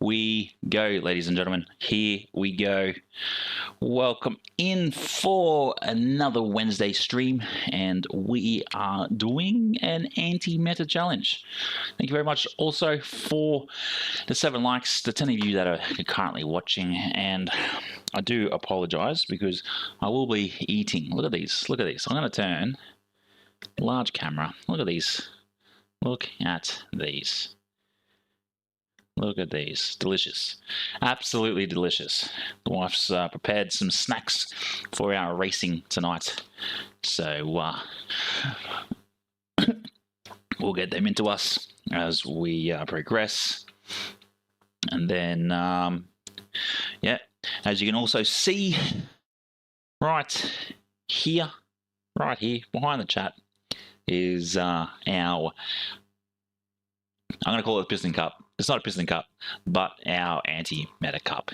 we go, ladies and gentlemen. Here we go. Welcome in for another Wednesday stream, and we are doing an anti-meta challenge. Thank you very much also for the 7 likes, the 10 of you that are currently watching, and I do apologize because I will be eating. Look at these. Look at these. I'm going to turn large camera. Look at these. Look at these. Look at these. Delicious. Absolutely delicious. The wife's prepared some snacks for our racing tonight. So we'll get them into us as we progress. And then, yeah, as you can also see right here behind the chat is our, I'm going to call it a piston cup. It's not a piston cup, but our anti-meta cup.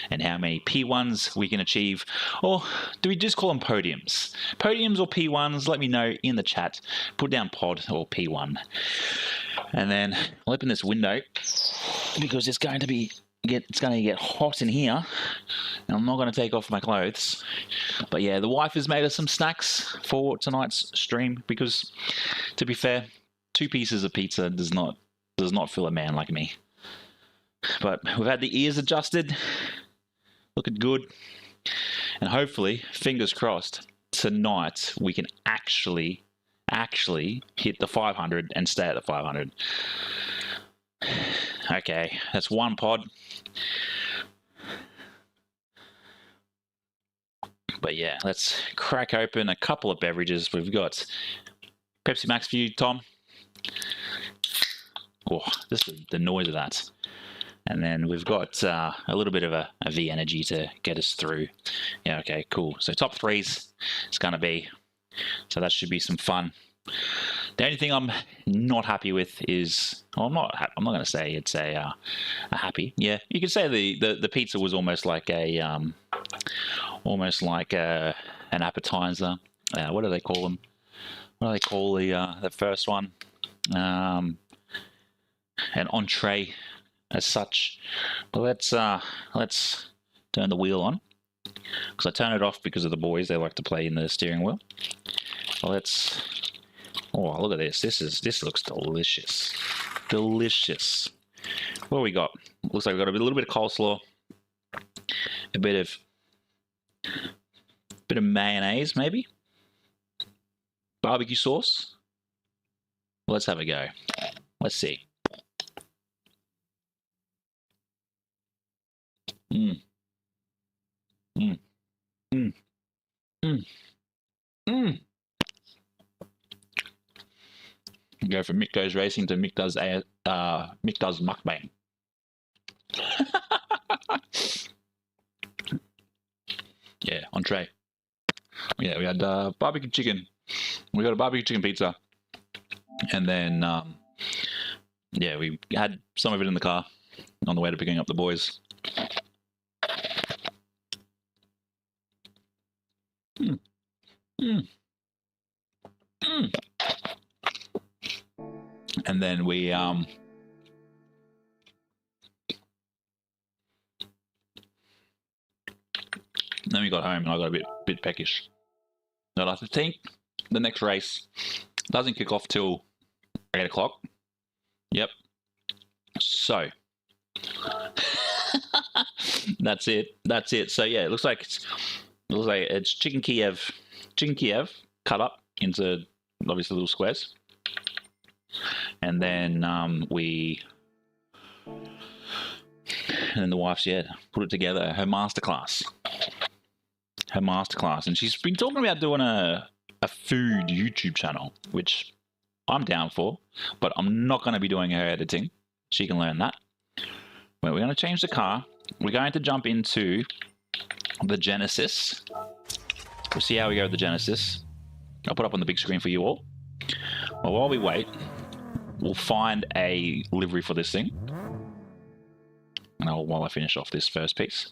And how many P1s we can achieve, or do we just call them podiums? Podiums or P1s, let me know in the chat. Put down pod or P1. And then I'll open this window because it's going to get hot in here. And I'm not going to take off my clothes. But yeah, the wife has made us some snacks for tonight's stream because, to be fair, 2 pieces of pizza does not fill a man like me. But we've had the ears adjusted, looking good, and hopefully, fingers crossed, tonight we can actually hit the 500 and stay at the 500. Okay, that's 1 pod. But yeah, let's crack open a couple of beverages. We've got Pepsi Max for you, Tom. Oh, this is the noise of that. And then we've got a little bit of a V energy to get us through. Yeah, okay, cool. So top 3s it's going to be. So that should be some fun. The only thing I'm not happy with is, well, I'm not going to say it's a happy. Yeah, you could say the pizza was almost like an appetizer. What do they call them? What do they call the first one? An entree as such. But let's turn the wheel on, because I turn it off because of the boys. They like to play in the steering wheel. Well, oh, look at this. This looks delicious. Delicious. What do we got? Looks like we've got a little bit of coleslaw, a bit of mayonnaise, maybe barbecue sauce. Let's have a go. Let's see. Go from Mick Goes Racing to Mick Does Mukbang. Yeah, entree. Yeah, we had barbecue chicken. We got a barbecue chicken pizza, and then yeah, we had some of it in the car on the way to picking up the boys. And then we got home and I got a bit peckish. But I think the next race doesn't kick off till 8 o'clock. Yep. So that's it. So yeah, it looks like it's chicken Kiev cut up into obviously little squares. And then and then the wife's put it together, her masterclass, and she's been talking about doing a food YouTube channel, which I'm down for, but I'm not going to be doing her editing. She can learn that. Well, we're going to change the car. We're going to jump into the Genesis. We'll see how we go with the Genesis. I'll put up on the big screen for you all. Well, while we wait, we'll find a livery for this thing. And while I finish off this first piece.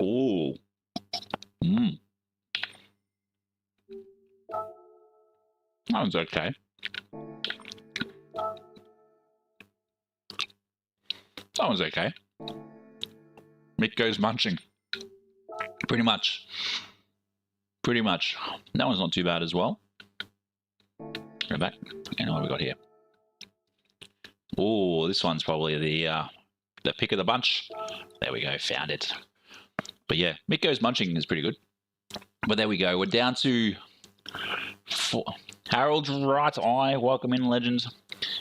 Oh. Mm. That one's okay. That one's okay. Mick goes munching. Pretty much. Pretty much. That one's not too bad as well. Go back. And what have we got here? Oh, this one's probably the pick of the bunch. There we go. Found it. But yeah, Mick goes munching is pretty good. But there we go. We're down to Harold's right eye. Welcome in, legends.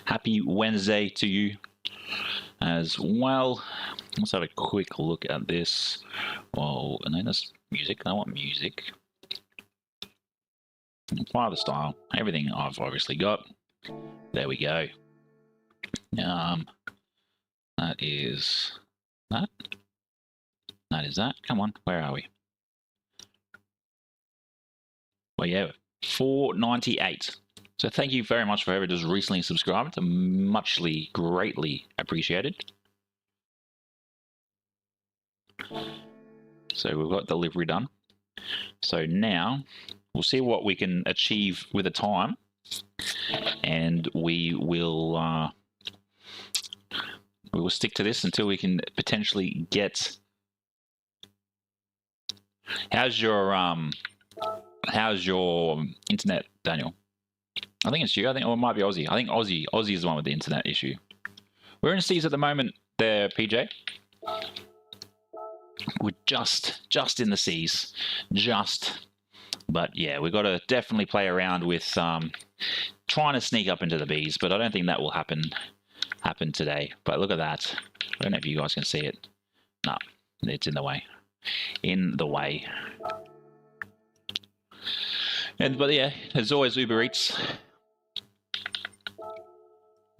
Happy Wednesday to you as well. Let's have a quick look at this. Oh, and then that's music. I want music. Apply the style. Everything I've obviously got. There we go. That is that. That is that. Come on, where are we? Well, yeah, 498. So thank you very much for whoever just recently subscribed. Muchly, greatly appreciated. So we've got delivery done. So now we'll see what we can achieve with the time, and we will stick to this until we can potentially get. How's your internet, Daniel? I think it's you. I think, or it might be Aussie. I think Aussie is the one with the internet issue. We're in C's at the moment there, PJ. We're just in the C's. Just. But yeah, we've got to definitely play around with trying to sneak up into the B's, but I don't think that will happen today. But look at that. I don't know if you guys can see it. No, it's in the way. In the way. But yeah, there's always Uber Eats.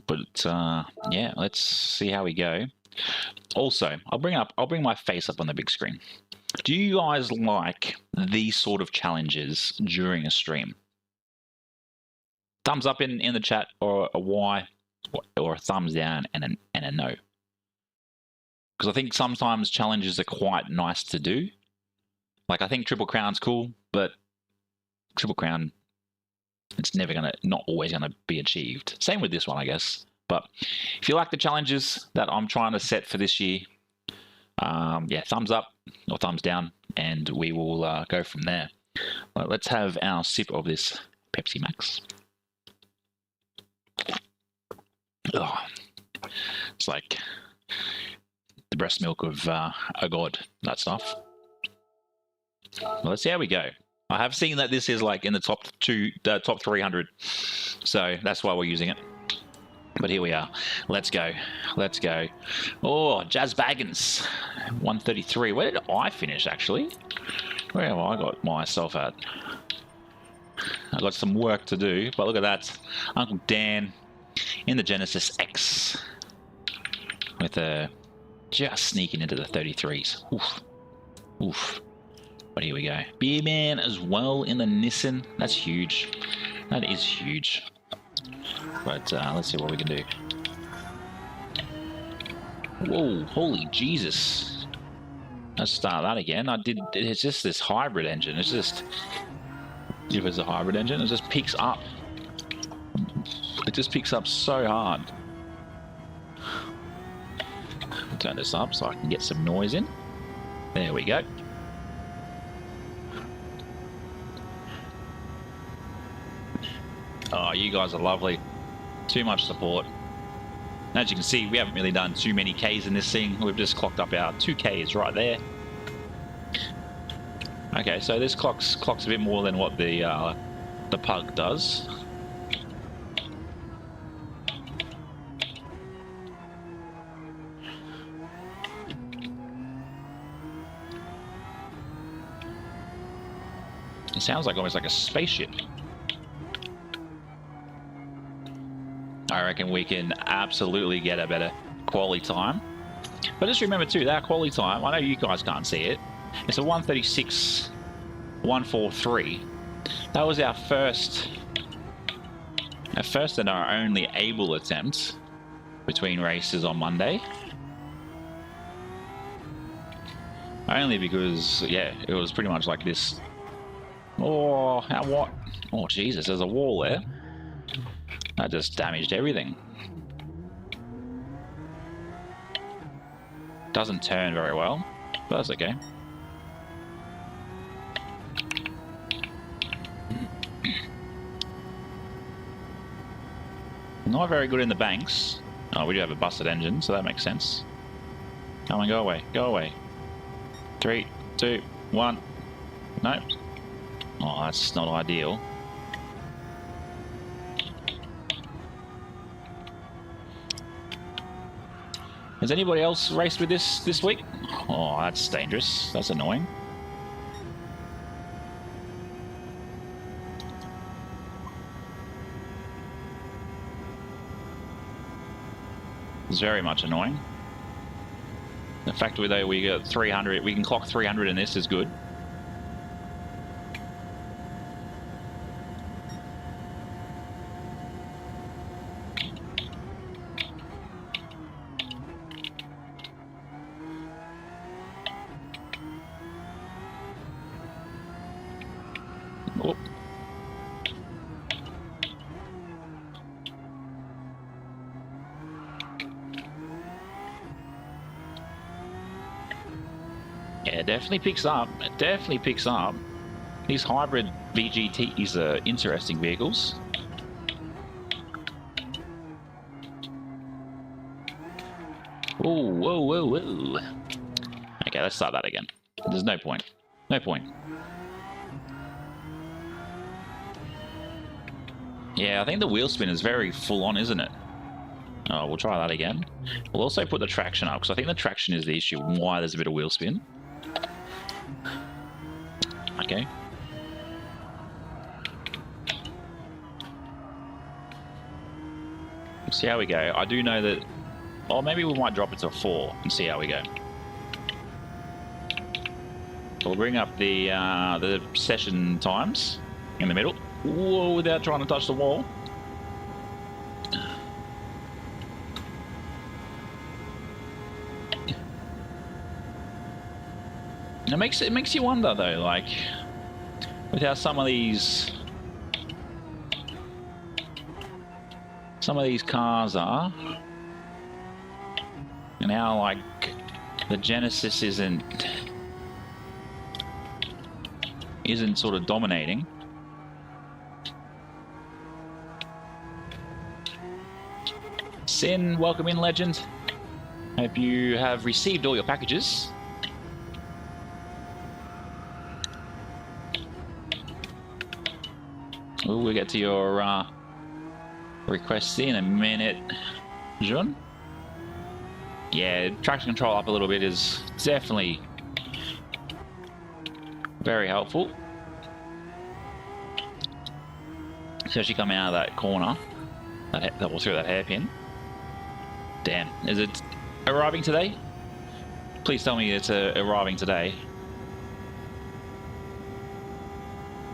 But yeah, let's see how we go. Also, I'll bring my face up on the big screen. Do you guys like these sort of challenges during a stream? Thumbs up in the chat, or a Y, or a thumbs down and a no. Because I think sometimes challenges are quite nice to do. Like, I think Triple Crown's cool, but Triple Crown, it's not always gonna be achieved. Same with this one, I guess. But if you like the challenges that I'm trying to set for this year, yeah, thumbs up or thumbs down, and we will go from there. Well, let's have our sip of this Pepsi Max. Oh, it's like the breast milk of a god, that stuff. Well, let's see how we go. I have seen that this is like in the top 300, so that's why we're using it. But here we are. Let's go. Let's go. Oh, Jazz Baggins, 133. Where did I finish, actually? Where have I got myself at? I've got some work to do, but look at that. Uncle Dan in the Genesis X with just sneaking into the 33s. Oof. Oof. But here we go. Beer Man as well in the Nissan. That's huge. That is huge. But let's see what we can do. Whoa, holy Jesus. Let's start that again. It's just this hybrid engine. It's just, if it's a hybrid engine, it just picks up. It just picks up so hard. I'll turn this up so I can get some noise in. There we go. Oh, you guys are lovely. Too much support. As you can see, we haven't really done too many Ks in this thing. We've just clocked up our 2Ks right there. Okay, so this clocks a bit more than what the Pug does. It sounds like almost like a spaceship. I reckon we can absolutely get a better quality time. But just remember too, that quality time, I know you guys can't see it, it's a 1:36.143. That was our first and our only able attempt between races on Monday. Only because, yeah, it was pretty much like this. Oh, what? Oh, Jesus, there's a wall there. That just damaged everything. Doesn't turn very well, but that's okay. Not very good in the banks. Oh, we do have a busted engine, so that makes sense. Come on, go away, go away. 3, 2, 1. Nope. Oh, that's not ideal. Has anybody else raced with this week? Oh, that's dangerous. That's annoying. It's very much annoying. The fact that we got 300, we can clock 300 in this is good. Oh. Yeah, it definitely picks up. It definitely picks up. These hybrid VGTs are interesting vehicles. Whoa, whoa, whoa, whoa. Okay, let's start that again. There's no point. No point. Yeah, I think the wheel spin is very full on, isn't it? Oh, we'll try that again. We'll also put the traction up, because I think the traction is the issue why there's a bit of wheel spin. Okay. Let's see how we go. I do know that... Oh, maybe we might drop it to 4 and see how we go. So we'll bring up the session times in the middle. Whoa, without trying to touch the wall. It makes you wonder though, like, with how some of these cars are, and how like the Genesis isn't sort of dominating. Sin, welcome in, legend. Hope you have received all your packages. Oh, we'll get to your requests in a minute, Jun. Yeah, traction control up a little bit is definitely very helpful. Especially coming out of that corner, that will through that hairpin. Damn, is it arriving today? Please tell me it's arriving today.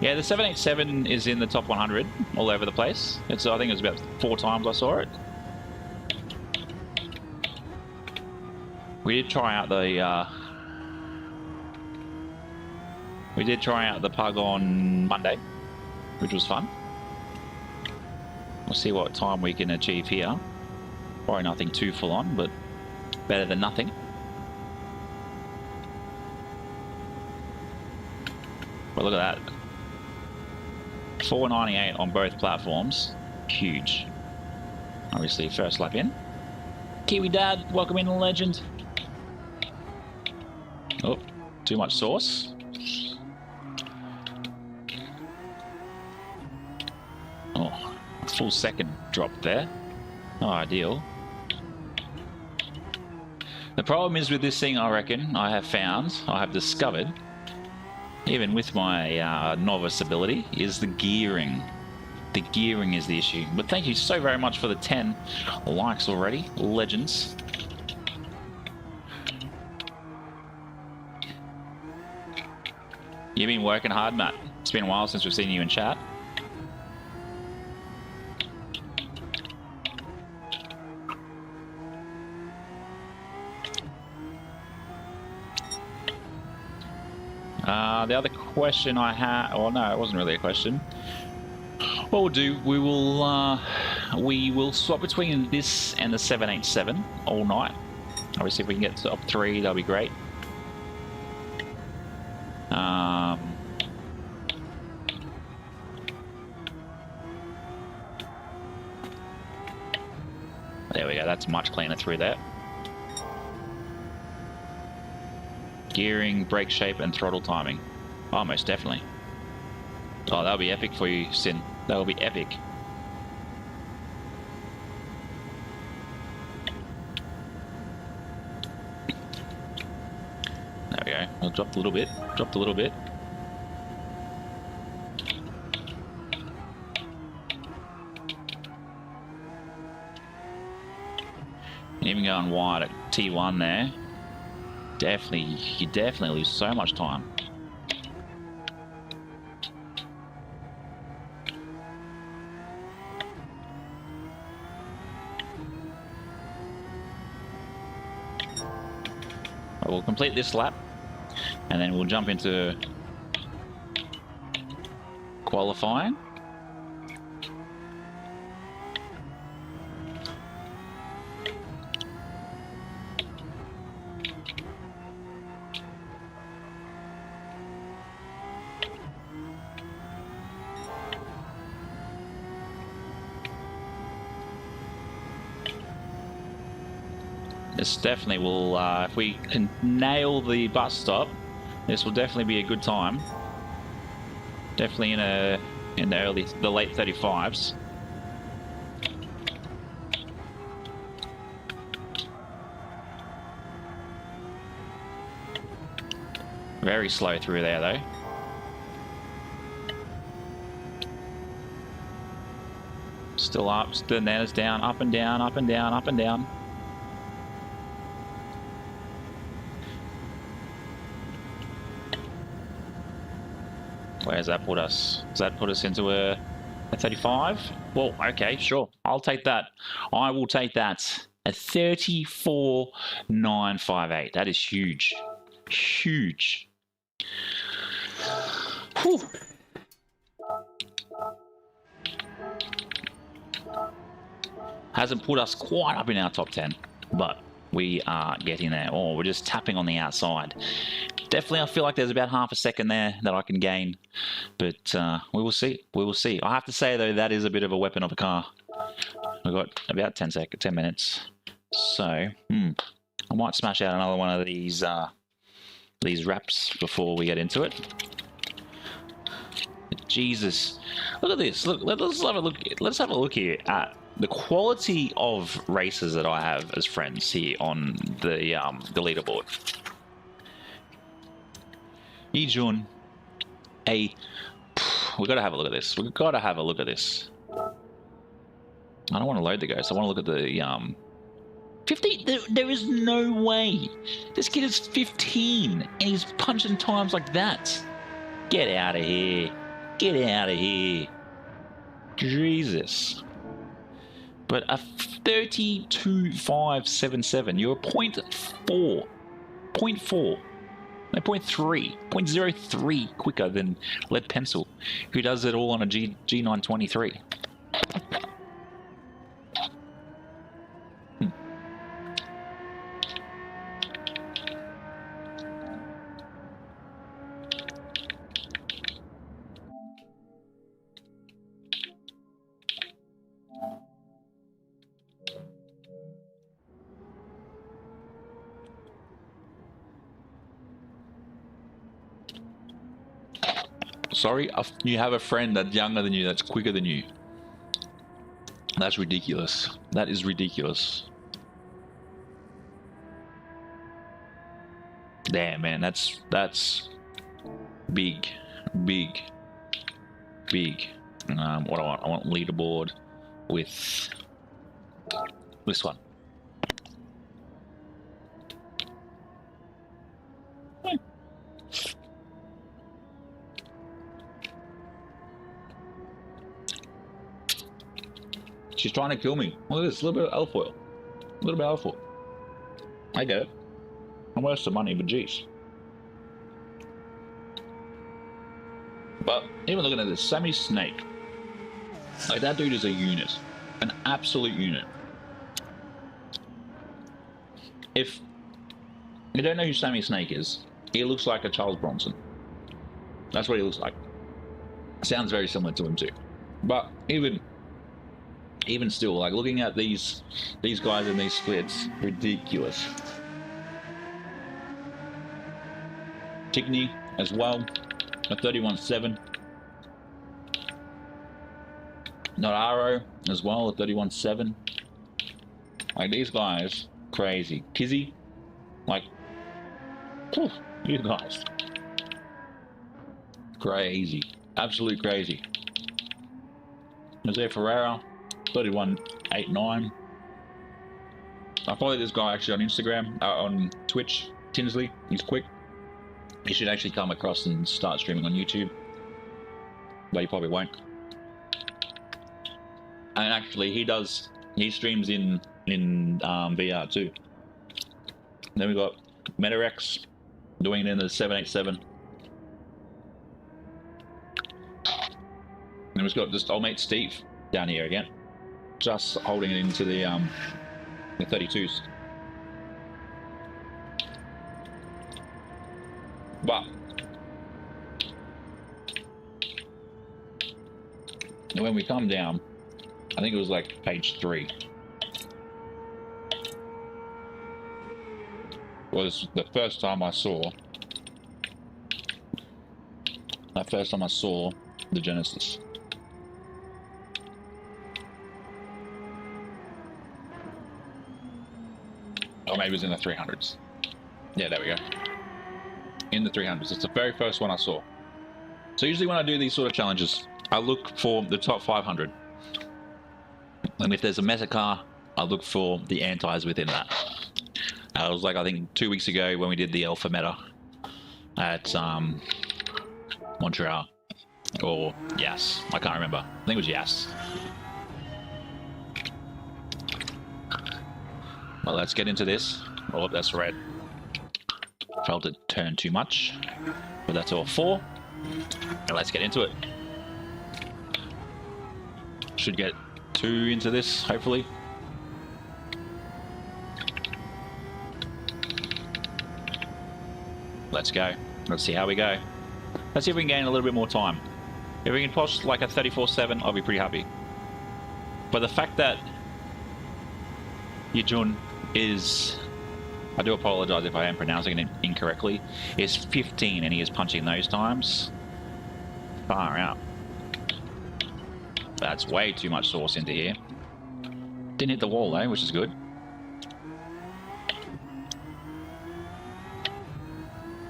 Yeah, the 787 is in the top 100 all over the place. I think it was about 4 times I saw it. We did try out the Pug on Monday, which was fun. We'll see what time we can achieve here. Probably nothing too full on, but better than nothing. But look at that. 498 on both platforms. Huge. Obviously, first lap in. Kiwi Dad, welcome in, legend. Oh, too much sauce. Oh, full second drop there. Not ideal. The problem is with this thing, I reckon, I have discovered, even with my novice ability, is the gearing. The gearing is the issue. But thank you so very much for the 10 likes already. Legends. You've been working hard, Matt. It's been a while since we've seen you in chat. The other question I had, well, no, it wasn't really a question. What we'll do, we will swap between this and the 787 all night. Obviously, if we can get to up 3, that'll be great. There we go. That's much cleaner through there. Gearing, brake shape, and throttle timing. Oh, most definitely. Oh, that'll be epic for you, Sin. That'll be epic. There we go. Well, dropped a little bit. Dropped a little bit. Even going wide at T1 there. Definitely, you definitely lose so much time. We'll complete this lap and then we'll jump into qualifying. This definitely will, if we can nail the bus stop, this will definitely be a good time. Definitely in the late 35s. Very slow through there though. Still up, then there's down, up and down, up and down, up and down. Where does that put us? Does that put us into a 35? Well, okay, sure. I'll take that. I will take that. A 34.958. That is huge. Huge. Whew. Hasn't put us quite up in our top 10, but we are getting there. Oh, we're just tapping on the outside. Definitely, I feel like there's about half a second there that I can gain, but we will see. We will see. I have to say though, that is a bit of a weapon of a car. We've got about 10 minutes, so I might smash out another one of these wraps before we get into it. Jesus, look at this. Look, let's have a look. Let's have a look here at the quality of racers that I have as friends here on the leaderboard. Ejun, we've got to have a look at this. We've got to have a look at this. I don't want to load the ghost. I want to look at the 15. There is no way. This kid is 15 and he's punching times like that. Get out of here. Get out of here. Jesus. But a 32.577. You're a 0.4. 0.4. No, 0.3. 0.03 quicker than Lead Pencil, who does it all on a G923. Sorry, you have a friend that's younger than you, that's quicker than you. That's ridiculous. That is ridiculous. Damn, man, that's big. What do I want? I want leaderboard with this one. She's trying to kill me. Look at this, a little bit of alfoil. A little bit of alfoil. I get it. I'm worth some money, but geez. But even looking at this, Sammy Snake. Like, that dude is a unit. An absolute unit. If you don't know who Sammy Snake is, he looks like a Charles Bronson. That's what he looks like. Sounds very similar to him too. But even still, like, looking at these guys in these splits, ridiculous. Tigney as well, a 31.7. Notaro as well, a 31.7. Like, these guys, crazy. Kizzy, like, phew, you guys, crazy, absolute crazy. Jose Ferreira, 31.89. I follow this guy actually on Instagram, on Twitch, Tinsley. He's quick. He should actually come across and start streaming on YouTube, but he probably won't. And actually, he streams in VR too. And then we got Metarex doing it in the 787. And we've got just old mate Steve down here again, just holding it into the 32s. But when we come down, I think it was like page 3, was the first time I saw the Genesis. Or maybe it was in the 300s. Yeah, there we go. In the 300s. It's the very first one I saw. So usually when I do these sort of challenges, I look for the top 500. And if there's a meta car, I look for the antis within that. It was like, I think 2 weeks ago when we did the Alpha Meta at Montreal. Or Yas. I can't remember. I think it was Yas. Well, let's get into this. Oh, that's red. Felt it turn too much. But that's all 4. And let's get into it. Should get 2 into this, hopefully. Let's go. Let's see how we go. Let's see if we can gain a little bit more time. If we can post like a 34.7, I'll be pretty happy. But the fact that Yijun is, I do apologize if I am pronouncing it incorrectly, is 15 and he is punching those times. Far out. That's way too much sauce into here. Didn't hit the wall though, which is good.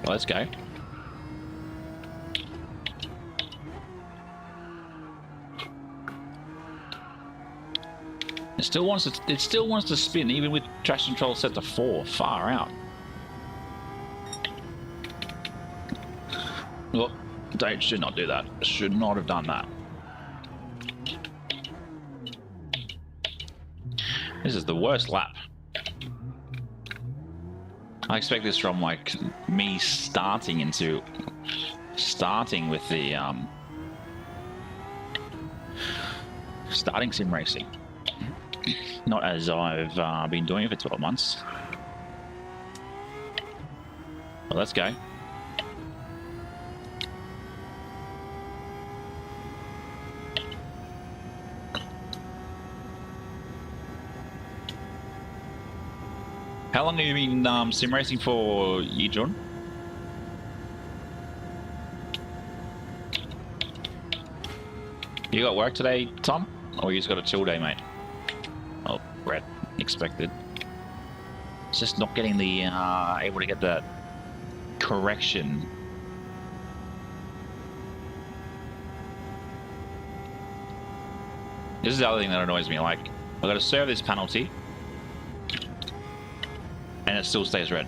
Well, let's go. It still wants to spin even with traction control set to 4. Far out. Look, Dave should not do that. Should not have done that. This is the worst lap. I expect this from like me starting with the starting sim racing. Not as I've been doing it for 12 months. Well, let's go. How long have you been sim racing for, Yijun? You got work today, Tom? Or you just got a chill day, mate? Oh, red. Expected. It's just not getting the, able to get that correction This is the other thing that annoys me. Like, I've got to serve this penalty, and it still stays red.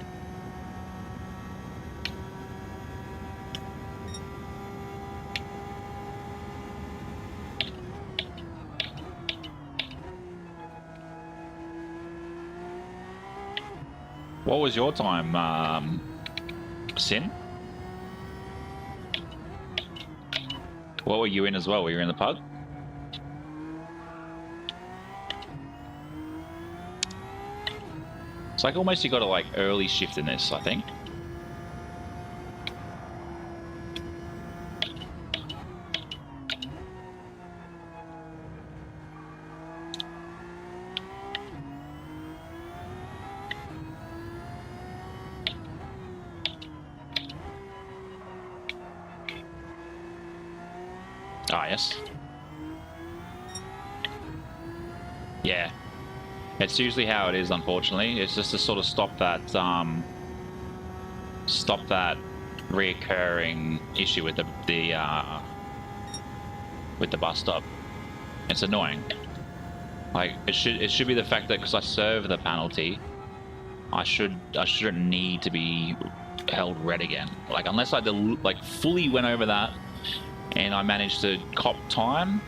What was your time, Sin? What were you in as well? Were you in the pub? It's like almost you got to like early shift in this, I think. Ah, yes. Yeah. It's usually how it is, unfortunately. It's just to sort of stop that reoccurring issue with the bus stop. It's annoying. Like it should be the fact that because I serve the penalty, I shouldn't need to be held red again. Like unless I like fully went over that and I managed to cop time,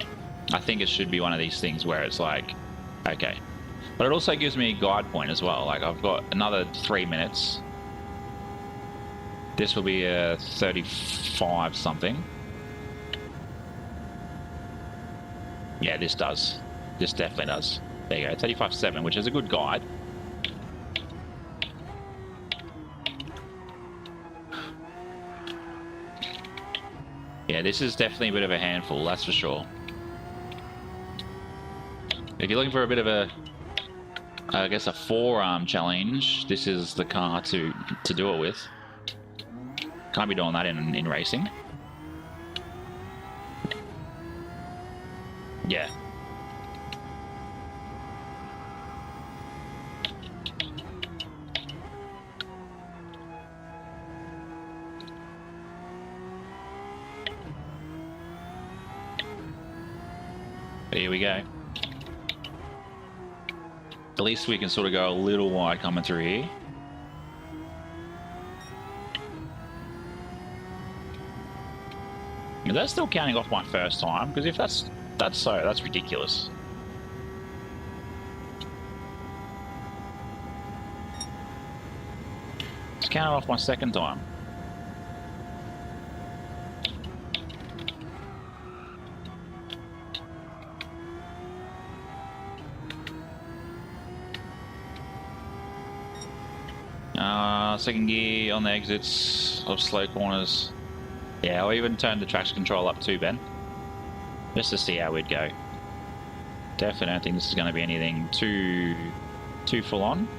I think it should be one of these things where it's like, okay. But it also gives me a guide point as well. Like I've got another 3 minutes. This will be a 35 something. Yeah, this does. This definitely does. There you go, 35.7, which is a good guide. Yeah, this is definitely a bit of a handful, that's for sure. If you're looking for a bit of a, I guess, a forearm challenge, this is the car to do it with. Can't be doing that in racing. Yeah. Here we go. At least we can sort of go a little wide coming through here. Is that still counting off my first time? Because if that's ridiculous. It's counting off my second time. Second gear on the exits of slow corners. Yeah, I'll even turn the traction control up too, Ben. Just to see how we'd go. Definitely don't think this is going to be anything too full on.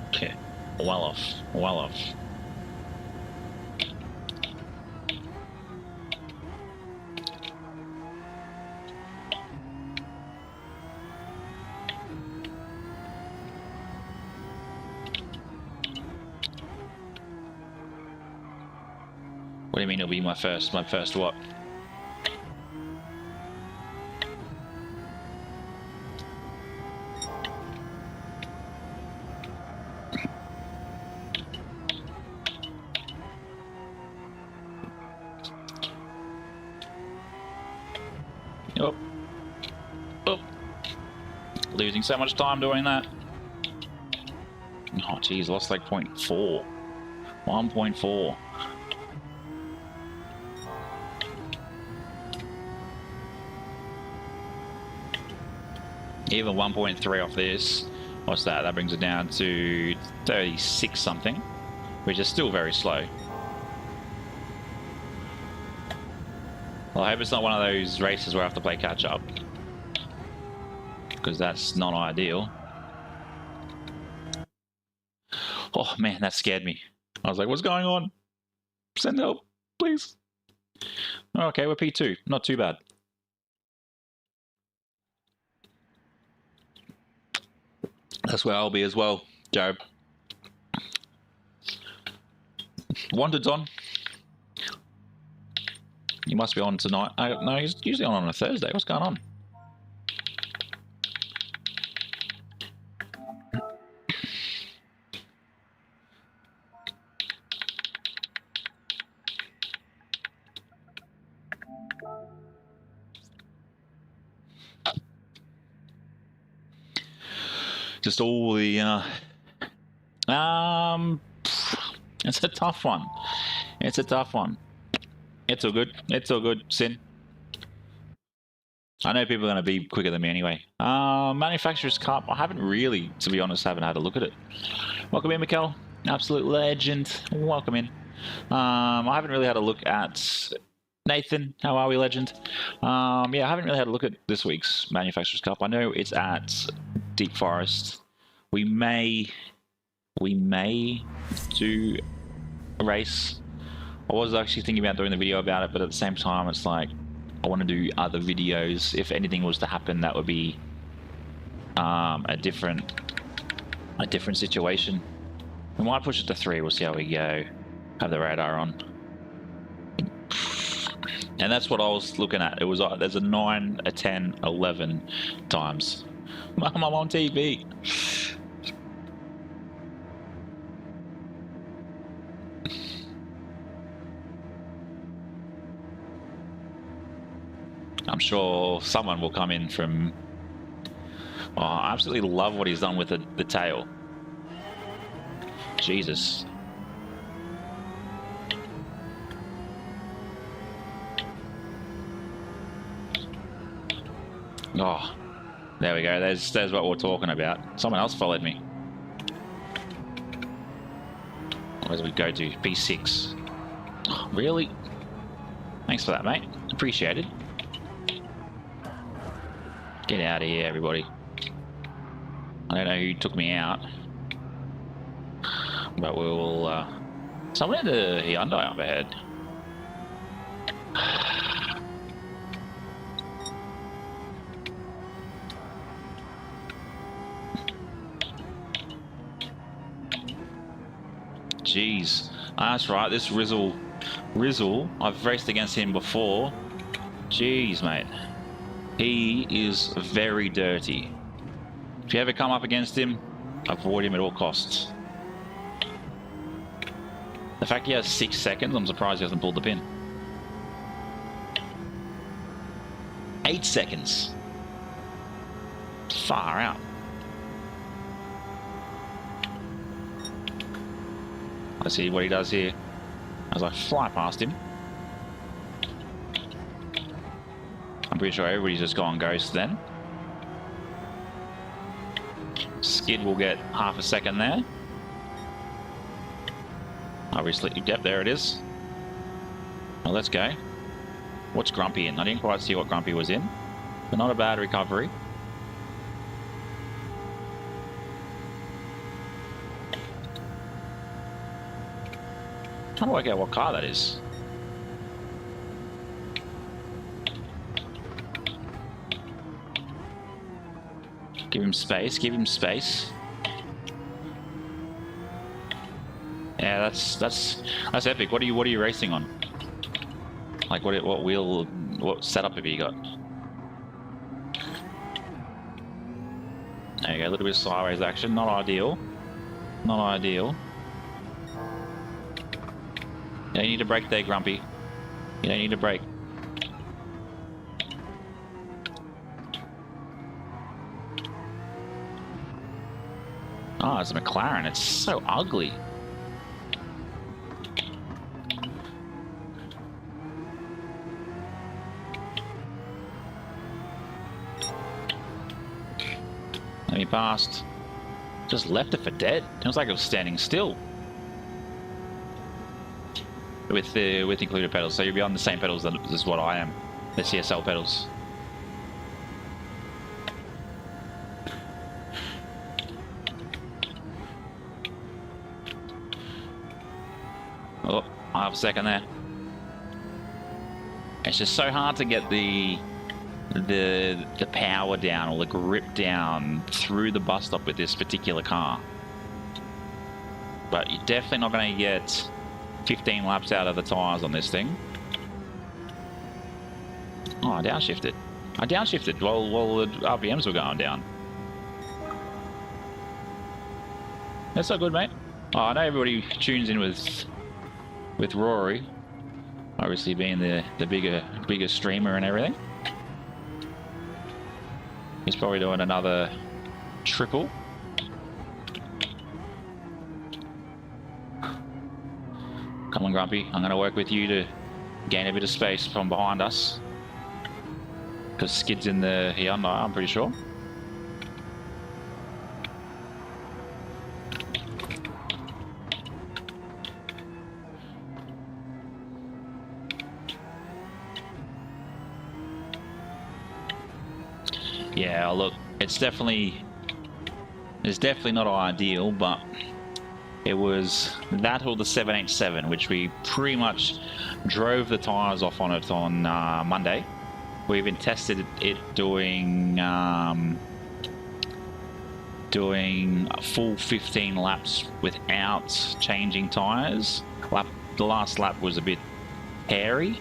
Okay, well off, well off. What do you mean it'll be my first what? Oh. Oh. Losing so much time doing that. Oh geez, lost like 0.4. 1.4. Even 1.3 off this, what's that? That brings it down to 36 something, which is still very slow. Well, I hope it's not one of those races where I have to play catch up, because that's not ideal. Oh man, that scared me. I was like, what's going on? Send help, please. Okay, we're P2, not too bad. That's where I'll be as well, Joe. Wandered's on. must be on tonight. No, he's usually on a Thursday. What's going on? Just all the it's a tough one. It's a tough one. It's all good. It's all good, Sin. I know people are going to be quicker than me anyway. Manufacturer's Cup. I haven't really, to be honest, haven't had a look at it. Welcome in, Mikkel. Absolute legend. Welcome in. I haven't really had a look at Nathan. How are we, legend? Yeah, I haven't really had a look at this week's Manufacturer's Cup. I know it's at Deep Forest. We may do a race. I was actually thinking about doing the video about it, but at the same time, it's like I want to do other videos. If anything was to happen, that would be a different situation. We might push it to 3. We'll see how we go. Have the radar on. And that's what I was looking at. It was there's a 9, a 10, 11 times. Mum, I'm on TV. I'm sure someone will come in from... Oh, I absolutely love what he's done with the tail. Jesus. Oh, there we go. There's what we're talking about. Someone else followed me. Where do we go to? P6. Oh, really? Thanks for that, mate. Appreciate it. Get out of here, everybody. I don't know who took me out. But we'll... someone had a Hyundai up ahead. Jeez. That's right, this Rizzle, I've raced against him before. Jeez, mate. He is very dirty. If you ever come up against him, avoid him at all costs. The fact he has 6 seconds, I'm surprised he hasn't pulled the pin. 8 seconds. Far out. Let's see what he does here as I fly past him. I'm pretty sure everybody's just gone ghost then. Skid will get half a second there. Obviously, yep, there it is. Well, let's go. What's Grumpy in? I didn't quite see what Grumpy was in, but not a bad recovery. Trying to work out what car that is. Give him space, give him space. Yeah, that's epic. What are you racing on? Like what wheel, what setup have you got? There you go, a little bit of sideways action, not ideal. Not ideal. You don't need to brake there, Grumpy. You don't need to brake. Oh, it's a McLaren. It's so ugly. Let me past. Just left it for dead. It was like it was standing still. With included pedals, so you'll be on the same pedals as what I am, the CSL pedals. Oh, half a second there. It's just so hard to get the power down or the grip down through the bus stop with this particular car. But you're definitely not going to get 15 laps out of the tyres on this thing. Oh, I downshifted. I downshifted while the RPMs were going down. That's not good, mate. Oh, I know everybody tunes in with Rory, obviously being the bigger streamer and everything. He's probably doing another triple. Come on, Grumpy. I'm going to work with you to gain a bit of space from behind us. Because Skid's in the Hyundai, I'm pretty sure. Yeah, look, it's definitely not ideal, but it was that or the 787, which we pretty much drove the tires off on it on Monday. We even tested it doing a full 15 laps without changing tires. The last lap was a bit hairy.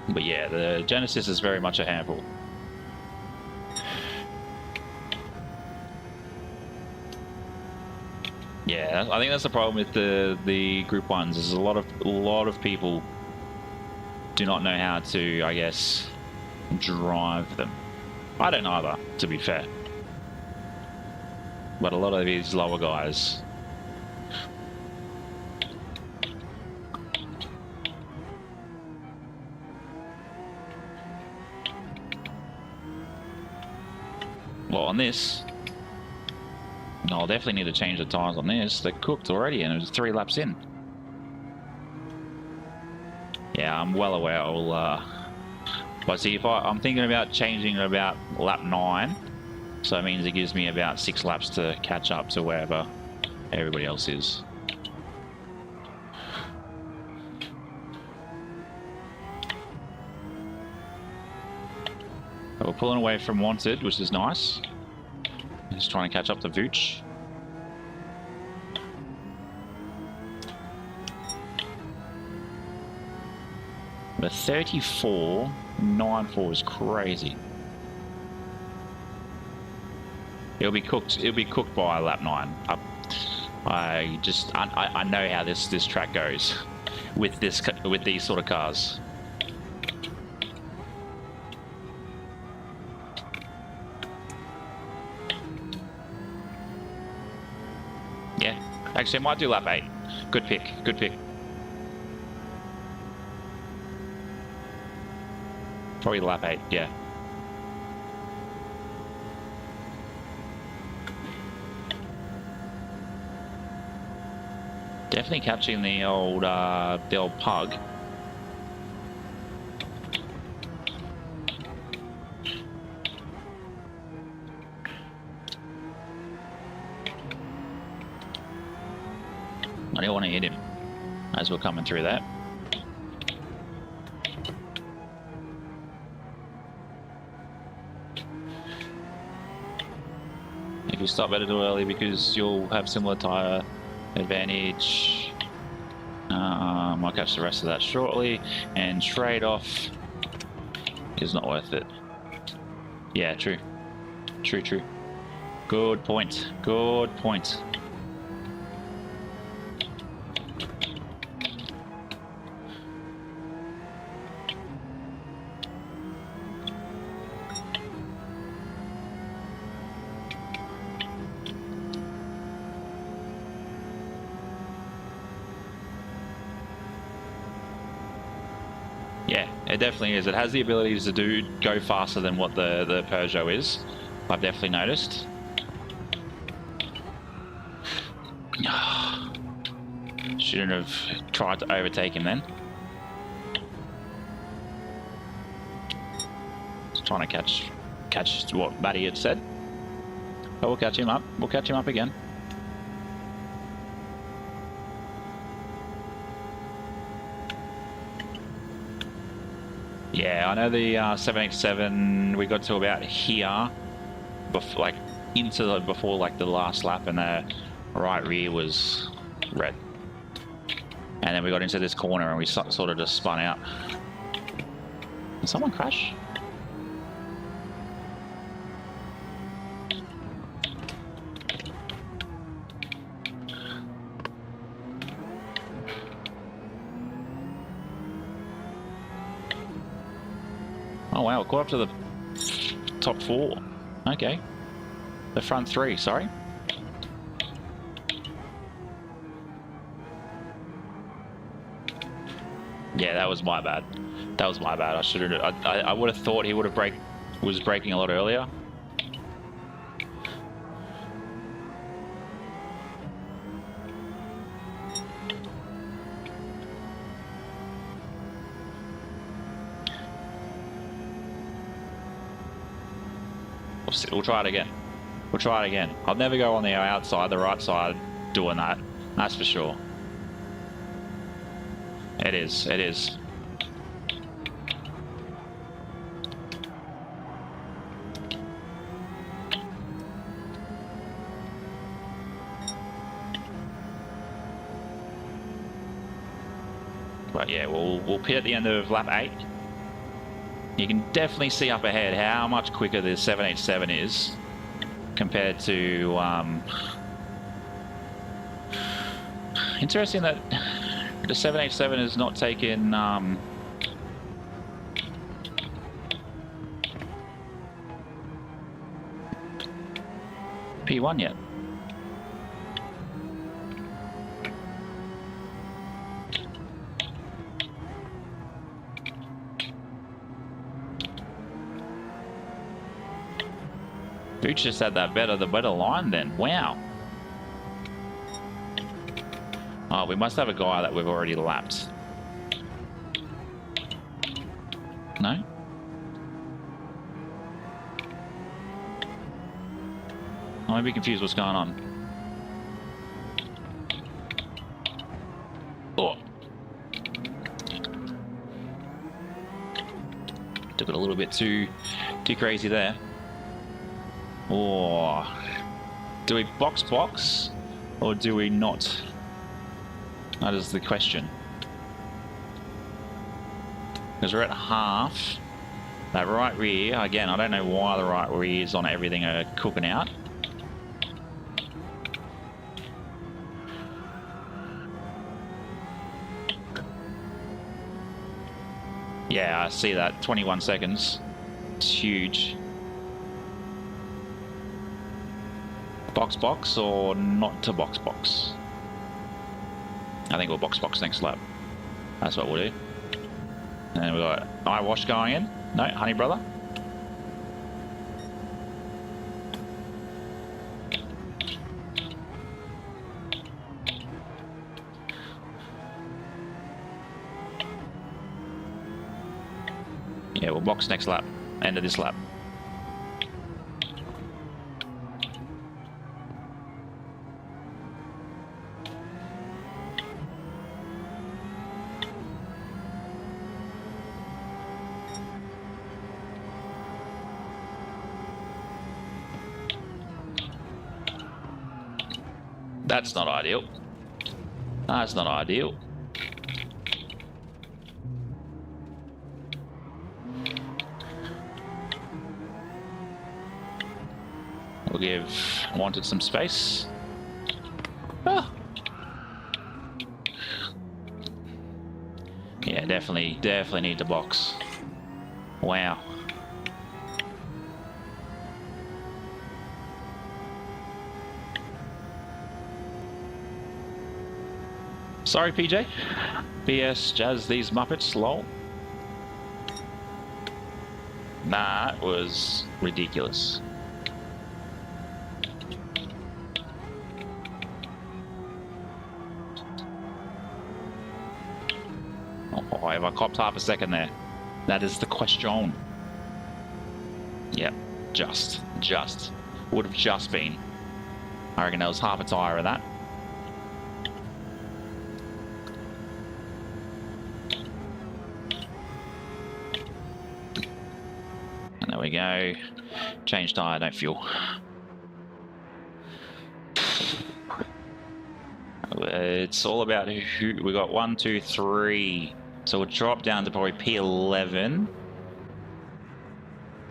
But yeah, the Genesis is very much a handful. Yeah, I think that's the problem with the Group 1s. Is a lot of people do not know how to, I guess, drive them. I don't either, to be fair. But a lot of these lower guys. Well, on this, I'll definitely need to change the tires on this. They're cooked already and it was 3 laps in. Yeah, I'm well aware I'll, but see, if I'm thinking about changing at about lap 9, so it means it gives me about 6 laps to catch up to wherever everybody else is. But we're pulling away from Wanted, which is nice. Just trying to catch up to Vooch. The 34.94 is crazy. It'll be cooked. It'll be cooked by lap 9. I know how this track goes with these sort of cars. Yeah, actually, I might do lap 8. Good pick. Good pick. Probably lap 8. Yeah. Definitely catching the old pug. I don't want to hit him as we're coming through that. If you stop better too early, because you'll have similar tyre advantage. I'll catch the rest of that shortly, and trade off is not worth it. Yeah, true. True. Good point. Good point. Yeah, it definitely is. It has the abilities to go faster than what the Peugeot is. I've definitely noticed. Shouldn't have tried to overtake him then. Just trying to catch what Matty had said. But we'll catch him up. We'll catch him up again. Yeah, I know the 787, we got to about here, before, like, before the last lap, and the right rear was red. And then we got into this corner and we sort of just spun out. Did someone crash? Oh wow, caught up to the top 4. Okay. The front 3, sorry. Yeah, that was my bad. That was my bad. I should have. I would have thought he would have was braking a lot earlier. We'll try it again. We'll try it again. I'll never go on the outside, the right side, doing that. That's for sure. It is. It is. But yeah, we'll pit at the end of lap 8. You can definitely see up ahead how much quicker the 787 is compared to. Interesting that the 787 is not taken P1 yet. Booch just had the better line then. Wow. Oh, we must have a guy that we've already lapped. No? I might be confused what's going on. Oh. Took it a little bit too crazy there. Oh. Do we box or do we not? That is the question. Because we're at half. That right rear, again, I don't know why the right rears on everything are cooking out. Yeah, I see that. 21 seconds. It's huge. Box or not to box? I think we'll box next lap. That's what we'll do. And then we've got eyewash going in. No, honey brother. Yeah, we'll box next lap. End of this lap. That's not ideal. That's not ideal. We'll give Wanted some space. Ah. Yeah, definitely need to box. Wow. Sorry, PJ. BS Jazz these Muppets, lol. That was ridiculous. Oh, have I copped half a second there? That is the question. Yep, just. Would have just been. I reckon that was half a tyre of that. There we go. Change tyre, don't fuel. It's all about who we got. 1, 2, 3. So we'll drop down to probably P11.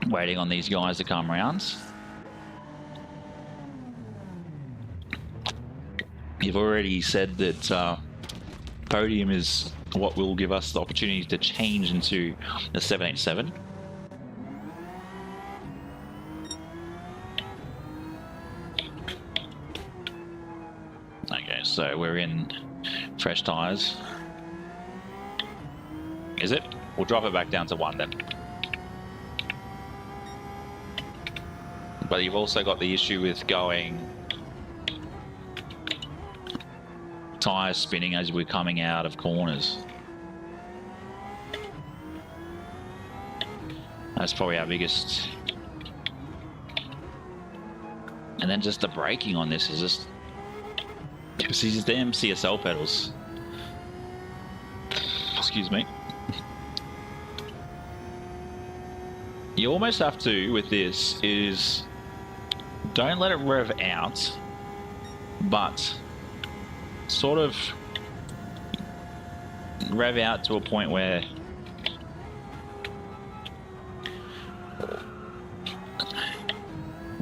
Waiting on these guys to come round. You've already said that podium is what will give us the opportunity to change into the 787. Okay, so we're in fresh tyres. Is it? We'll drop it back down to 1 then. But you've also got the issue with going tyres spinning as we're coming out of corners. That's probably our biggest. And then just the braking on this is just these damn CSL pedals. Excuse me. You almost have to, with this, is don't let it rev out, but sort of rev out to a point where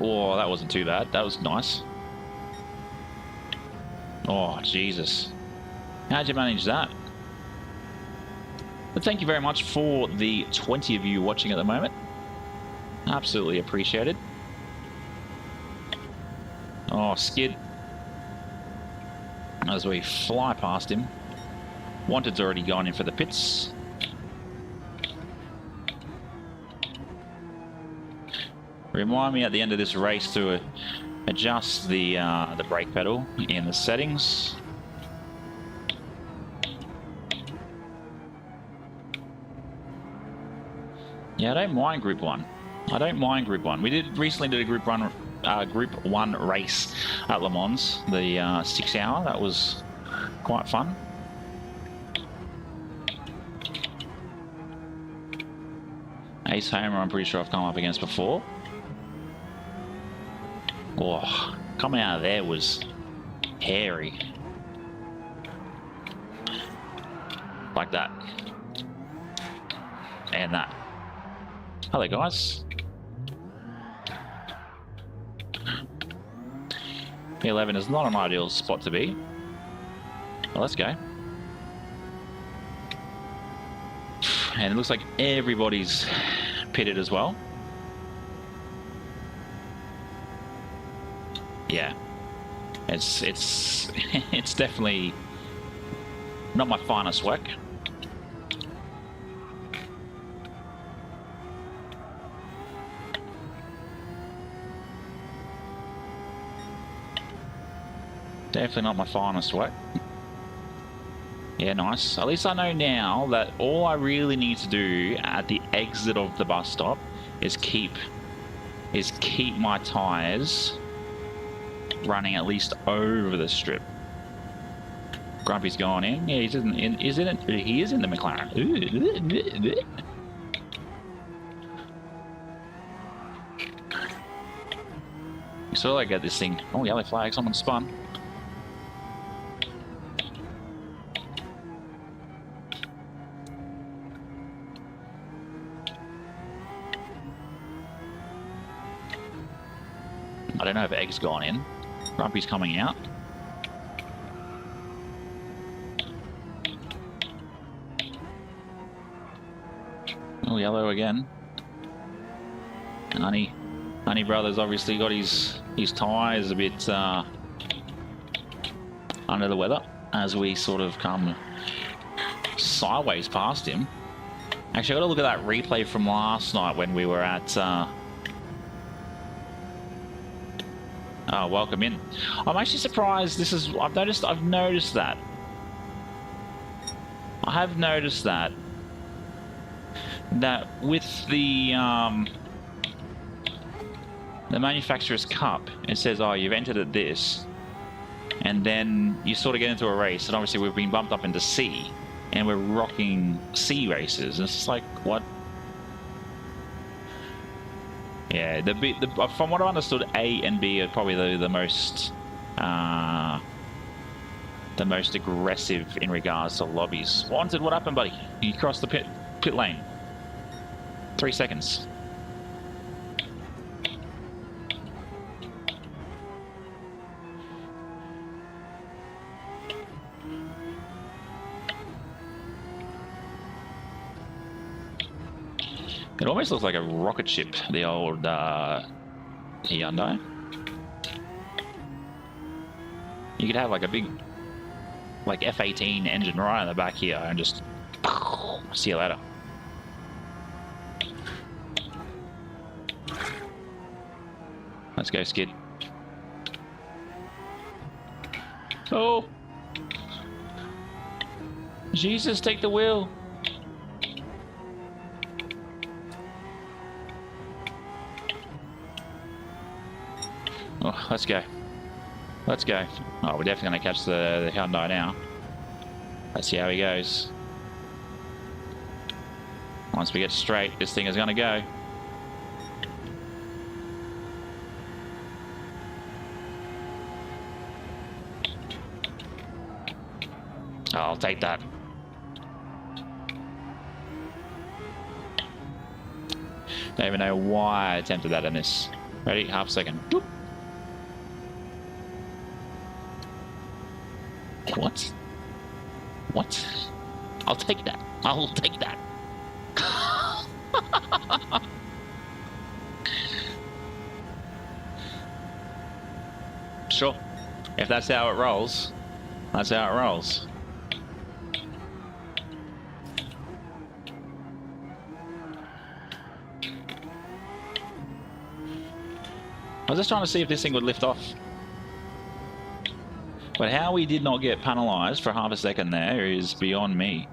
oh, that wasn't too bad. That was nice. Oh, Jesus. How'd you manage that? But thank you very much for the 20 of you watching at the moment. Absolutely appreciated. Oh, skid. As we fly past him. Wanted's already gone in for the pits. Remind me at the end of this race to adjust the brake pedal in the settings. Yeah, I don't mind Group 1. I don't mind Group 1. We recently did a Group 1 race at Le Mans, the 6 hour. That was quite fun. Ace Homer, I'm pretty sure I've come up against before. Oh, coming out of there was hairy. Like that. And that. Hello, guys. P11 is not an ideal spot to be. Well, let's go. And it looks like everybody's pitted as well. Yeah, it's it's definitely not my finest work. Definitely not my finest work. Yeah, nice. At least I know now that all I really need to do at the exit of the bus stop is keep my tires running at least over the strip. Grumpy's gone in. Yeah, he is in the McLaren. So I get this thing. Oh, yellow flag, someone spun. I don't know if Egg's gone in. Grumpy's coming out. Oh, yellow again. And Honey Brothers obviously got his tyres a bit under the weather as we sort of come sideways past him. Actually, I got to look at that replay from last night when we were at welcome in. I'm actually surprised. I've noticed that. I have noticed that with the manufacturer's cup, it says, oh, you've entered at this, and then you sort of get into a race, and obviously we've been bumped up into C, and we're rocking C races, and it's just like, what? Yeah, from what I understood, A and B are probably the most the most aggressive in regards to lobbies. Wanted, what happened, buddy? You crossed the pit lane. 3 seconds. It almost looks like a rocket ship, the old Hyundai. You could have like a big, like F-18 engine right on the back here and just see you later. Let's go, Skid. Oh! Jesus, take the wheel! Oh, let's go. Let's go. Oh, we're definitely going to catch the Hyundai now. Let's see how he goes. Once we get straight, this thing is going to go. Oh, I'll take that. Don't even know why I attempted that in this. Ready? Half second. Boop. What? What? I'll take that. I'll take that. Sure. If that's how it rolls, that's how it rolls. I was just trying to see if this thing would lift off. But how we did not get penalised for half a second there is beyond me.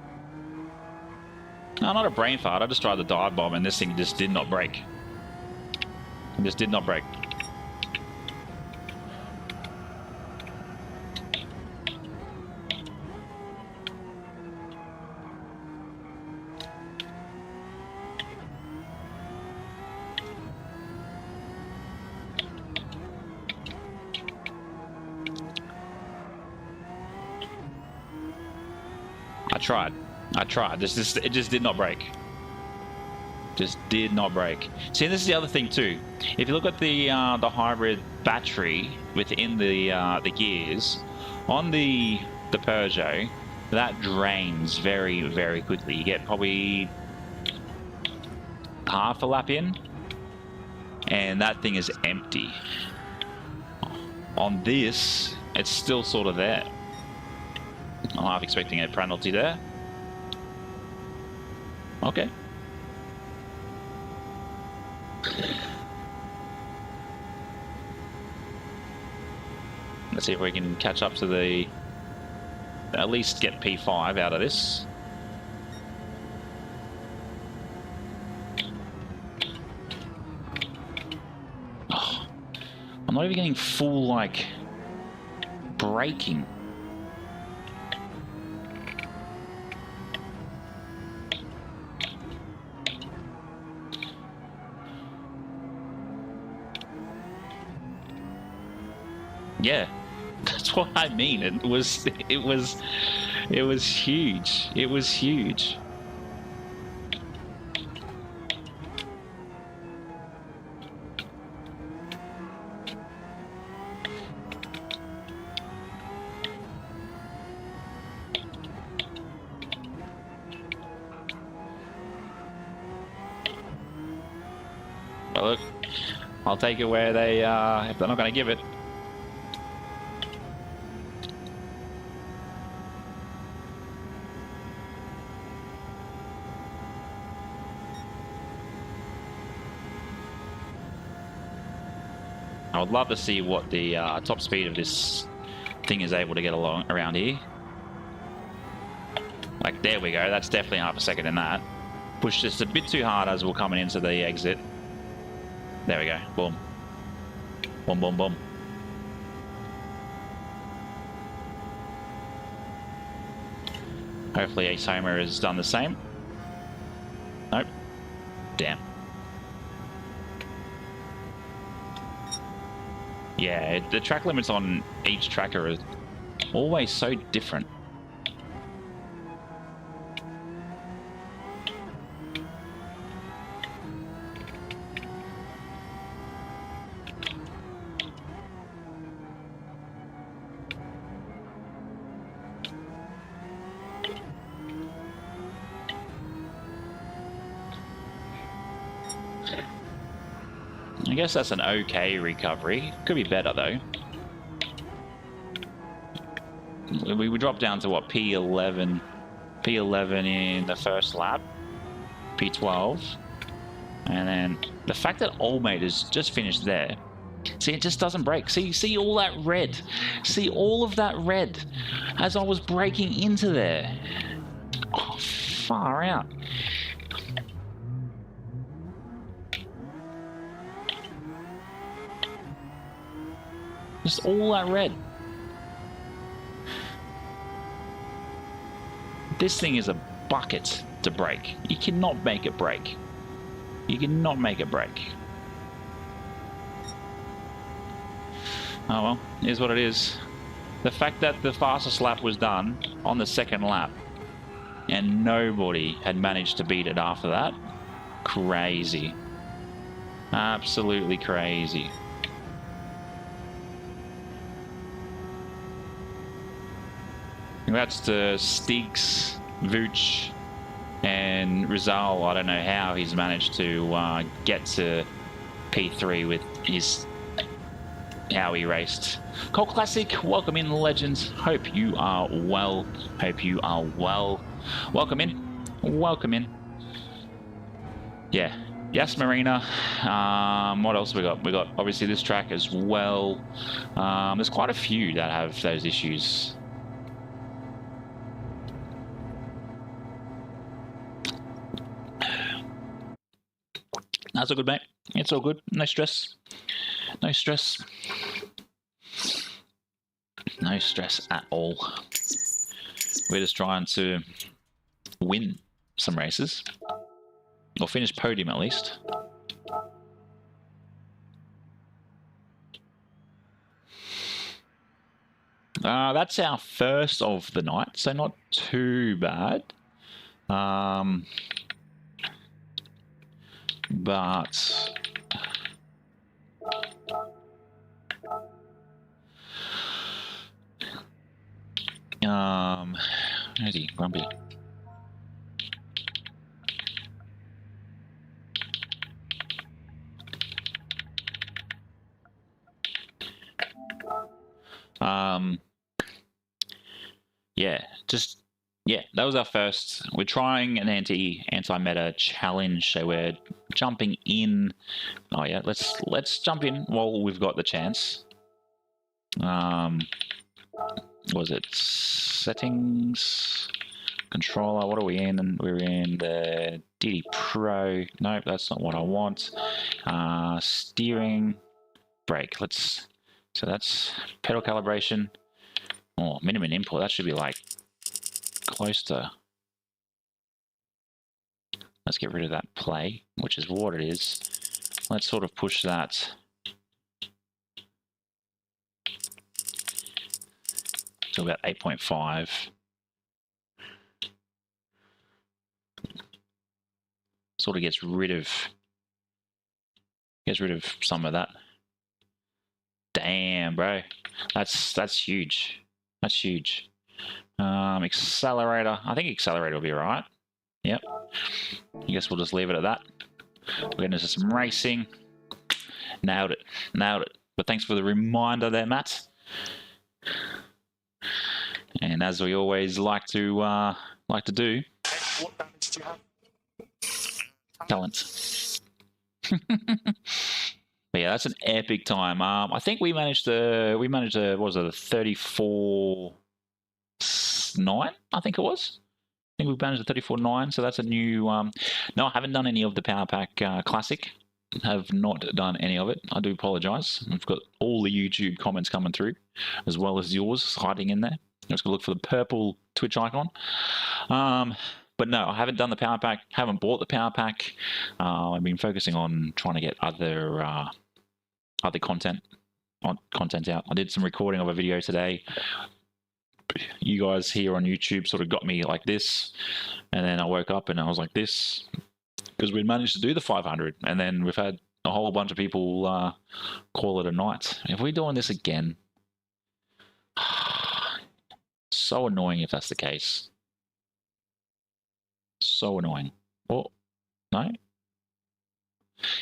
No, not a brain fart. I just tried the dive bomb and this thing just did not break. It just did not break. I tried. It just did not break. Just did not break. See, this is the other thing too. If you look at the hybrid battery within the gears on the Peugeot, that drains very, very quickly. You get probably half a lap in, and that thing is empty. On this, it's still sort of there. I'm half expecting a penalty there. Okay. Let's see if we can catch up to the... at least get P5 out of this. Oh, I'm not even getting full, like, braking. Yeah, that's what I mean. It was huge. It was huge. Well, look, I'll take it where they if they're not going to give it. I would love to see what the top speed of this thing is able to get along around here. Like, there we go. That's definitely half a second in that. Pushed just a bit too hard as we're coming into the exit. There we go. Boom. Boom, boom, boom. Hopefully Ace Homer has done the same. Nope. Damn. Yeah, the track limits on each tracker Always so different. I guess that's an okay recovery. Could be better though. We would drop down to what, P11 in the first lap, P12, and then the fact that Oldmate has just finished there. See, it just doesn't break. See all that red. See all of that red as I was breaking into there. Oh, far out. Just all that red. This thing is a bucket to break. You cannot make it break. You cannot make it break. Oh well, here's what it is. The fact that the fastest lap was done on the second lap and nobody had managed to beat it after that, crazy. Absolutely crazy. That's to Stiggs, Vooch, and Rizal. I don't know how he's managed to get to P3 with his how he raced. Cole Classic, welcome in, legends. Hope you are well. Hope you are well. Welcome in. Welcome in. Yeah. Yes, Marina. What else we got? We got obviously this track as well. There's quite a few that have those issues. That's all good, mate. It's all good. No stress. No stress. No stress at all. We're just trying to win some races. Or finish podium at least. That's our first of the night, so not too bad. But where's he? Grumpy. Yeah, that was our first. We're trying an anti-meta challenge, so we're jumping in. Oh yeah, let's jump in while we've got the chance. Was it settings, controller? What are we in? And we're in the DD Pro. Nope, that's not what I want. Steering, brake. So that's pedal calibration. Oh, minimum input. That should be like close to. Let's get rid of that play, which is what it is. Let's sort of push that to about 8.5. Sort of gets rid of some of that. Damn, bro, that's huge. That's huge. Accelerator. I think accelerator will be alright. Yep. I guess we'll just leave it at that. We're getting into some racing. Nailed it. Nailed it. But thanks for the reminder there, Matt. And as we always like to do. What damage do you have? Talent. But yeah, that's an epic time. I think we managed to what was it, a 34.9? I think it was. I think we managed a 34.9, so that's a new. No, I haven't done any of the Power Pack Classic. Have not done any of it. I do apologise. I've got all the YouTube comments coming through, as well as yours hiding in there. Let's go look for the purple Twitch icon. But no, I haven't done the Power Pack. Haven't bought the Power Pack. I've been focusing on trying to get other content out. I did some recording of a video today you guys here on YouTube sort of got me like this, and then I woke up and I was like this, because we'd managed to do the 500, and then we've had a whole bunch of people call it a night. If we're doing this again, so annoying if that's the case. So annoying. Oh, no.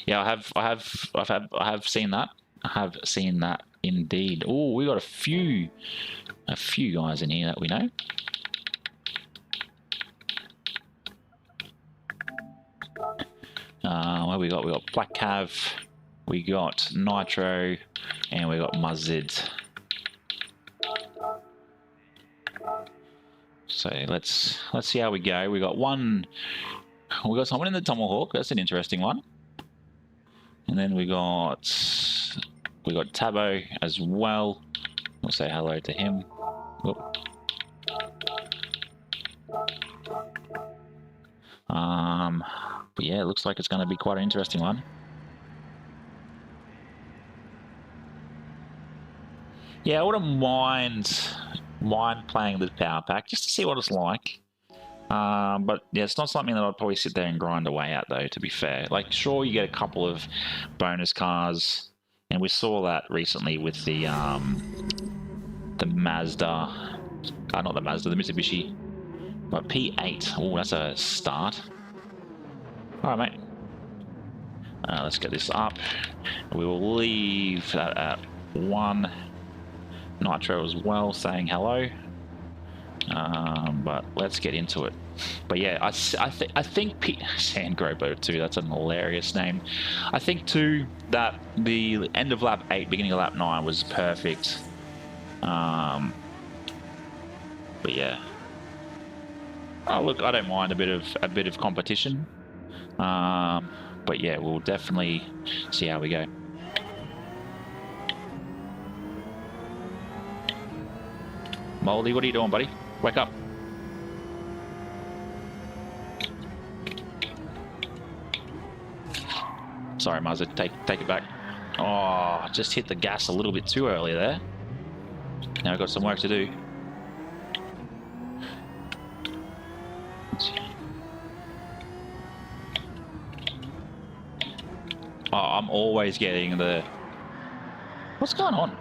Yeah, I have seen that. I have seen that indeed. Oh, we got a few guys in here that we know. What we got? We got Black Cav, we got Nitro, and we got Muzzid. So let's see how we go. We got someone in the Tomahawk. That's an interesting one. And then we got Tabo as well. We'll say hello to him. Whoop. But yeah, it looks like it's going to be quite an interesting one. Yeah, I wouldn't mind playing the power pack just to see what it's like. But yeah, it's not something that I'd probably sit there and grind away at, though, to be fair. Like, sure, you get a couple of bonus cars, and we saw that recently with the Mazda, not the Mazda, the Mitsubishi, but P8. Oh, that's a start. All right, mate. Let's get this up. We will leave that at 1. Nitro as well, saying hello. But let's get into it. But yeah, I think Sandgrobo too. That's an hilarious name. I think too that the end of lap 8, beginning of lap 9 was perfect. But yeah. Oh look, I don't mind a bit of competition. But yeah, we'll definitely see how we go. Moldy, what are you doing, buddy? Wake up. Sorry, Mazda, take it back. Oh, just hit the gas a little bit too early there. Now I've got some work to do. Oh, I'm always getting the... What's going on?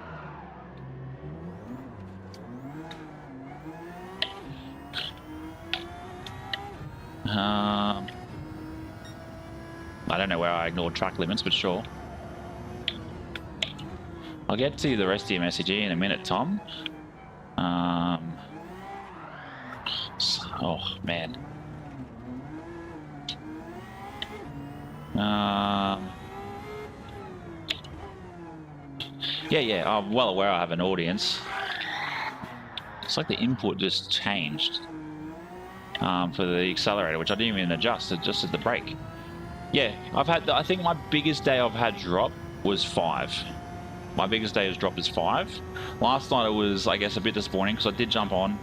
I don't know where I ignored track limits, but sure. I'll get to the rest of your message in a minute, Tom. Oh, man. Yeah, I'm well aware I have an audience. It's like the input just changed for the accelerator, which I didn't even adjust, it just at the brake. Yeah, I think my biggest day I've had drop was 5. My biggest day has dropped is 5. Last night it was, I guess, a bit disappointing because I did jump on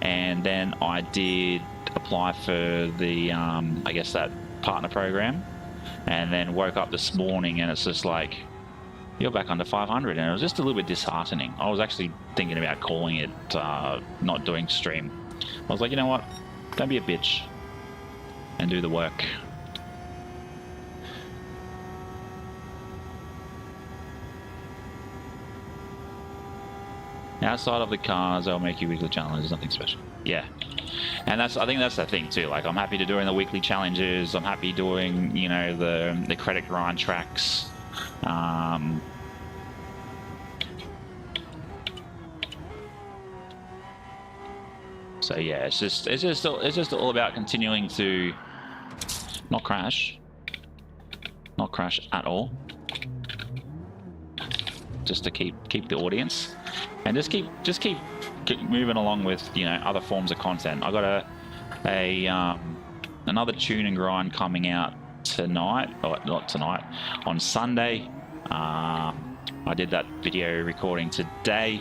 and then I did apply for the, I guess, that partner program, and then woke up this morning and it's just like, you're back under 500, and it was just a little bit disheartening. I was actually thinking about calling it not doing stream. I was like, you know what, don't be a bitch and do the work. Outside of the cars, they'll make you weekly challenges, nothing special. Yeah. And I think that's the thing too. Like, I'm happy to doing the weekly challenges. I'm happy doing, you know, the credit grind tracks. So yeah, it's just all about continuing to not crash at all. Just to keep the audience, and just keep moving along with, you know, other forms of content. I got another tune and grind coming out tonight, or not tonight, on Sunday. I did that video recording today.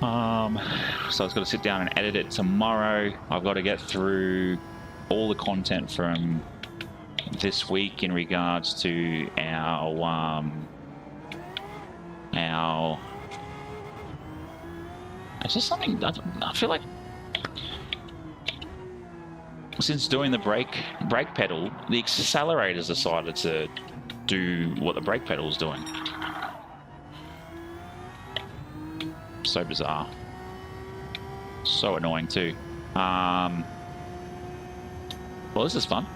So I've got to sit down and edit it tomorrow. I've got to get through all the content from this week in regards to our It's just something, I feel like since doing the brake pedal, the accelerator's decided to do what the brake pedal's doing. So bizarre. So annoying too. Well, this is fun.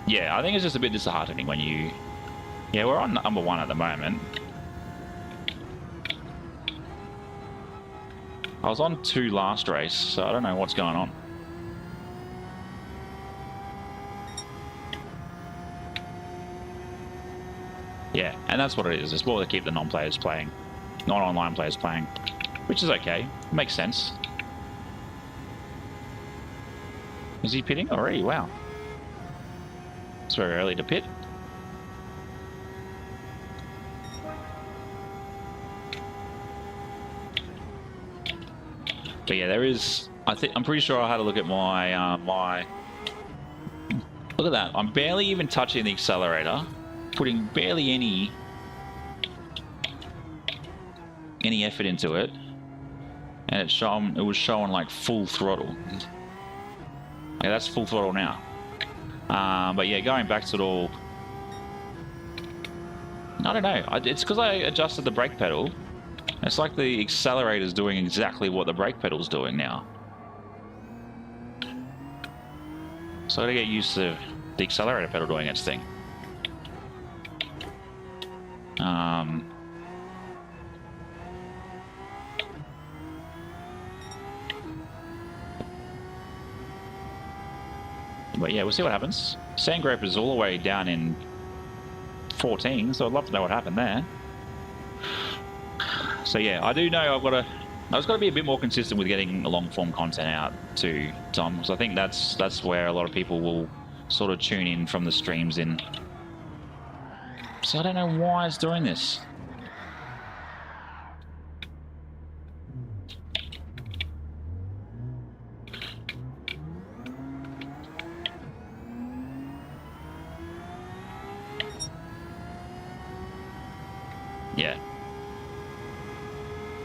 Yeah, I think it's just a bit disheartening when you... Yeah, we're on number 1 at the moment. I was on 2 last race, so I don't know what's going on. Yeah, and that's what it is. It's more to keep the non-players playing. Non-online players playing. Which is okay. Makes sense. Is he pitting already? Wow. It's very early to pit. But yeah, there is... I'm pretty sure I had a look at my... Look at that. I'm barely even touching the accelerator. Putting barely any effort into it. And it was showing like full throttle. Okay, that's full throttle now. But yeah, going back to it all... I don't know. It's because I adjusted the brake pedal. It's like the accelerator's doing exactly what the brake pedal's doing now. So I gotta get used to the accelerator pedal doing its thing. But yeah, we'll see what happens. Sandgrope is all the way down in 14, so I'd love to know what happened there. So yeah, I do know I've got to be a bit more consistent with getting long form content out too, Tom, because I think that's where a lot of people will sort of tune in from the streams in. So I don't know why it's doing this. Yeah.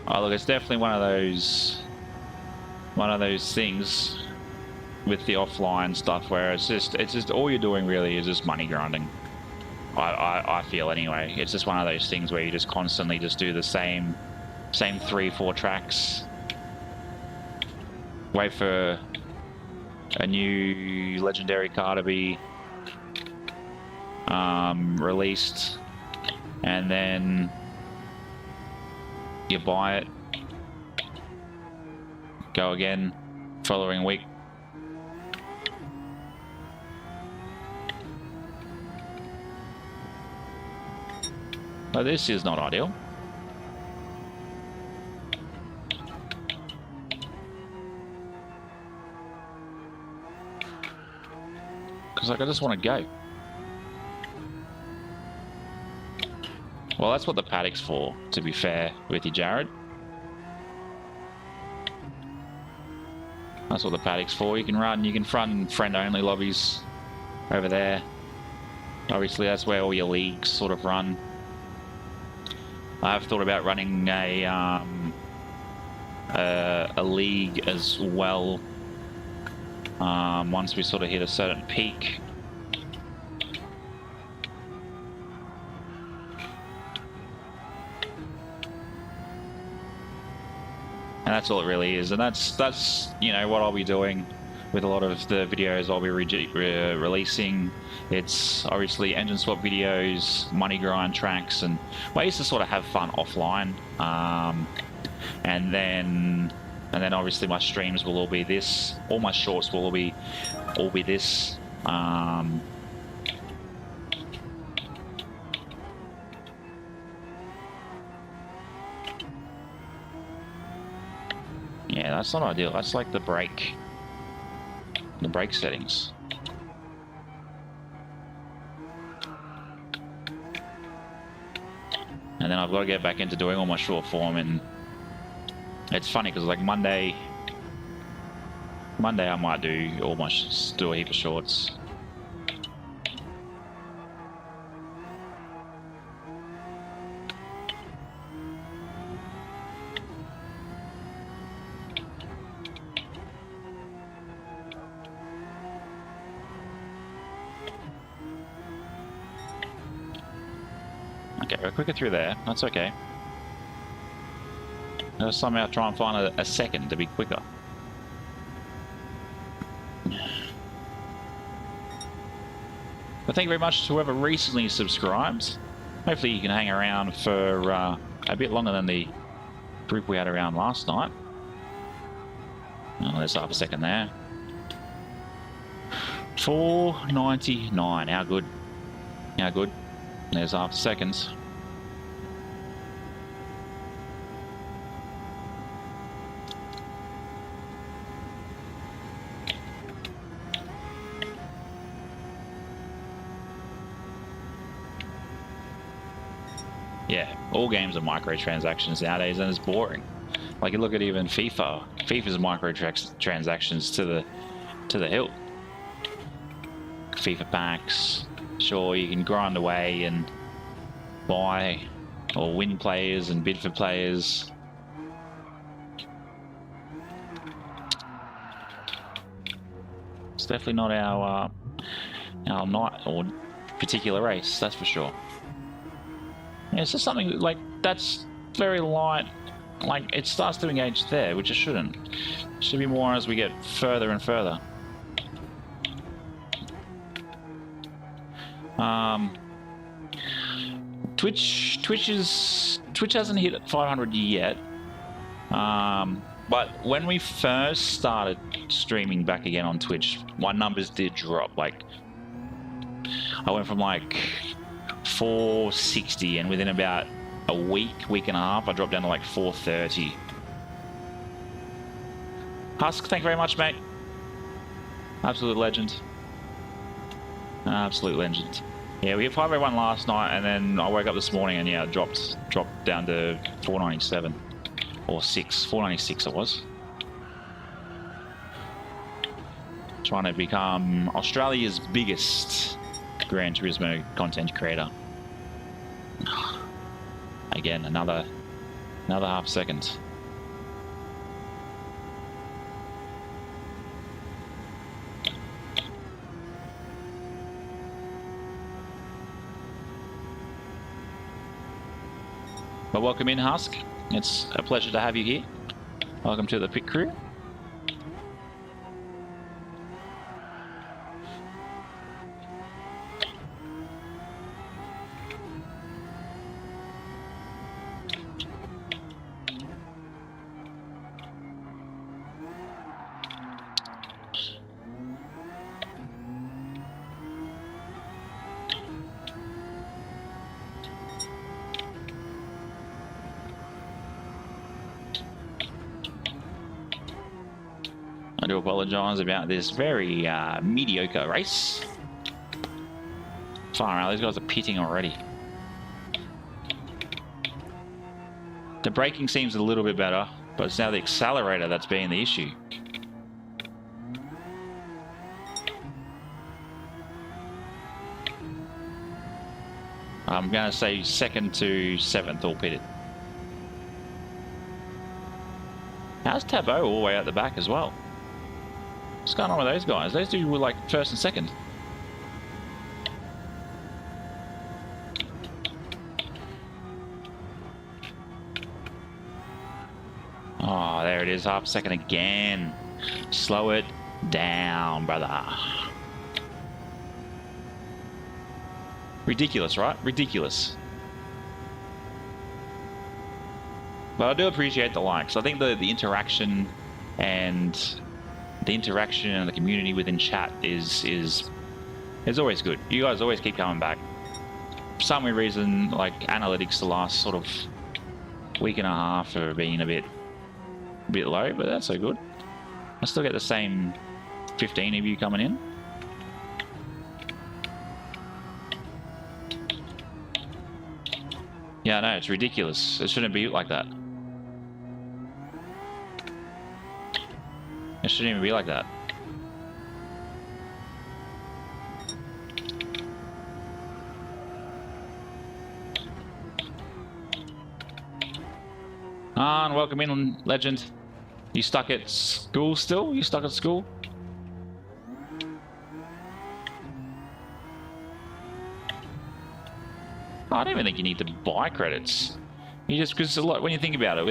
Oh look, it's definitely one of those things with the offline stuff where it's just all you're doing really is just money grinding. I feel anyway. It's just one of those things where you just constantly just do the same 3-4 tracks. Wait for a new legendary car to be released, and then you buy it, go again following week. But this is not ideal. Because like, I just want to go. Well, that's what the paddock's for, to be fair with you, Jared. That's what the paddock's for. You can run friend-only lobbies over there. Obviously, that's where all your leagues sort of run. I've thought about running a league as well. Once we sort of hit a certain peak. And that's all it really is, and that's you know what I'll be doing with a lot of the videos I'll be releasing. It's obviously engine swap videos, money grind tracks, and ways to sort of have fun offline. And then obviously my streams will all be this. All my shorts will all be this. Yeah, that's not ideal. That's like the brake settings. And then I've got to get back into doing all my short form, and it's funny because like Monday I might do a heap of shorts. okay, we're quicker through there. That's okay. I'll somehow try and find a second to be quicker. But thank you very much to whoever recently subscribed. Hopefully you can hang around for a bit longer than the group we had around last night. Oh, there's half a second there. 4.99. How good? How good? There's half a second. Yeah, all games are microtransactions nowadays, and it's boring. Like you look at even FIFA. FIFA's microtransactions to the hilt. FIFA packs. Sure, you can grind away and buy or win players and bid for players. It's definitely not our night or particular race, that's for sure. Yeah, it's just something like that's very light. Like it starts to engage there, which it shouldn't. It should be more as we get further and further. Twitch hasn't hit 500 yet. But when we first started streaming back again on Twitch, my numbers did drop. Like I went from like 460, and within about a week and a half, I dropped down to like 430. Husk, thank you very much, mate. Absolute legend. Absolute legend. Yeah, we hit 501 last night, and then I woke up this morning and yeah, dropped down to 497 or 496 it was. Trying to become Australia's biggest Gran Turismo content creator. Again, another half second. But welcome in, Husk. It's a pleasure to have you here. Welcome to the pit crew. I do apologise about this very mediocre race. Far out, these guys are pitting already. The braking seems a little bit better, but it's now the accelerator that's been the issue. I'm going to say 2nd to 7th all pitted. How's Tabo all the way out the back as well? What's going on with those guys? Those two were like 1st and 2nd. Oh, there it is, half a second again. Slow it down, brother. Ridiculous, right? Ridiculous. But I do appreciate the likes. I think the interaction and the community within chat is always good. You guys always keep coming back. For some weird reason, like analytics the last sort of week and a half are being a bit low, but that's so good. I still get the same 15 of you coming in. Yeah, no, it's ridiculous. It shouldn't be like that. It shouldn't even be like that. And welcome in, legend. You stuck at school still? You stuck at school? I don't even think you need to buy credits. You just, because a lot when you think about it,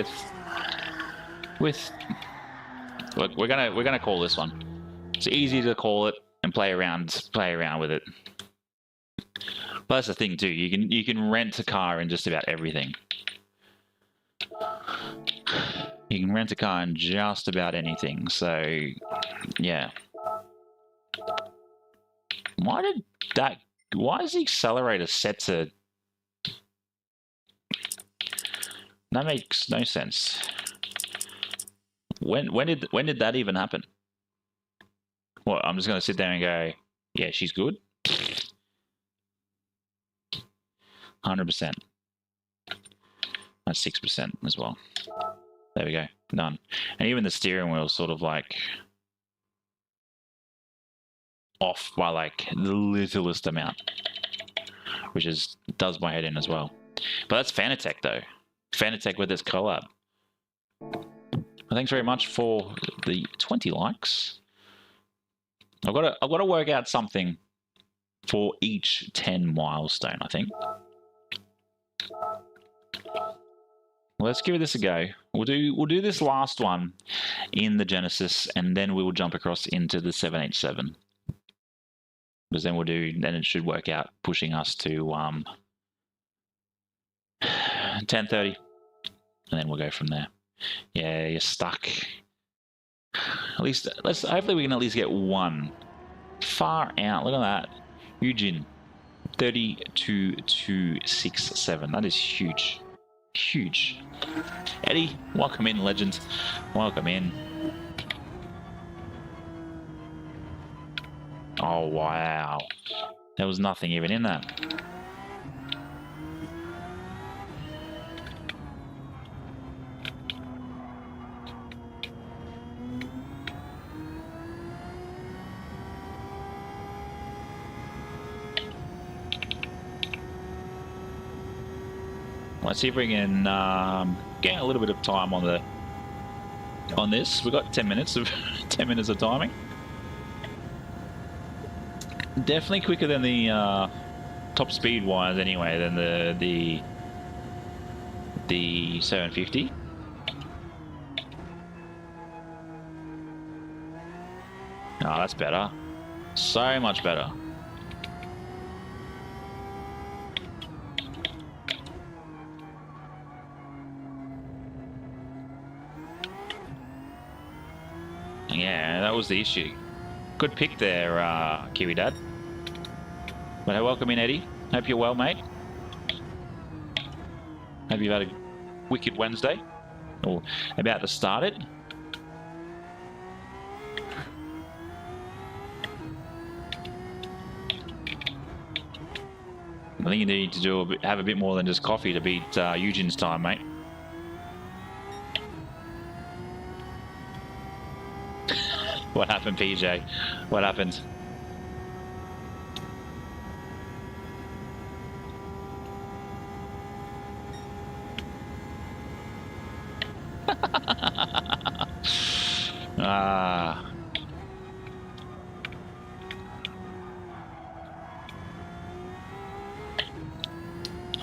look, we're gonna call this one. It's easy to call it and play around with it. But that's the thing too. You can rent a car in just about everything. You can rent a car in just about anything. So yeah. Why is the accelerator set to? That makes no sense. When did that even happen? Well, I'm just gonna sit there and go, yeah, she's good. 100%. That's 6% as well. There we go, done. And even the steering wheel is sort of like off by like the littlest amount, which does my head in as well. But that's Fanatec though. Fanatec with this collab. Thanks very much for the 20 likes. I've got to work out something for each 10 milestone, I think. Well, let's give this a go. We'll do this last one in the Genesis, and then we will jump across into the 787. Because then then it should work out pushing us to 10:30, and then we'll go from there. Yeah, you're stuck. At least hopefully we can at least get one. Far out. Look at that. Eugene 32267. That is huge. Huge. Eddie, welcome in, legend. Welcome in. Oh wow. There was nothing even in that. Let's see if we can get a little bit of time on this. We've got 10 minutes of 10 minutes of timing. Definitely quicker than the top speed wise anyway than the 750. Oh, that's better. So much better. Yeah, that was the issue. Good pick there, Kiwi Dad. But welcome in, Eddie. Hope you're well, mate. Hope you've had a wicked Wednesday. Or about to start it. I think you need to have a bit more than just coffee to beat Eugene's time, mate. What happened, PJ? What happened?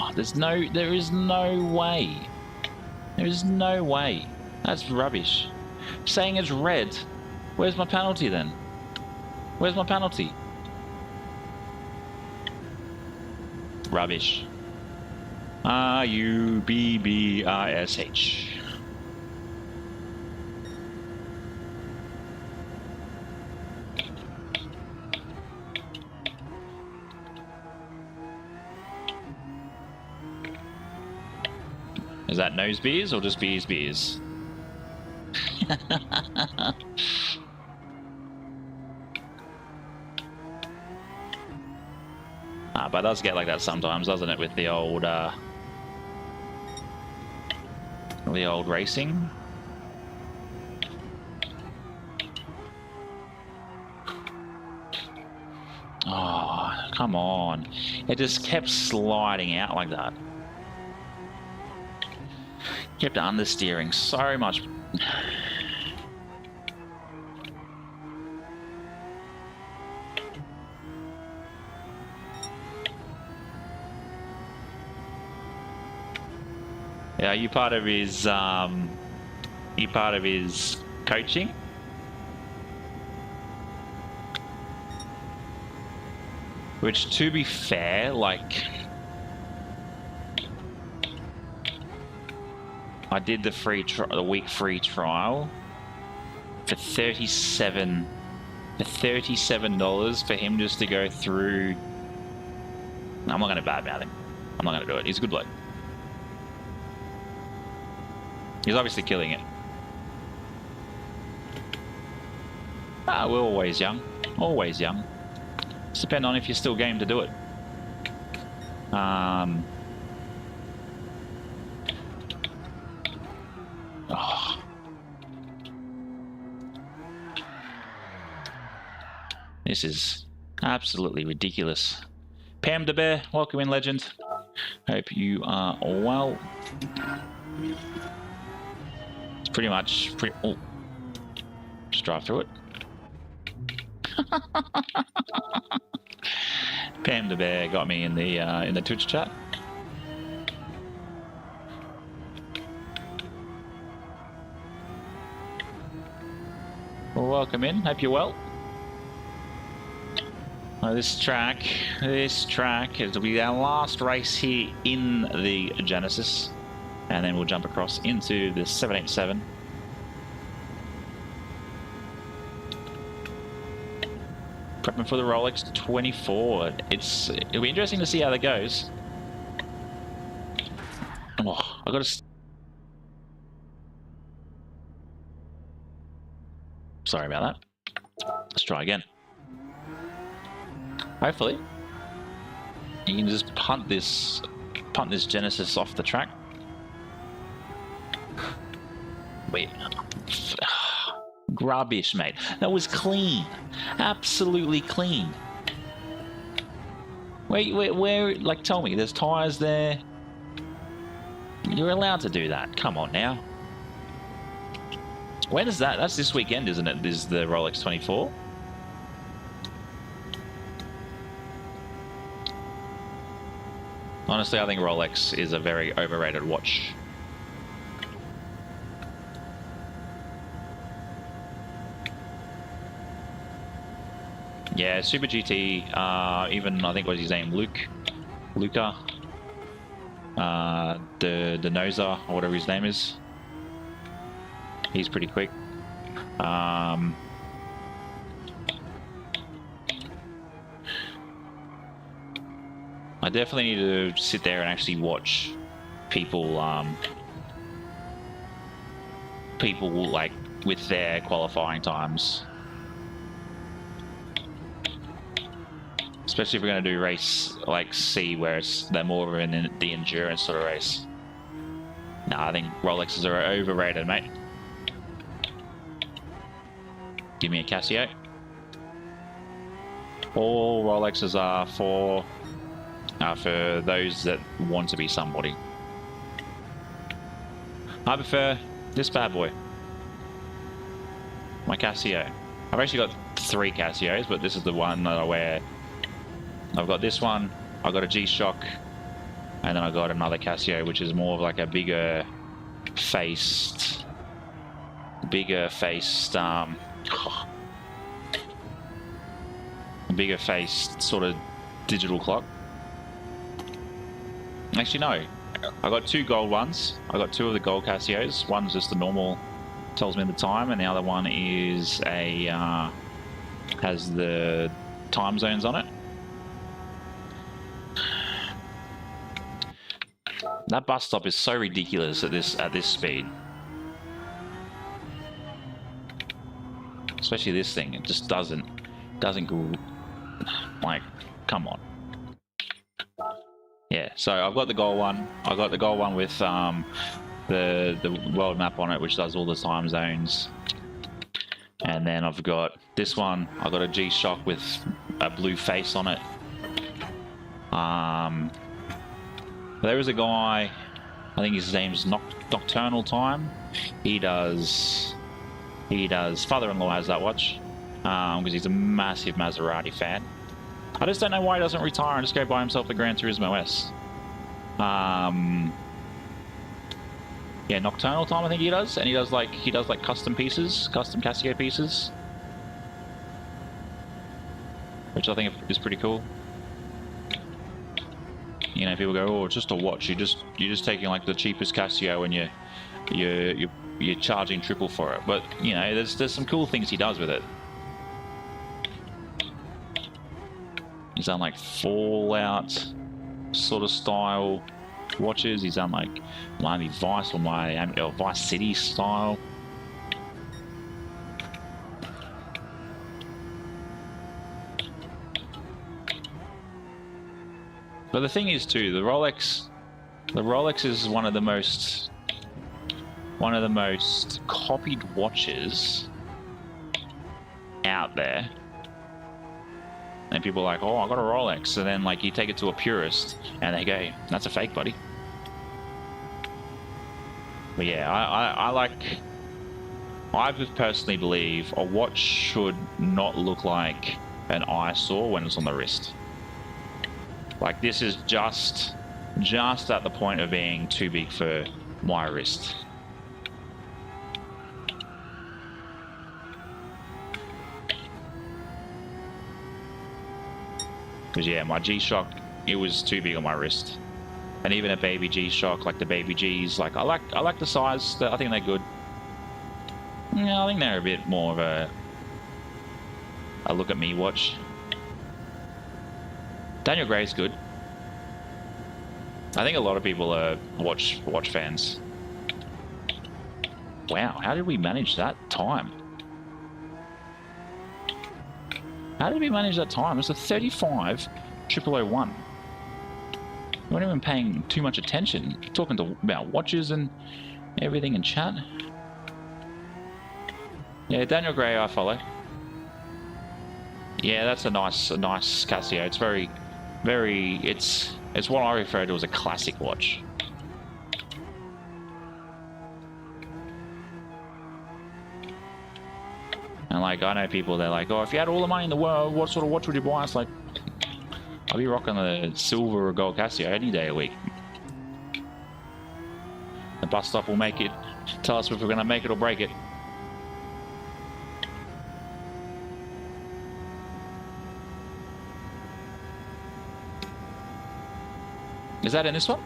Oh, there is no way. There is no way. That's rubbish. Saying it's red. Where's my penalty then? Where's my penalty? Rubbish. R-U-B-B-I-S-H. Is that nose beers or just beers? But it does get like that sometimes, doesn't it, with the old racing? Oh, come on. It just kept sliding out like that. Kept understeering so much. Are you part of his coaching? Which, to be fair, like, I did the week free trial for $37 for him just to go through. No, I'm not going to badmouth him. I'm not going to do it. He's a good bloke. He's obviously killing it. Ah, we're always young. Always young. Just depend on if you're still game to do it. Oh. This is absolutely ridiculous. Pam de Bear, welcome in, legend. Hope you are well. It's pretty much oh, just drive through it. Pam the Bear got me in the Twitch chat. Well, welcome in. Hope you're well. This track, it'll be our last race here in the Genesis, and then we'll jump across into the 787. Prepping for the Rolex 24. It'll be interesting to see how that goes. Oh, I got to. Sorry about that. Let's try again. Hopefully, you can just punt this Genesis off the track. Wait, rubbish, mate. That was clean, absolutely clean. Where? Like, tell me, there's tires there. You're allowed to do that. Come on now. When is that? That's this weekend, isn't it? This is the Rolex 24. Honestly, I think Rolex is a very overrated watch. Yeah, Super GT, even I think was his name, Luca, the Noza, or whatever his name is. He's pretty quick. I definitely need to sit there and actually watch people, like with their qualifying times. Especially if we're going to do race like C, where they're more of the endurance sort of race. Nah, I think Rolexes are overrated, mate. Give me a Casio. All Rolexes are for those that want to be somebody. I prefer this bad boy, my Casio. I've actually got 3 Casios, but this is the one that I wear. I've got this one, I've got a G-Shock, and then I got another Casio, which is more of like a bigger faced sort of digital clock. Actually, no. I got 2 gold ones. I got 2 of the gold Casios. One's just the normal, tells me the time, and the other one is has the time zones on it. That bus stop is so ridiculous at this speed. Especially this thing. It just doesn't go, like, come on. Yeah, so I've got the gold one. I got the gold one with the world map on it, which does all the time zones. And then I've got this one. I've got a G-Shock with a blue face on it. There is a guy, I think his name's Nocturnal Time. He does. Father-in-law has that watch because he's a massive Maserati fan. I just don't know why he doesn't retire and just go buy himself a Gran Turismo S. yeah, nocturnal time I think he does, and he does like custom pieces, custom Casio pieces, which I think is pretty cool. You know, people go, oh, it's just a watch. You're just taking like the cheapest Casio and you're charging triple for it. But you know, there's some cool things he does with it. He's done like Fallout sort of style watches. He's done like Miami Vice or Vice City style. But the thing is too, the Rolex is one of the most copied watches out there. And people are like, oh, I got a Rolex. And then like you take it to a purist and they go, that's a fake, buddy. But yeah, I personally believe a watch should not look like an eyesore when it's on the wrist. Like this is just at the point of being too big for my wrist. Because yeah, my G-Shock, it was too big on my wrist. And even a baby G-Shock, like the baby Gs, like I like the size. I think they're good. Yeah, I think they're a bit more of a look at me watch. Daniel Gray's good. I think a lot of people are watch fans. Wow, how did we manage that time? How did we manage that time? It's a 35.001. We weren't even paying too much attention. Talking about watches and everything in chat. Yeah, Daniel Gray I follow. Yeah, that's a nice Casio. It's very, it's what I refer to as a classic watch. And like, I know people, they're like, oh, if you had all the money in the world, what sort of watch would you buy? It's like, I'll be rocking the silver or gold Casio any day of the week. The bus stop will make it, tell us if we're going to make it or break it. Is that in this one?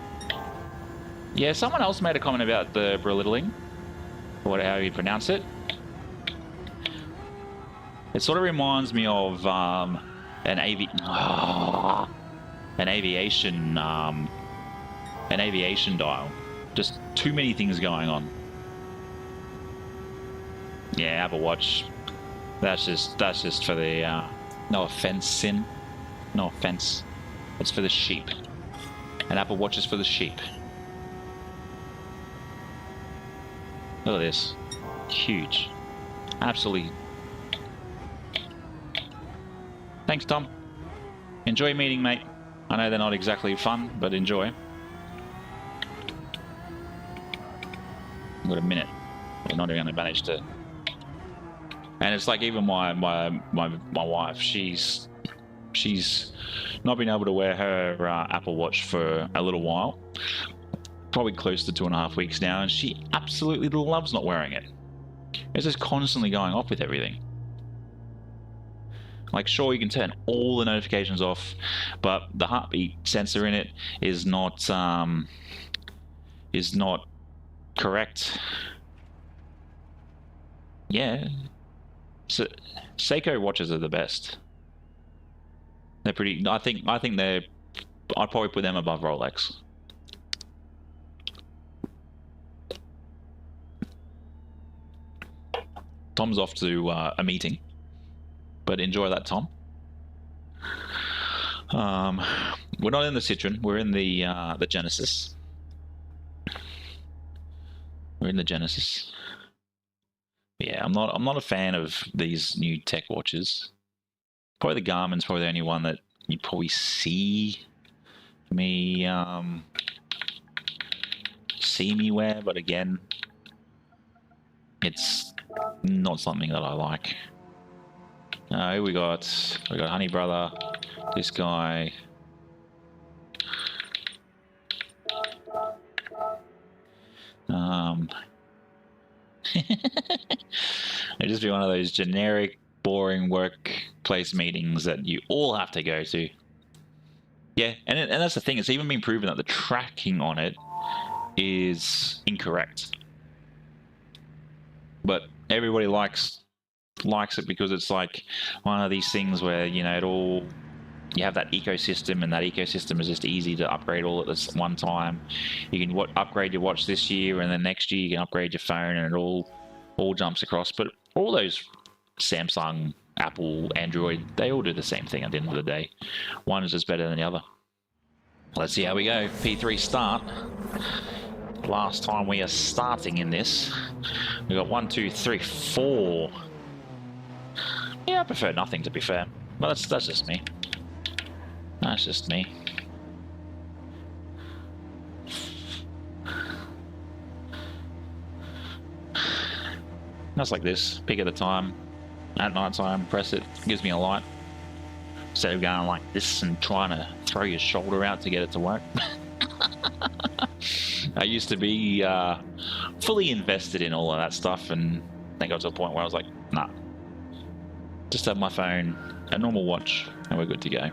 Yeah, someone else made a comment about the belittling, or how you pronounce it. It sort of reminds me of an aviation dial. Just too many things going on. Yeah, Apple Watch. That's just for the no offense, Sin. No offense. It's for the sheep. An Apple Watch is for the sheep. Look at this. Huge. Absolutely. Thanks, Tom. Enjoy meeting, mate. I know they're not exactly fun, but enjoy. I've got a minute. We're not going to manage to. And it's like even my wife, she's not been able to wear her Apple Watch for a little while. Probably close to 2.5 weeks now, and she absolutely loves not wearing it. It's just constantly going off with everything. Like, sure, you can turn all the notifications off, but the heartbeat sensor in it is not correct. Yeah, so Seiko watches are the best. They're pretty. I think they're. I'd probably put them above Rolex. Tom's off to a meeting, but enjoy that, Tom. We're not in the Citroen. We're in the Genesis. We're in the Genesis. Yeah, I'm not a fan of these new tech watches. Probably the Garmin's probably the only one that you probably see me wear, but again, it's not something that I like. We got Honey Brother, this guy. It'd just be one of those generic, boring workplace meetings that you all have to go to. Yeah, and that's the thing. It's even been proven that the tracking on it is incorrect. But everybody likes it because it's like one of these things where, you know, you have that ecosystem, and that ecosystem is just easy to upgrade all at this one time. You can upgrade your watch this year, and then next year you can upgrade your phone, and it all jumps across. But all those Samsung, Apple, Android, they all do the same thing at the end of the day. One is just better than the other. Let's see how we go. P3 start. Last time we are starting in this. We got 1, 2, 3, 4. Yeah, I prefer nothing, to be fair. Well, that's just me. That's just me. That's like this. Pick at a time. At night time, press it. Gives me a light. Instead of going like this and trying to throw your shoulder out to get it to work. I used to be fully invested in all of that stuff, and I got to a point where I was like, nah. Just have my phone, a normal watch, and we're good to go.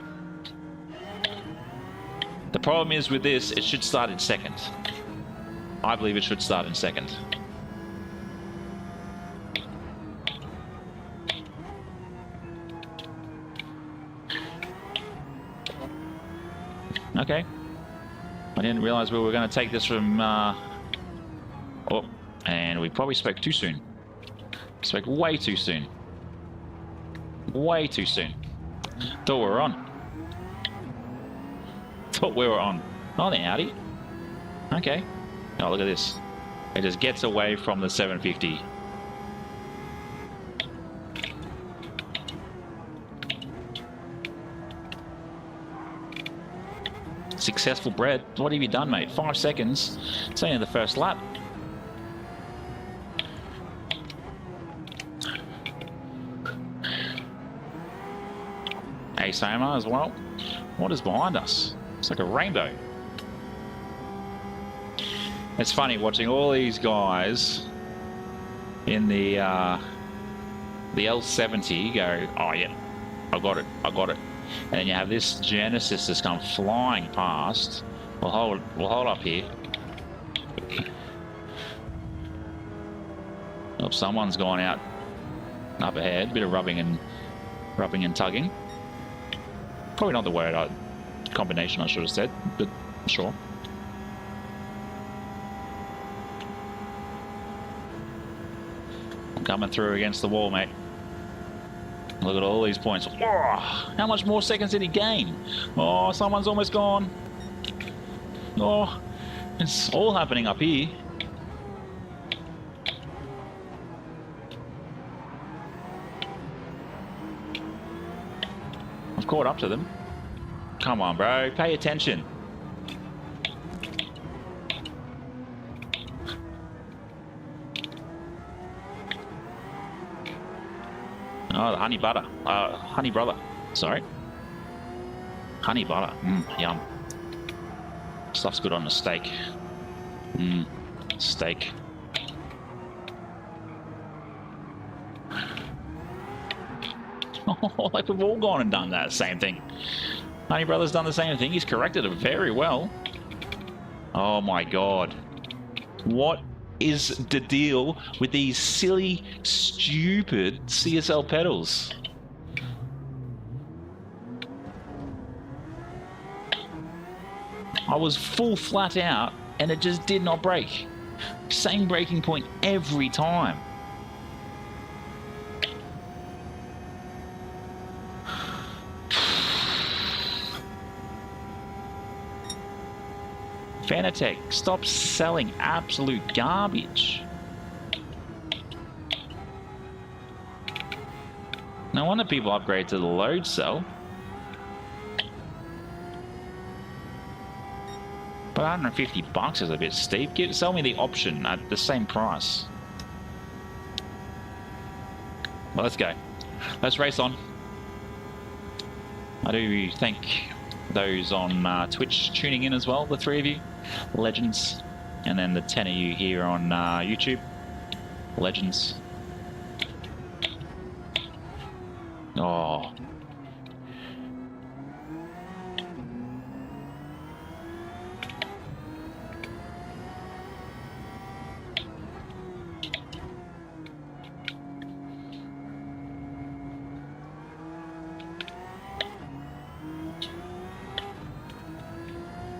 The problem is with this, it should start in second. I believe it should start in second. Okay. I didn't realize we were going to take this from... Oh, and we probably spoke too soon. Spoke way too soon. Way too soon. Thought we were on. Thought we were on. Oh, the Audi. Okay. Oh, look at this. It just gets away from the 750. Successful Brett. What have you done, mate? 5 seconds. It's only the first lap. Ace Homer as well. What is behind us? It's like a rainbow. It's funny watching all these guys in the L70 go, oh yeah, I got it. And then you have this Genesis that's come flying past. We'll hold up here. Oh, someone's gone out up ahead. Bit of rubbing and tugging. Probably not the word combination I should have said, but sure. I'm coming through against the wall, mate. Look at all these points. Oh, how much more seconds did he gain? Oh, someone's almost gone. Oh, it's all happening up here. I've caught up to them. Come on, bro. Pay attention. Oh, the honey butter. Honey brother. Sorry. Honey butter. Yum. Stuff's good on a steak. Steak. Oh, like we've all gone and done that same thing. Honey brother's done the same thing. He's corrected it very well. Oh my god. What is the deal with these silly, stupid CSL pedals? I was full flat out and it just did not break. Same breaking point every time. Fanatec, stop selling absolute garbage. No wonder people upgrade to the load cell. But 150 bucks is a bit steep. Sell me the option at the same price. Well, let's go. Let's race on. I do thank those on Twitch tuning in as well, the three of you. Legends. And then the 10 of you here on YouTube. Legends. Oh.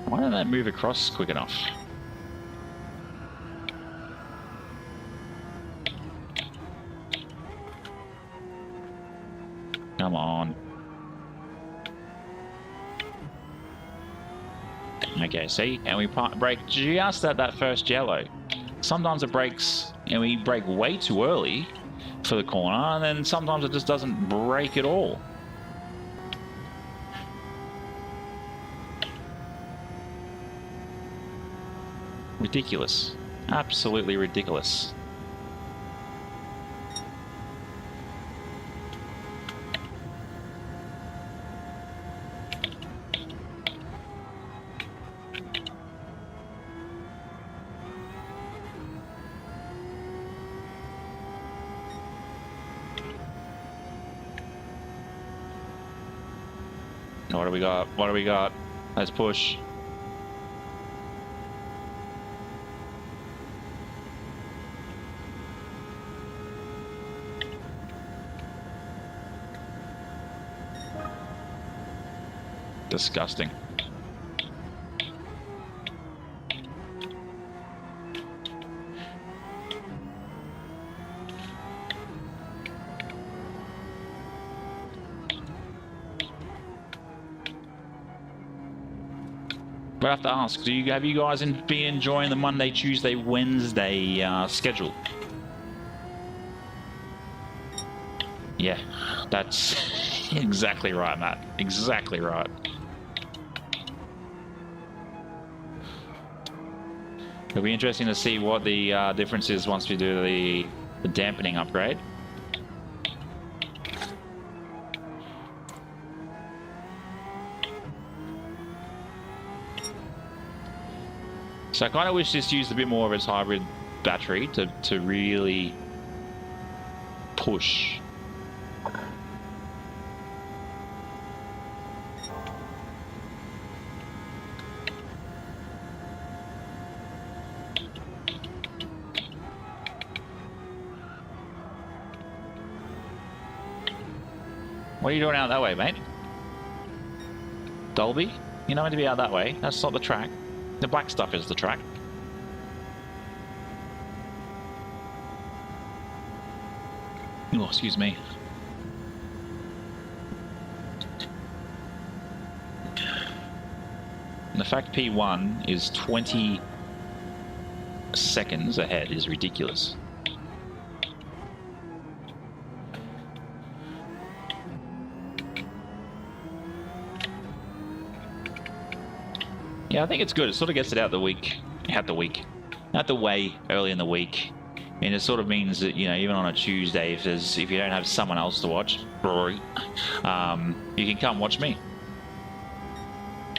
Why don't they move across quick enough? Come on. Okay, see? And we brake just at that first yellow. Sometimes it brakes, and we brake way too early for the corner, and then sometimes it just doesn't brake at all. Ridiculous. Absolutely ridiculous. What do we got? What do we got? Let's push. Disgusting. But I have to ask, have you guys been enjoying the Monday, Tuesday, Wednesday schedule? Yeah, that's exactly right, Matt. Exactly right. It'll be interesting to see what the difference is once we do the dampening upgrade. So I kind of wish this used a bit more of its hybrid battery to really push. What are you doing out that way, mate? Dolby? You're not meant to be out that way. That's not the track. The black stuff is the track. Oh, excuse me. And the fact P1 is 20 seconds ahead is ridiculous. Yeah, I think it's good. It sort of gets it out the way early in the week, and it sort of means that, you know, even on a Tuesday, if you don't have someone else to watch, you can come watch me.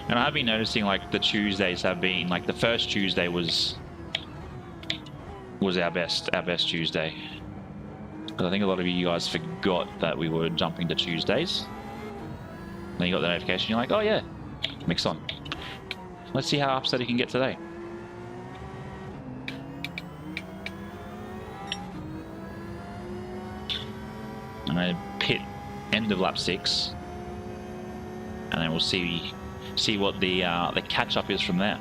And I have been noticing, like, the Tuesdays have been, like, the first Tuesday was our best Tuesday, because I think a lot of you guys forgot that we were jumping to Tuesdays. Then you got the notification, you're like, oh yeah, mix on. Let's see how upset he can get today. I'm going to pit end of lap 6, and then we'll see what the catch up is from there.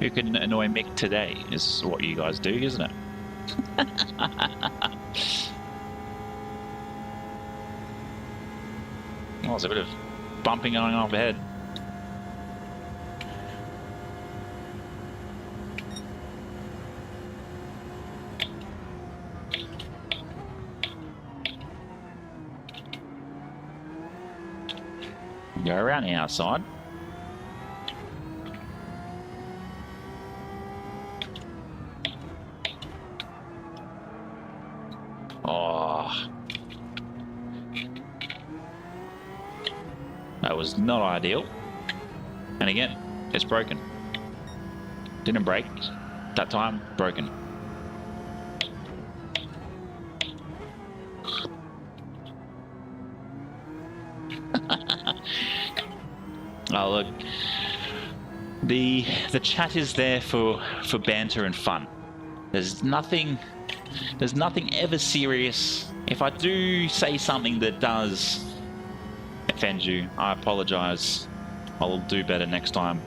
Who can annoy Mick today is what you guys do, isn't it? Oh, there's a bit of bumping going on up ahead. Go around the outside. Oh. That was not ideal. And again, it's broken. Didn't break. That time, broken. Oh look, the chat is there for banter and fun. There's nothing ever serious. If I do say something that does offend you, I apologize. I'll do better next time.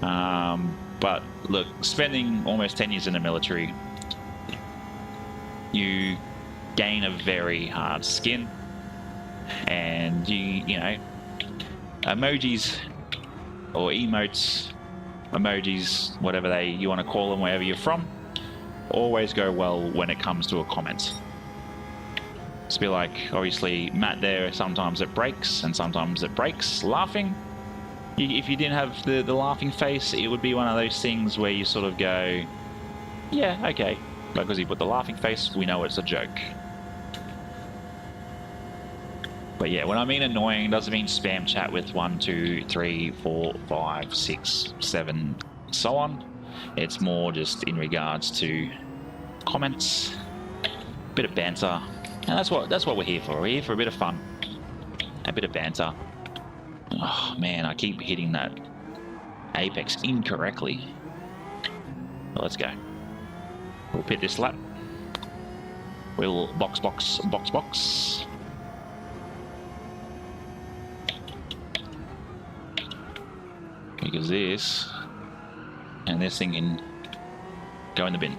But look, spending almost 10 years in the military, you gain a very hard skin, and you know, emojis or emotes, emojis, whatever you want to call them, wherever you're from, always go well when it comes to a comment. It's be like, obviously, Matt there, sometimes it breaks and sometimes it breaks laughing. If you didn't have the laughing face, it would be one of those things where you sort of go, yeah, okay. But because he put the laughing face, we know it's a joke. But yeah, when I mean annoying, it doesn't mean spam chat with 1, 2, 3, 4, 5, 6, 7, so on. It's more just in regards to comments, a bit of banter, and that's what we're here for. We're here for a bit of fun, a bit of banter. Oh man, I keep hitting that apex incorrectly. Well, let's go. We'll pit this lap. We'll box. Because this and this thing can go in the bin.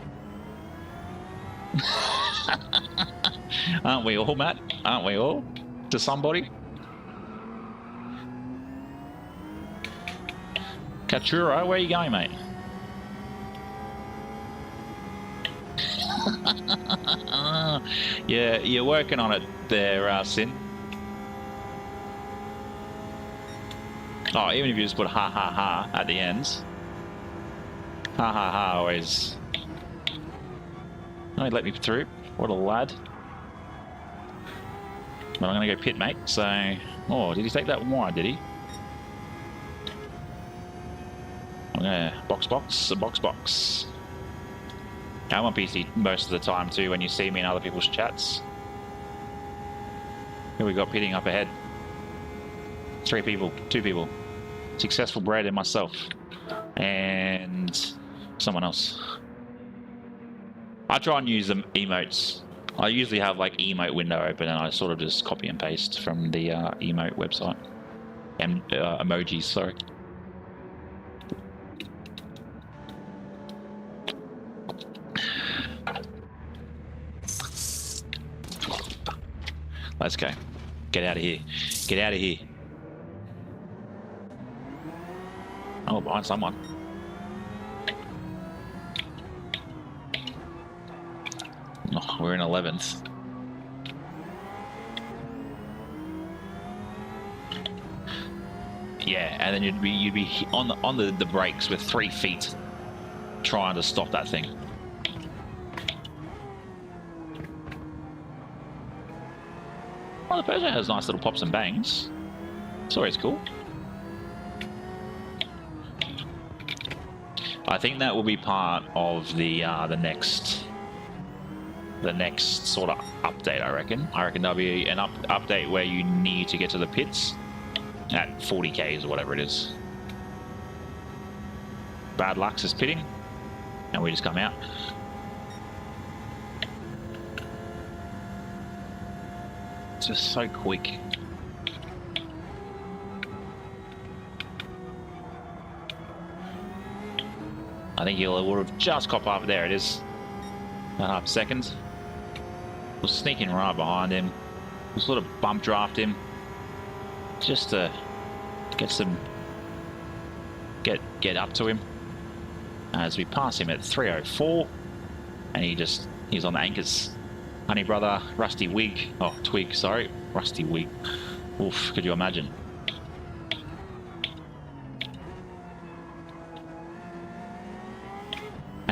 Aren't we all, Matt? Aren't we all? To somebody? Kachuro, where are you going, mate? Yeah, you're working on it there, Sin. Oh, even if you just put ha ha ha at the ends. Ha ha ha always. Oh, he let me through. What a lad. But I'm going to go pit, mate. So, oh, did he take that wide, did he? I'm going to box. I'm on PC most of the time too when you see me in other people's chats. Here we got pitting up ahead. 3 people, 2 people. Successful Brad and myself. And someone else. I try and use the emotes. I usually have like emote window open and I sort of just copy and paste from the emote website. And emojis, sorry. Let's go. Get out of here. Get out of here. Oh, behind someone. Oh, we're in 11th. Yeah, and then you'd be on the brakes with 3 feet trying to stop that thing. Well, the Peugeot has nice little pops and bangs. It's always cool. I think that will be part of the next sort of update. I reckon there'll be an update where you need to get to the pits at 40 k's or whatever it is. Bad Lux is pitting, and we just come out. It's just so quick. I think he would have just copped up. There it is. 1.5 seconds. We'll sneak in right behind him. We'll sort of bump draft him. Just to get some... Get up to him. As we pass him at 3:04. And he's on the anchors. Honey brother, Rusty Wig. Oh, Twig, sorry. Rusty Wig. Oof, could you imagine?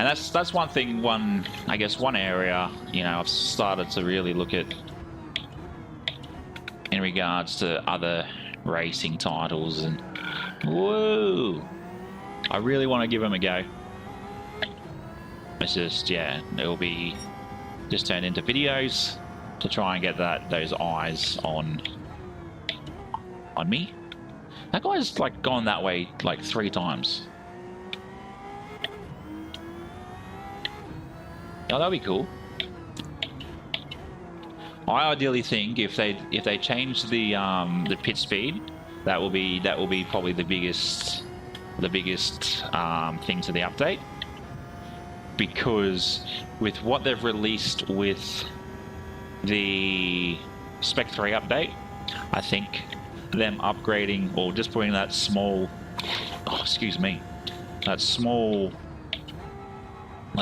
And that's one thing, I guess one area, you know, I've started to really look at in regards to other racing titles, and whoa, I really want to give them a go. It's just, yeah, it'll be just turned into videos to try and get those eyes on me. That guy's like gone that way like 3 times. Oh, that'd be cool. I ideally think if they change the pit speed, that will be probably the biggest thing to the update, because with what they've released with the Spec 3 update, I think them upgrading or just putting that small, that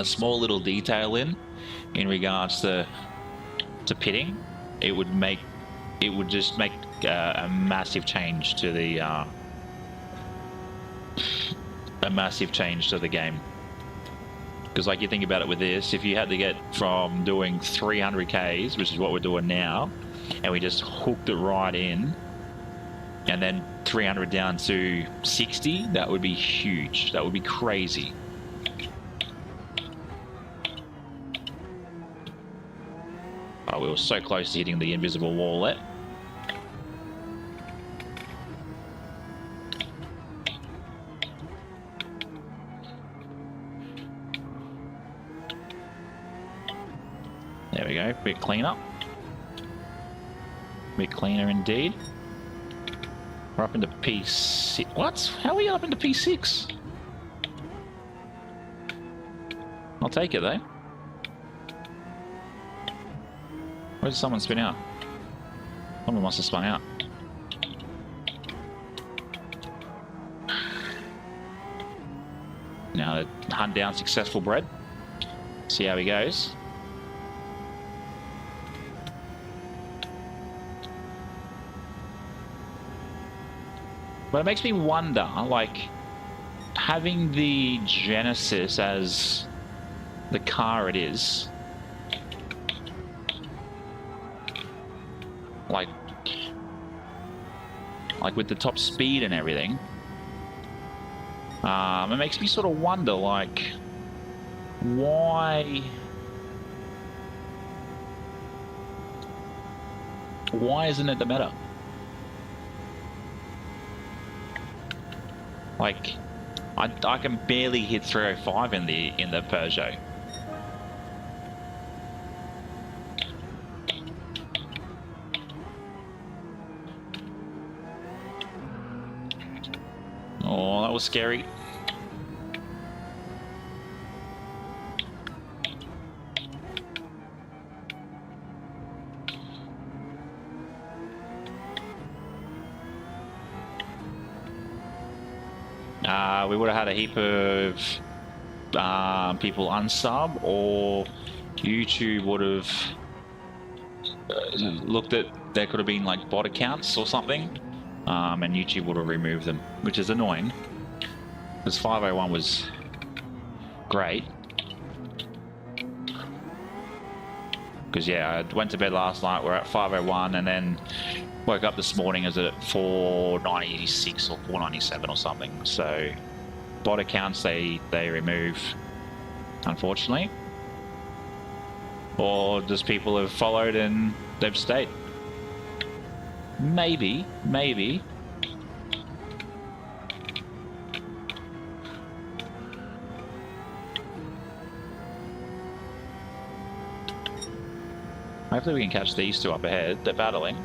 small little detail in regards to pitting, it would just make a massive change to the game. Because like you think about it with this, if you had to get from doing 300 Ks, which is what we're doing now, and we just hooked it right in, and then 300 down to 60, that would be huge. That would be crazy. Oh, we were so close to hitting the invisible wall there. There we go, bit cleaner. Bit cleaner indeed. We're up into P6. What? How are we up into P6? I'll take it though. Where did someone spin out? Someone must have spun out. Now to hunt down successful bread. See how he goes. But it makes me wonder, like, having the Genesis as the car it is, like with the top speed and everything, it makes me sort of wonder, like, why isn't it the meta? Like, I can barely hit 305 in the Peugeot. Oh, that was scary. We would have had a heap of people unsub, or YouTube would have looked at, there could have been like bot accounts or something, and YouTube would have removed them, which is annoying, because 501 was great. Because yeah, I went to bed last night, we're at 501, and then woke up this morning as at 496 or 497 or something. So bot accounts they remove, unfortunately, or just people have followed and they've stayed. Maybe. Hopefully we can catch these two up ahead. They're battling,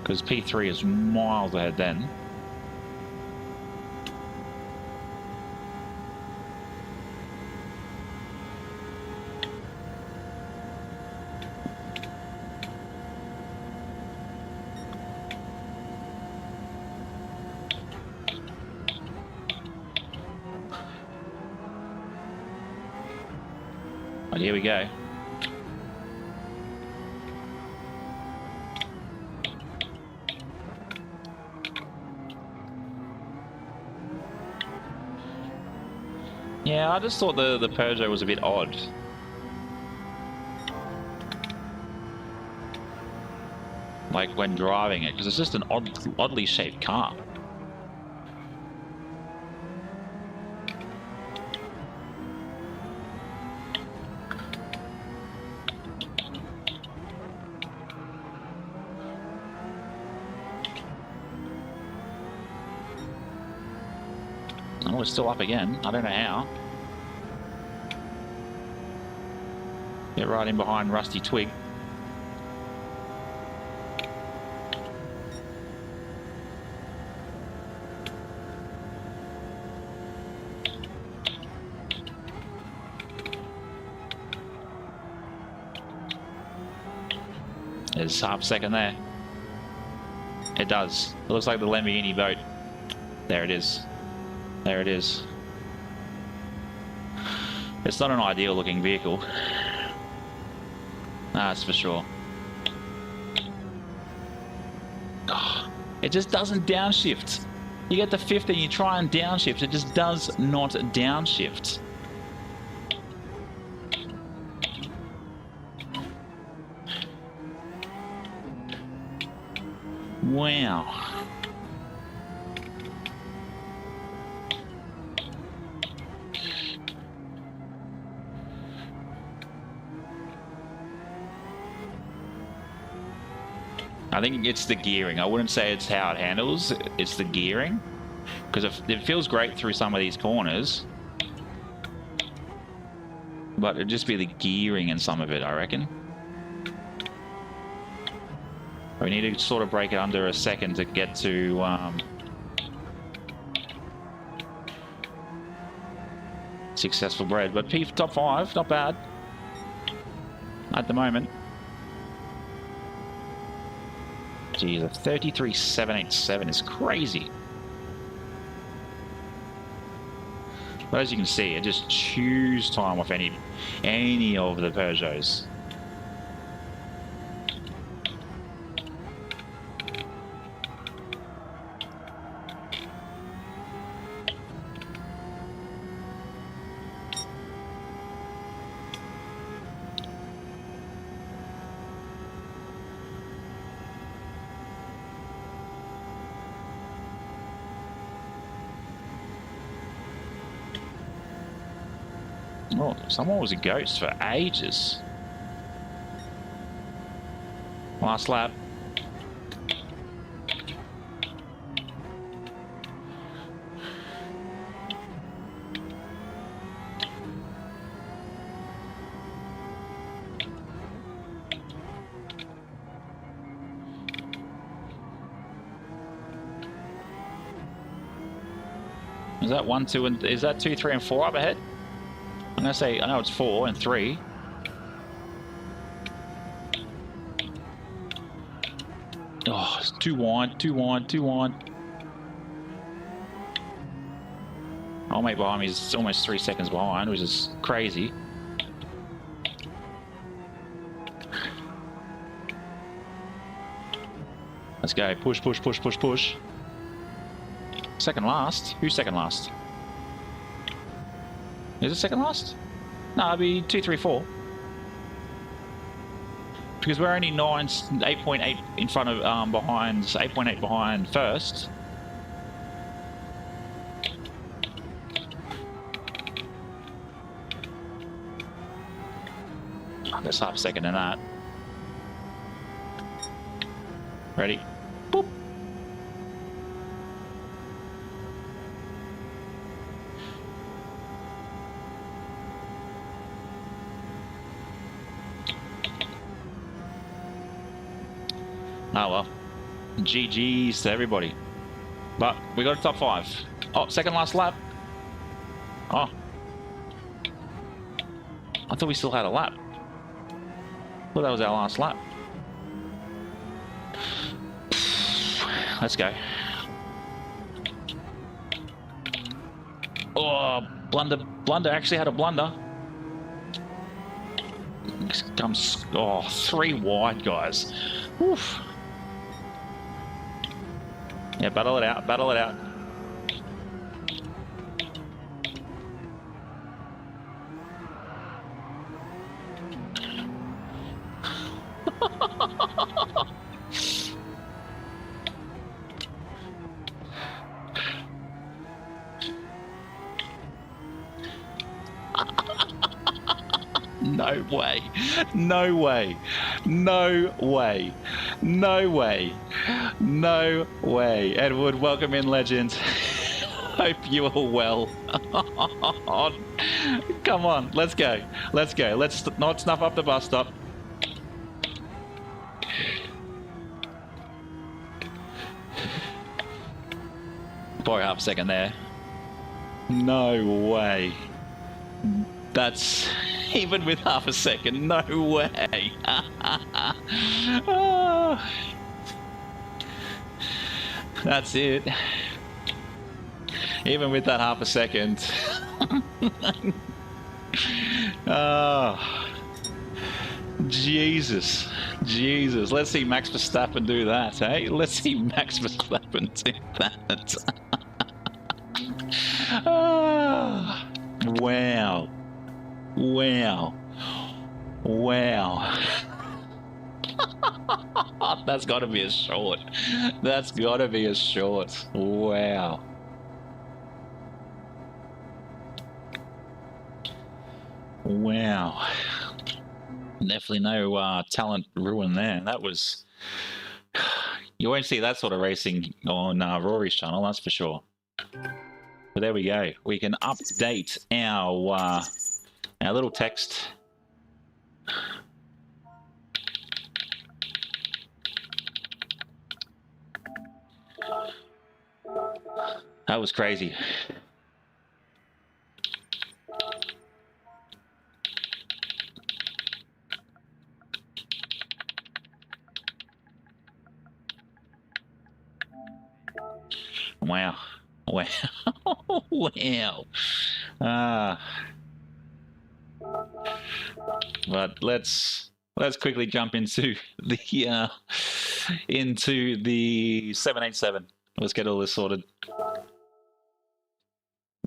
because P3 is miles ahead then. And here we go. Yeah, I just thought the Peugeot was a bit odd. Like when driving it, because it's just an oddly shaped car. Oh, it's still up again. I don't know how. Get right in behind Rusty Twig. There's half a second there. It does. It looks like the Lamborghini boat. There it is. There it is. It's not an ideal looking vehicle. That's for sure. Oh, it just doesn't downshift. You get the 50, you try and downshift. It just does not downshift. Wow. I think it's the gearing. I wouldn't say it's how it handles, it's the gearing. Because it feels great through some of these corners. But it'd just be the gearing in some of it, I reckon. We need to sort of break it under a second to get to successful bread. But top 5, not bad at the moment. Geez, a 33,787 is crazy. But as you can see, it just chews time off any of the Peugeots. Oh, someone was a ghost for ages. Last lap. Is that 1, 2, and is that 2, 3, and 4 up ahead? I'm gonna say, I know it's 4 and 3. Oh, it's too wide, too wide, too wide. Old mate behind me is almost 3 seconds behind, which is crazy. Let's go, push, push, push, push, push. Second last? Who's second last? Is it second last? No, it'd be 2, 3, 4. Because we're only 8.8 in front of behind, 8.8 behind first. That's half a second in that. Ready? Boop. Oh well, GG's to everybody. But we got a top 5. Oh, second last lap. Oh, I thought we still had a lap. I thought that was our last lap. Let's go. Oh, blunder actually had a blunder. Comes, oh, 3 wide, guys. Oof. Yeah, battle it out, battle it out. No way. No way. No way. No way. No way. Edward, welcome in, legend. Hope you are well. Come on, let's go. Let's go. Let's not snuff up the bus stop. For half a second there. No way. That's even with half a second. No way. Oh, that's it. Even with that half a second. Oh, Jesus. Jesus. Let's see Max Verstappen do that, hey? Let's see Max Verstappen do that. Oh, wow. Wow. Wow. That's got to be a short. That's got to be a short. Wow. Wow. Definitely no talent ruin there. That was... You won't see that sort of racing on Rory's channel, that's for sure. But there we go. We can update our little text. That was crazy. Wow. Wow. Wow. But let's quickly jump into the 787. Let's get all this sorted.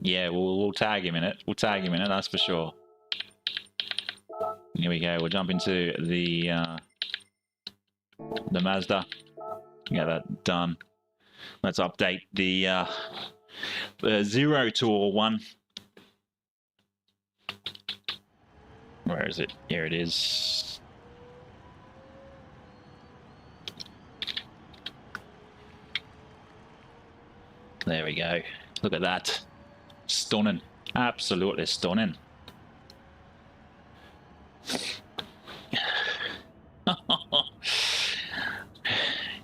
Yeah, we'll tag him in it. We'll tag him in it, that's for sure. Here we go. We'll jump into the Mazda. Get that done. Let's update the 0 to 1. Where is it? Here it is. There we go. Look at that. Stunning. Absolutely stunning.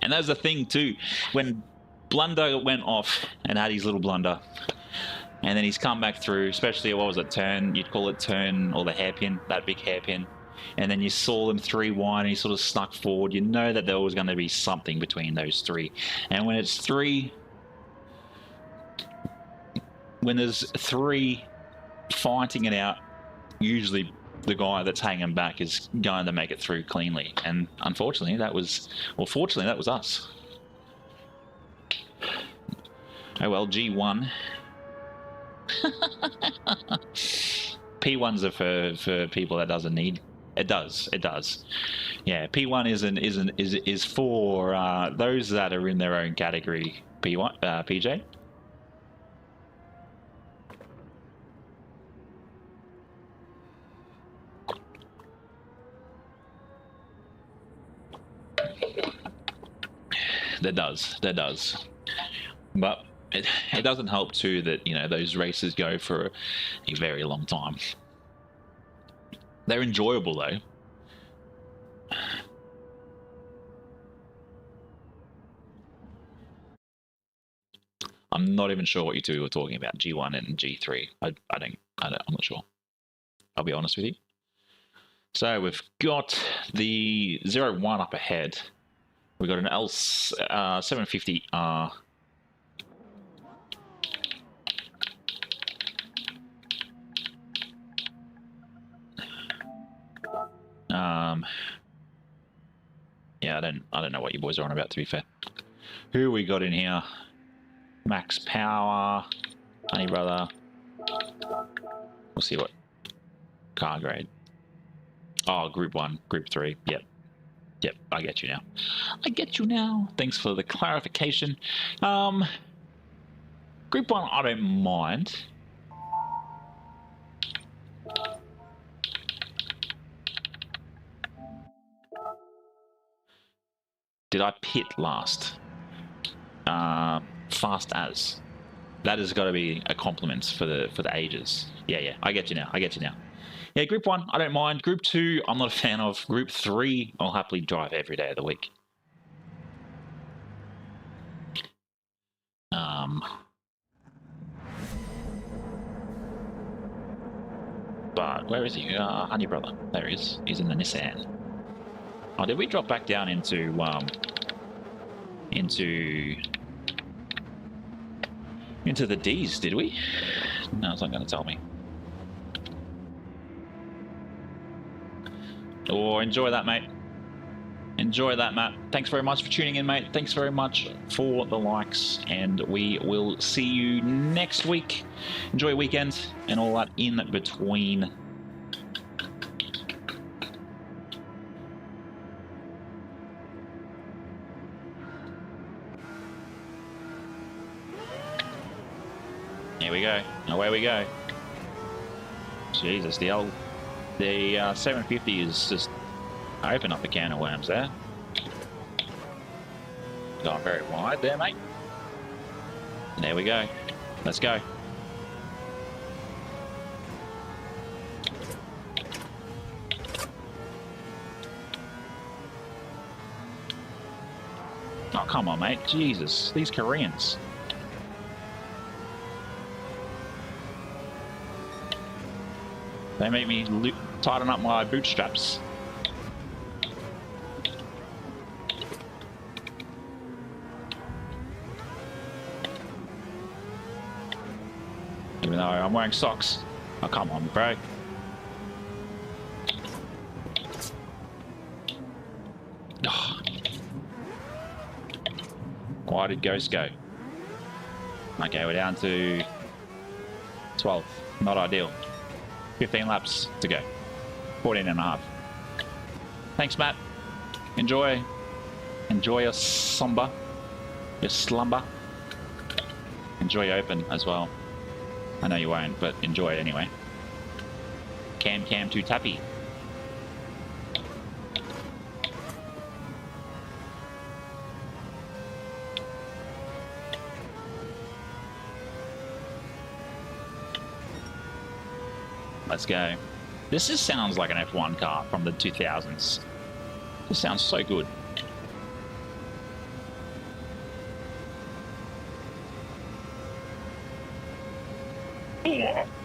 And that's the thing too. When Blunder went off and had his little blunder, and then he's come back through, especially, what was it, turn, you'd call it turn, or the hairpin, that big hairpin. And then you saw them 3 wide and he sort of snuck forward. You know that there was going to be something between those 3. And when it's 3, when there's 3 fighting it out, usually the guy that's hanging back is going to make it through cleanly. And unfortunately, that was, well, fortunately, that was us. Oh well, G1. P1s are for people that doesn't need. It does. Yeah, P1 is for those that are in their own category. P1, PJ. That does. But it doesn't help too that, you know, those races go for a very long time. They're enjoyable though. I'm not even sure what you two were talking about, G1 and G3. I'm not sure. I'll be honest with you. So we've got the 01 up ahead. We've got an L750R. Yeah, I don't know what you boys are on about, to be fair. Who we got in here? Max Power, Honey Brother. We'll see what car grade. Oh, Group 1, Group 3. Yep, I get you now. Thanks for the clarification. Group 1, I don't mind. Did I pit last? Fast as. That has got to be a compliment for the ages. Yeah, I get you now. Yeah, Group 1, I don't mind. Group 2, I'm not a fan of. Group 3, I'll happily drive every day of the week. But where is he? Honey brother. There he is. He's in the Nissan. Oh, did we drop back down into the D's, did we? No, it's not going to tell me. Oh, enjoy that, mate. Enjoy that, Matt. Thanks very much for tuning in, mate. Thanks very much for the likes, and we will see you next week. Enjoy your weekend and all that in between. Here we go. Away we go. Jesus, the 750 is just open up a can of worms there. Going very wide there, mate. There we go. Let's go. Oh, come on, mate. Jesus, these Koreans. They make me tighten up my bootstraps. Even though I'm wearing socks. Oh, come on, bro. Oh. Why did Ghost go? Okay, we're down to 12. Not ideal. 15 laps to go. 14 and a half. Thanks, Matt. Enjoy your slumber. Enjoy your open as well. I know you won't, but enjoy it anyway. Cam too tappy. Let's go. This just sounds like an F1 car from the 2000s. This sounds so good.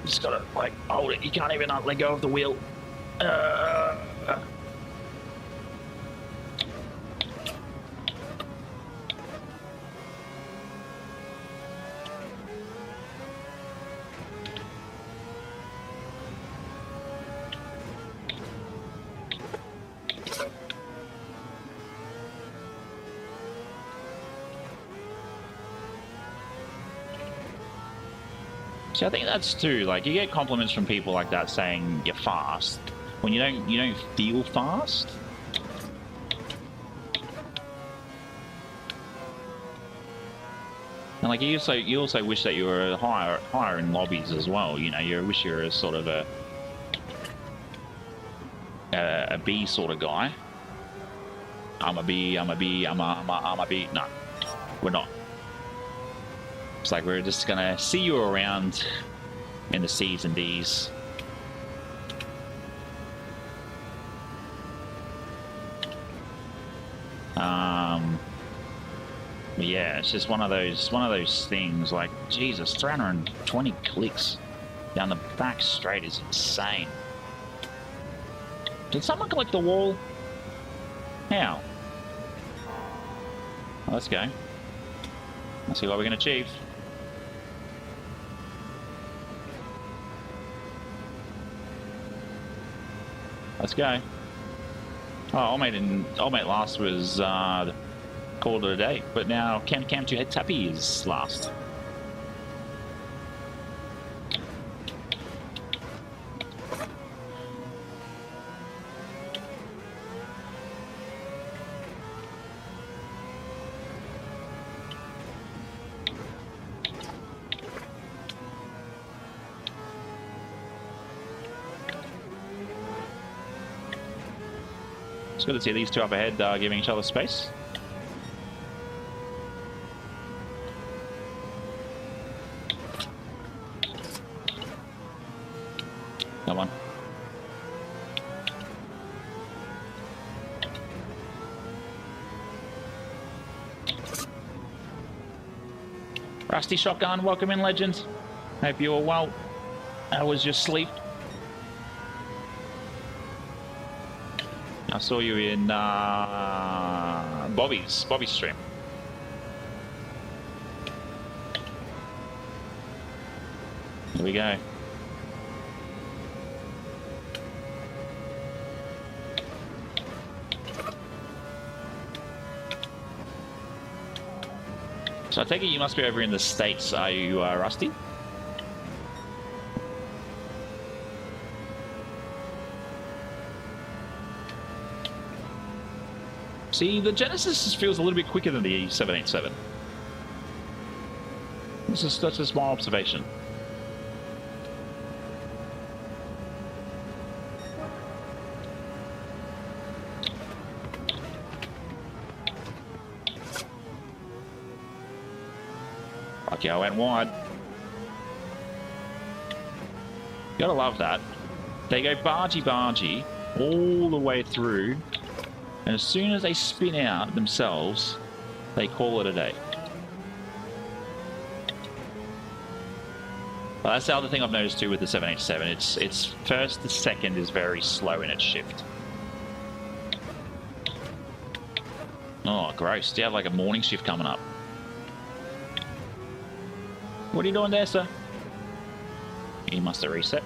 Just gotta like hold it. You can't even let go of the wheel. See, I think that's too, like, you get compliments from people like that saying you're fast when you don't feel fast. And like you also wish that you were higher in lobbies as well. You know, you wish you were a sort of a B sort of guy. I'm a B. No, we're not. It's like we're just gonna see you around in the C's and D's. But yeah, it's just one of those things. Like, Jesus, 320 clicks down the back straight is insane. Did someone collect the wall? How? Well, let's go. Let's see what we can achieve. Let's go. Oh, Oldmate last was called it a day, but now Cam to Head Tappy is last. It's good to see these two up ahead giving each other space. Come on. Rusty Shotgun, welcome in, legend. Hope you are well. How was your sleep? I saw you in Bobby's stream. Here we go. So I take it you must be over in the States, are you, Rusty? See, the Genesis feels a little bit quicker than the 787. That's just my observation. Okay, I went wide. Gotta love that. They go bargy all the way through, and as soon as they spin out themselves, they call it a day. Well, that's the other thing I've noticed too with the 787. It's first to second is very slow in its shift. Oh, gross. Do you have like a morning shift coming up? What are you doing there, sir? You must have reset.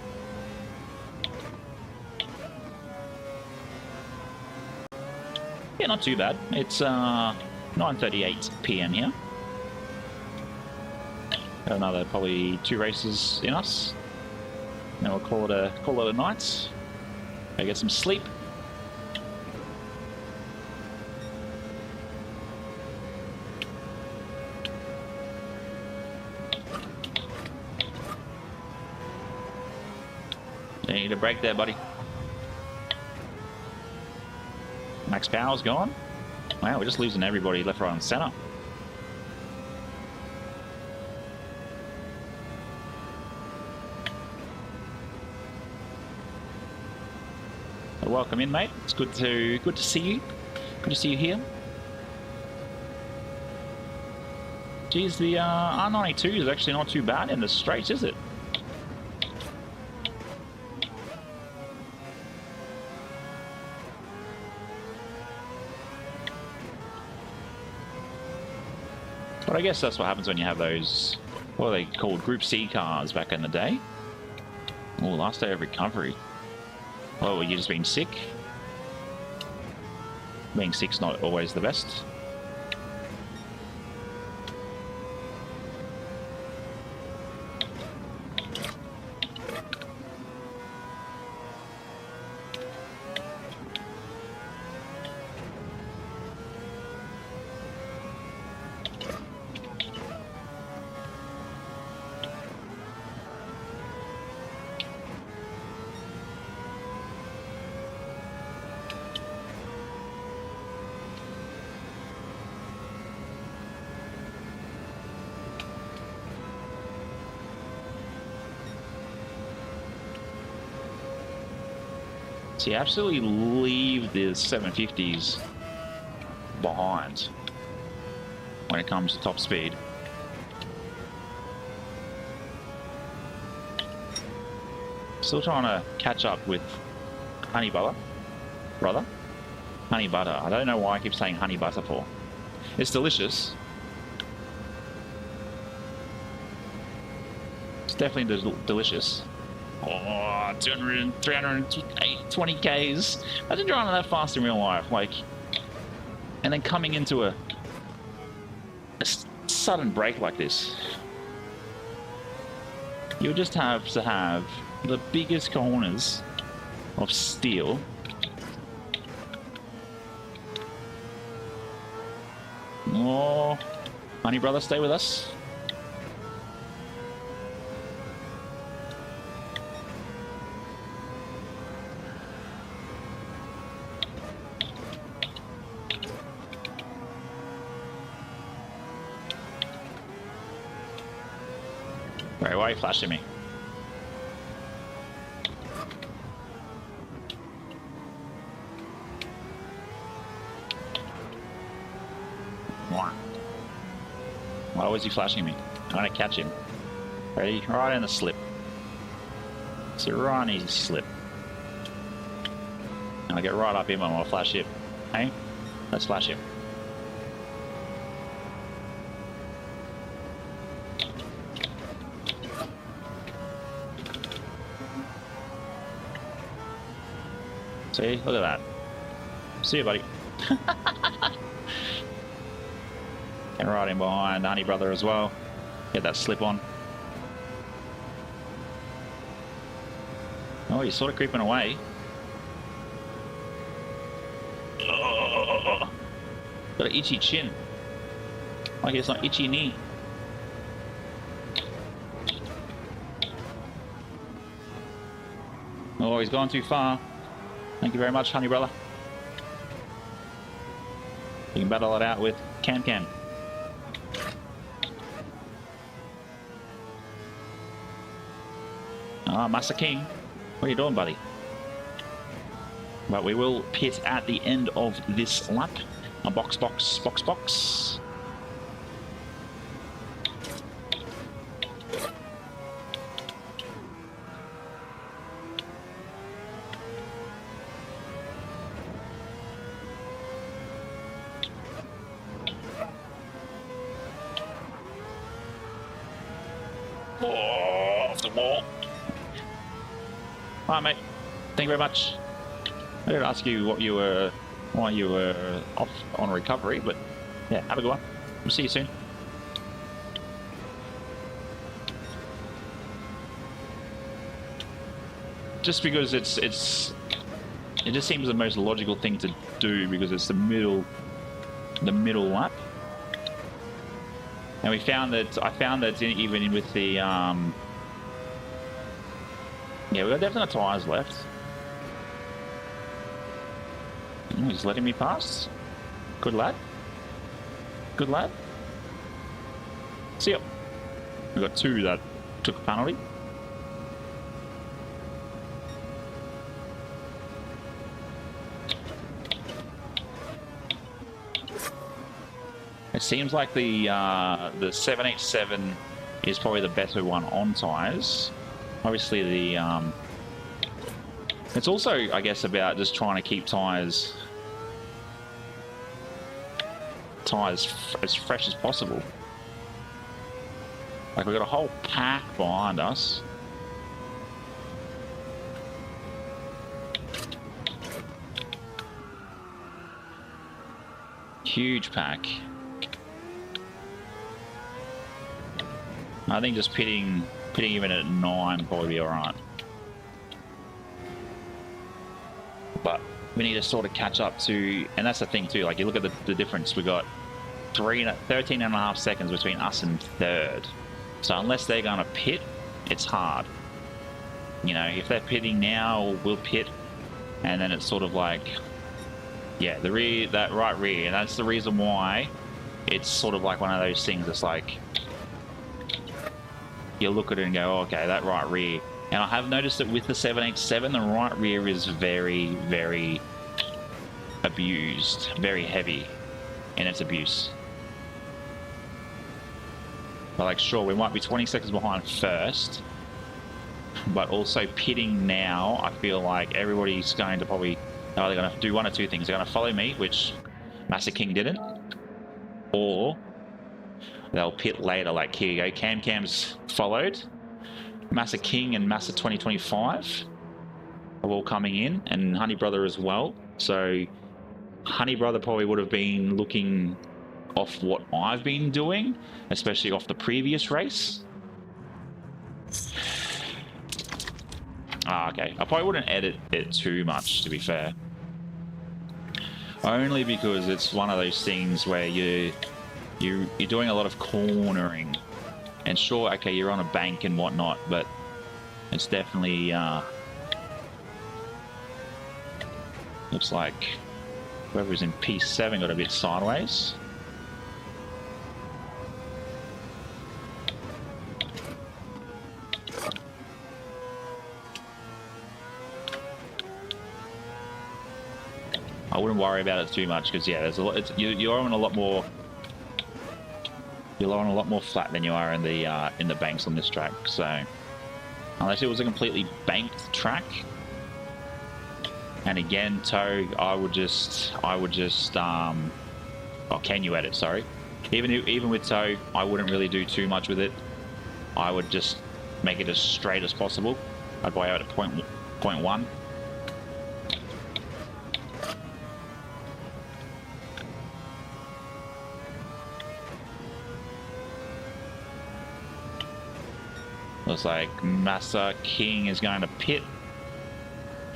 Yeah, not too bad. It's 9:38 p.m. here. Got another probably 2 races in us. Now we'll call it a night. Go get some sleep. You need a break there, buddy. Max power's gone. Wow, we're just losing everybody left, right, and center. So welcome in, mate. It's good to see you. Good to see you here. Geez, the R92 is actually not too bad in the straights, is it? But I guess that's what happens when you have those, what are they called, Group C cars back in the day. Oh, last day of recovery. Oh, well, you just been sick? Being sick's not always the best. So you absolutely leave the 750s behind when it comes to top speed. Still trying to catch up with honey butter, brother. Honey butter. I don't know why I keep saying honey butter for. It's delicious. It's definitely delicious. Oh, 200, 320 Ks. Imagine driving that fast in real life, like, and then coming into a sudden break like this. You just have to have the biggest corners of steel. Oh, honey brother, stay with us. Right, why are you flashing me? Why was he flashing me? I'm gonna catch him. Ready? Right in the slip. It's a right easy slip. And I get right up him and I'll flash him. Hey? Let's flash him. See? Look at that. See you, buddy. And right in behind Honey Brother as well. Get that slip on. Oh, he's sort of creeping away. Oh, got an itchy chin. Like it's not itchy knee. Oh, he's gone too far. Thank you very much, Honey Brother. You can battle it out with Cam. Ah, Master King. What are you doing, buddy? But we will pit at the end of this lap. A box. Oh, off the wall. Alright, mate. Thank you very much. I didn't ask you why you were off on recovery, but yeah, have a good one. We'll see you soon. Just because it just seems the most logical thing to do because it's the middle lap. And I found that even with the yeah, we've got definite tyres left. Oh, he's letting me pass. Good lad. Good lad. See ya. We've got two that took a penalty. It seems like the 787 is probably the better one on tyres. Obviously, the it's also, I guess, about just trying to keep tyres as fresh as possible. Like we've got a whole pack behind us. Huge pack. I think just pitting even at 9 probably be alright. But we need to sort of catch up to, and that's the thing too, like you look at the difference, we got 13.5 seconds between us and third. So unless they're going to pit, it's hard. You know, if they're pitting now, we'll pit, and then it's sort of like, yeah, the rear, that right rear, and that's the reason why it's sort of like one of those things that's like, you look at it and go, oh, okay, that right rear. And I have noticed that with the 787, the right rear is very, very abused, very heavy in its abuse. But like, sure, we might be 20 seconds behind first, but also pitting now, I feel like everybody's going to probably, oh, they're going to do one or two things. They're going to follow me, which Master King didn't, or they'll pit later. Like here you go, Cam's followed. Master King and Master 2025 are all coming in, and Honey Brother as well. So Honey Brother probably would have been looking off what I've been doing, especially off the previous race. Okay. I probably wouldn't edit it too much, to be fair. Only because it's one of those things where you're doing a lot of cornering. And sure, okay, you're on a bank and whatnot, but it's definitely looks like whoever's in P7 got a bit sideways. I wouldn't worry about it too much because yeah, there's a lot. You're on a lot more You're on a lot more flat than you are in the banks on this track. So unless it was a completely banked track, and again, toe, I would just oh, can you edit? Sorry. Even with toe, I wouldn't really do too much with it. I would just make it as straight as possible. I'd buy out at point 1. Looks like Massa King is going to pit,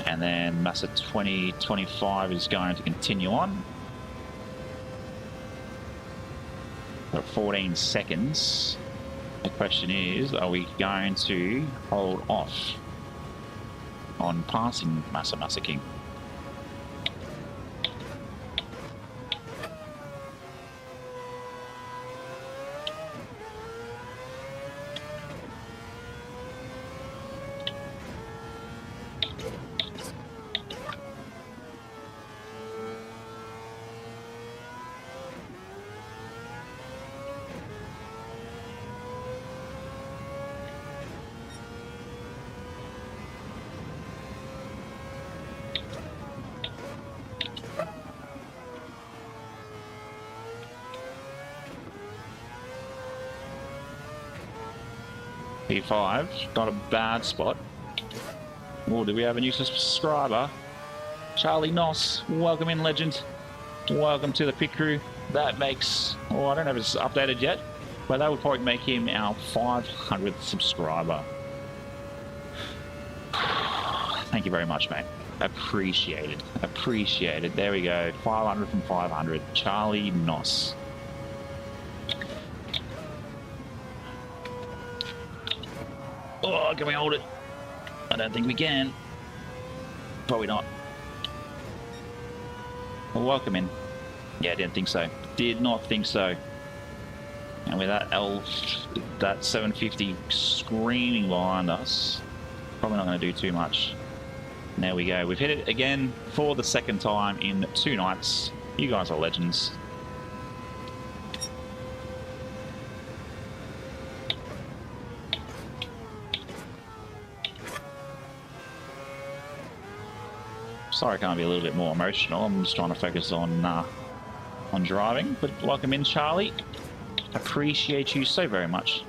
and then Massa 2025 is going to continue on. For 14 seconds. The question is, are we going to hold off on passing Massa King? P5, not a bad spot. Oh, do we have a new subscriber? Charlie Noss, welcome in, legend. Welcome to the pit crew. That makes, oh, I don't know if it's updated yet, but that would probably make him our 500th subscriber. Thank you very much, mate. Appreciated. Appreciated. There we go. 500 from 500. Charlie Noss. Oh, can we hold it? I don't think we can. Probably not. Well, welcome in. Yeah, didn't think so. Did not think so. And with that that 750 screaming behind us, probably not going to do too much. And there we go. We've hit it again for the second time in 2 nights. You guys are legends. Sorry I can't be a little bit more emotional. I'm just trying to focus on driving. But welcome in, Charlie. Appreciate you so very much.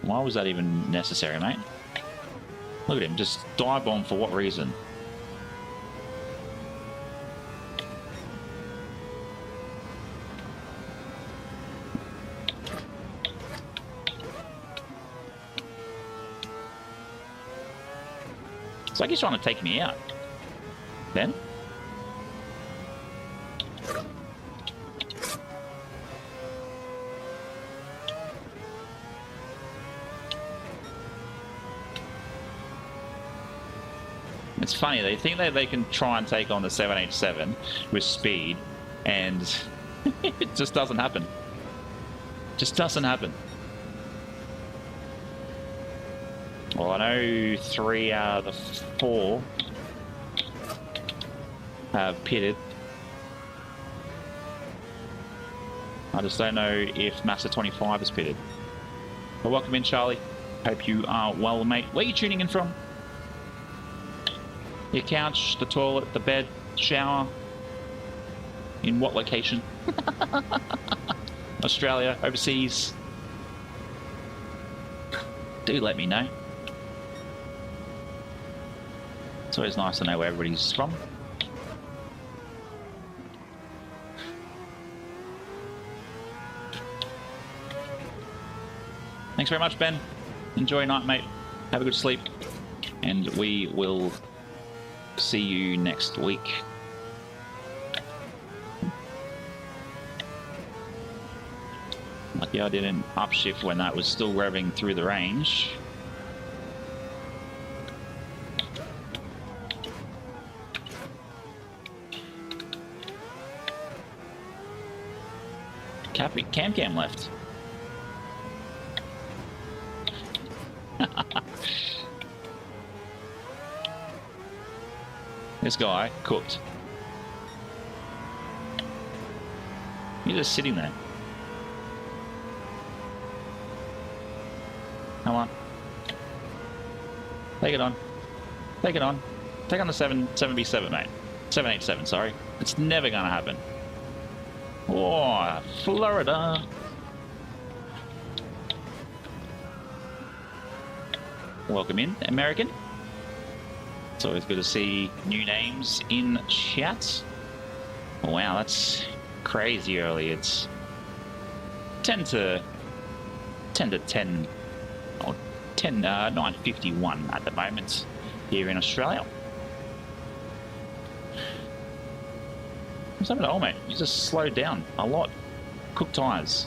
Why was that even necessary, mate? Look at him, just dive bomb for what reason? It's like he's trying to take me out. Ben? It's funny, they think that they can try and take on the 787 with speed, and it just doesn't happen. Just doesn't happen. Well, I know 3 out of the 4 have pitted. I just don't know if Massa 25 has pitted. But welcome in, Charlie. Hope you are well, mate. Where are you tuning in from? Your couch, the toilet, the bed, shower? In what location? Australia, overseas? Do let me know. It's always nice to know where everybody's from. Thanks very much, Ben. Enjoy your night, mate. Have a good sleep. And we will see you next week. Lucky I didn't upshift when that was still revving through the range. Cam left. This guy cooked. He's just sitting there. Come on. Take it on. Take it on. Take on the 7B7, mate. 787, sorry. It's never gonna happen. Oh, Florida. Welcome in, American. It's always good to see new names in chat. Wow, that's crazy early. It's 10 to 10 or 9:51 at the moment here in Australia. What's happened to old mate? You just slowed down a lot. Cooked tyres.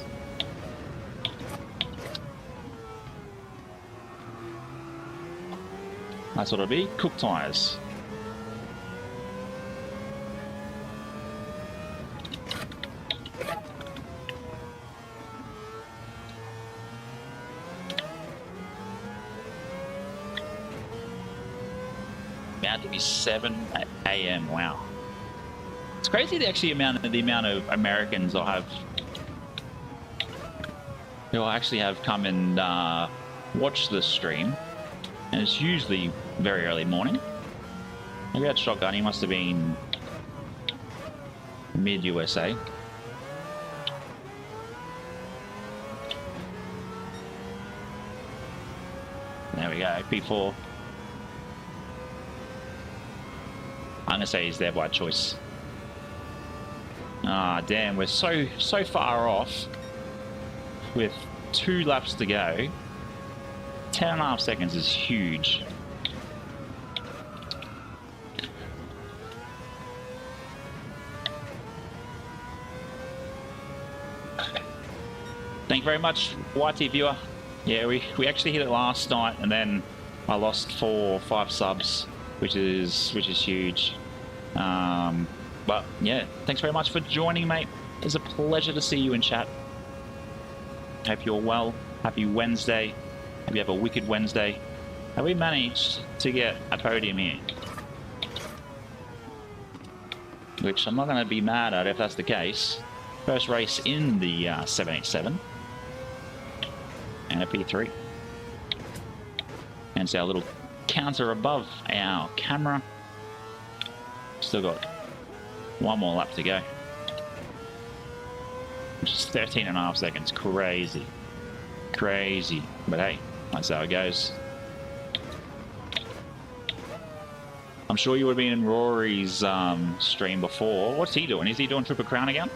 That's what it'll be. Cooked tyres. About to be 7 a.m. Wow. It's crazy the amount of Americans I have who I actually have come and watch the stream, and it's usually very early morning. Maybe that shotgun, he must have been mid USA. There we go, P4. I'm gonna say he's there by choice. Ah, damn, we're so far off with 2 laps to go. 10.5 seconds is huge. Thank you very much, YT viewer. Yeah, we actually hit it last night, and then I lost 4 or 5 subs, which is huge. But yeah, thanks very much for joining, mate. It's a pleasure to see you in chat. Hope you're well. Happy Wednesday. Hope you have a wicked Wednesday. Have we managed to get a podium here? Which I'm not going to be mad at if that's the case. First race in the 787. And a P3. And it's our little counter above our camera. Still got 1 more lap to go. Which is 13.5 seconds. Crazy. Crazy. But hey, that's how it goes. I'm sure you would have been in Rory's stream before. What's he doing? Is he doing Triple Crown again?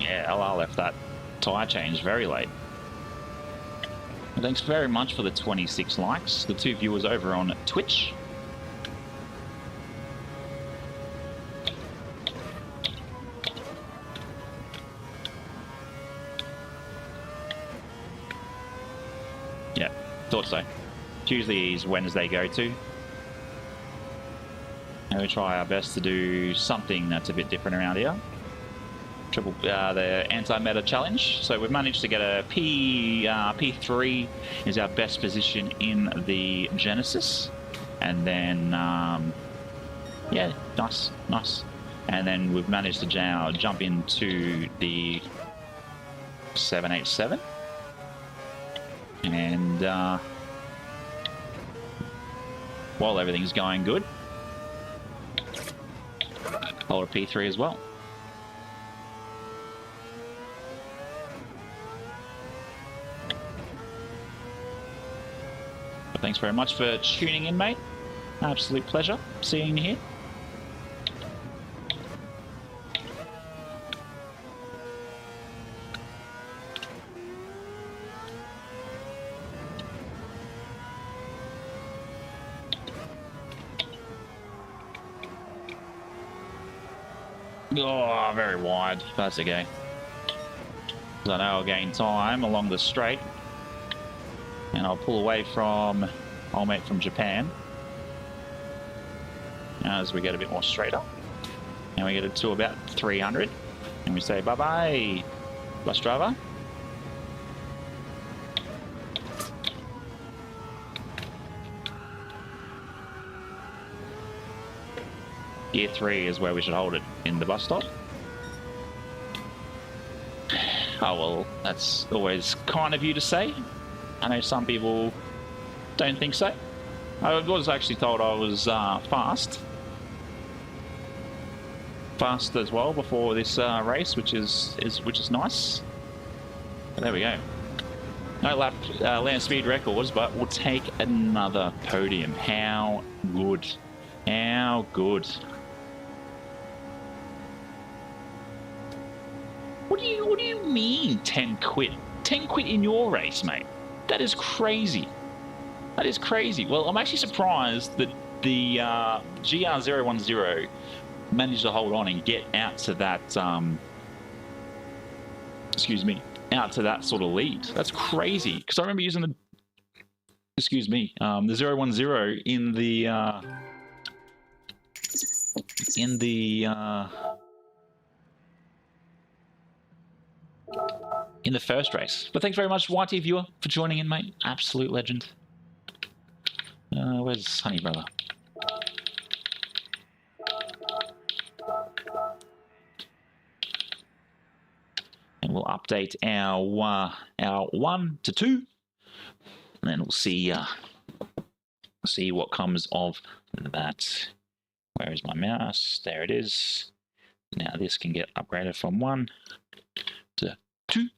Yeah, LR left that tyre change very late. Thanks very much for the 26 likes, the 2 viewers over on Twitch. Yeah, thought so. Tuesday is Wednesday go-to. And we try our best to do something that's a bit different around here. The anti-meta challenge. So we've managed to get a P3 is our best position in the Genesis, and then yeah, nice. And then we've managed to jump into the 787, and while everything's going good, hold a P3 as well. Thanks very much for tuning in, mate. Absolute pleasure seeing you here. Oh, very wide. That's okay. So now I'll gain time along the straight. And I'll pull away from old mate from Japan as we get a bit more straighter. And we get it to about 300. And we say bye-bye, bus driver. Gear 3 is where we should hold it, in the bus stop. Oh well, that's always kind of you to say. I know some people don't think so. I was actually told I was fast as well before this race, which is nice. But there we go. No lap land speed records, but we'll take another podium. How good? How good? What do you mean 10 quit? 10 quit in your race, mate? That is crazy. That is crazy. Well, I'm actually surprised that the GR010 managed to hold on and get out to that, excuse me, out to that sort of lead. That's crazy. Because I remember using the, excuse me, the 010 in the first race. But thanks very much, YT viewer, for joining in, mate. Absolute legend. Where's Honey Brother? And we'll update our 1 to 2, and then we'll see what comes of that. Where is my mouse? There it is. Now this can get upgraded from 1 to 2.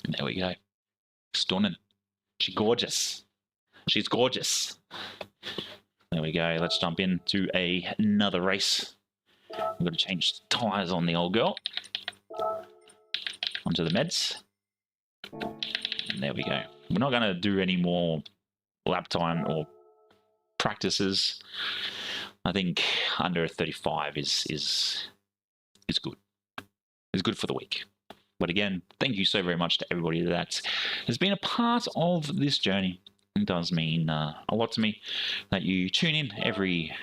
There we go. Stunning. She's gorgeous. She's gorgeous. There we go. Let's jump into another race. We've got to change tyres on the old girl. Onto the meds. And there we go. We're not going to do any more lap time or practices. I think under 35 is good. It's good for the week. But again, thank you so very much to everybody that has been a part of this journey. It does mean a lot to me that you tune in every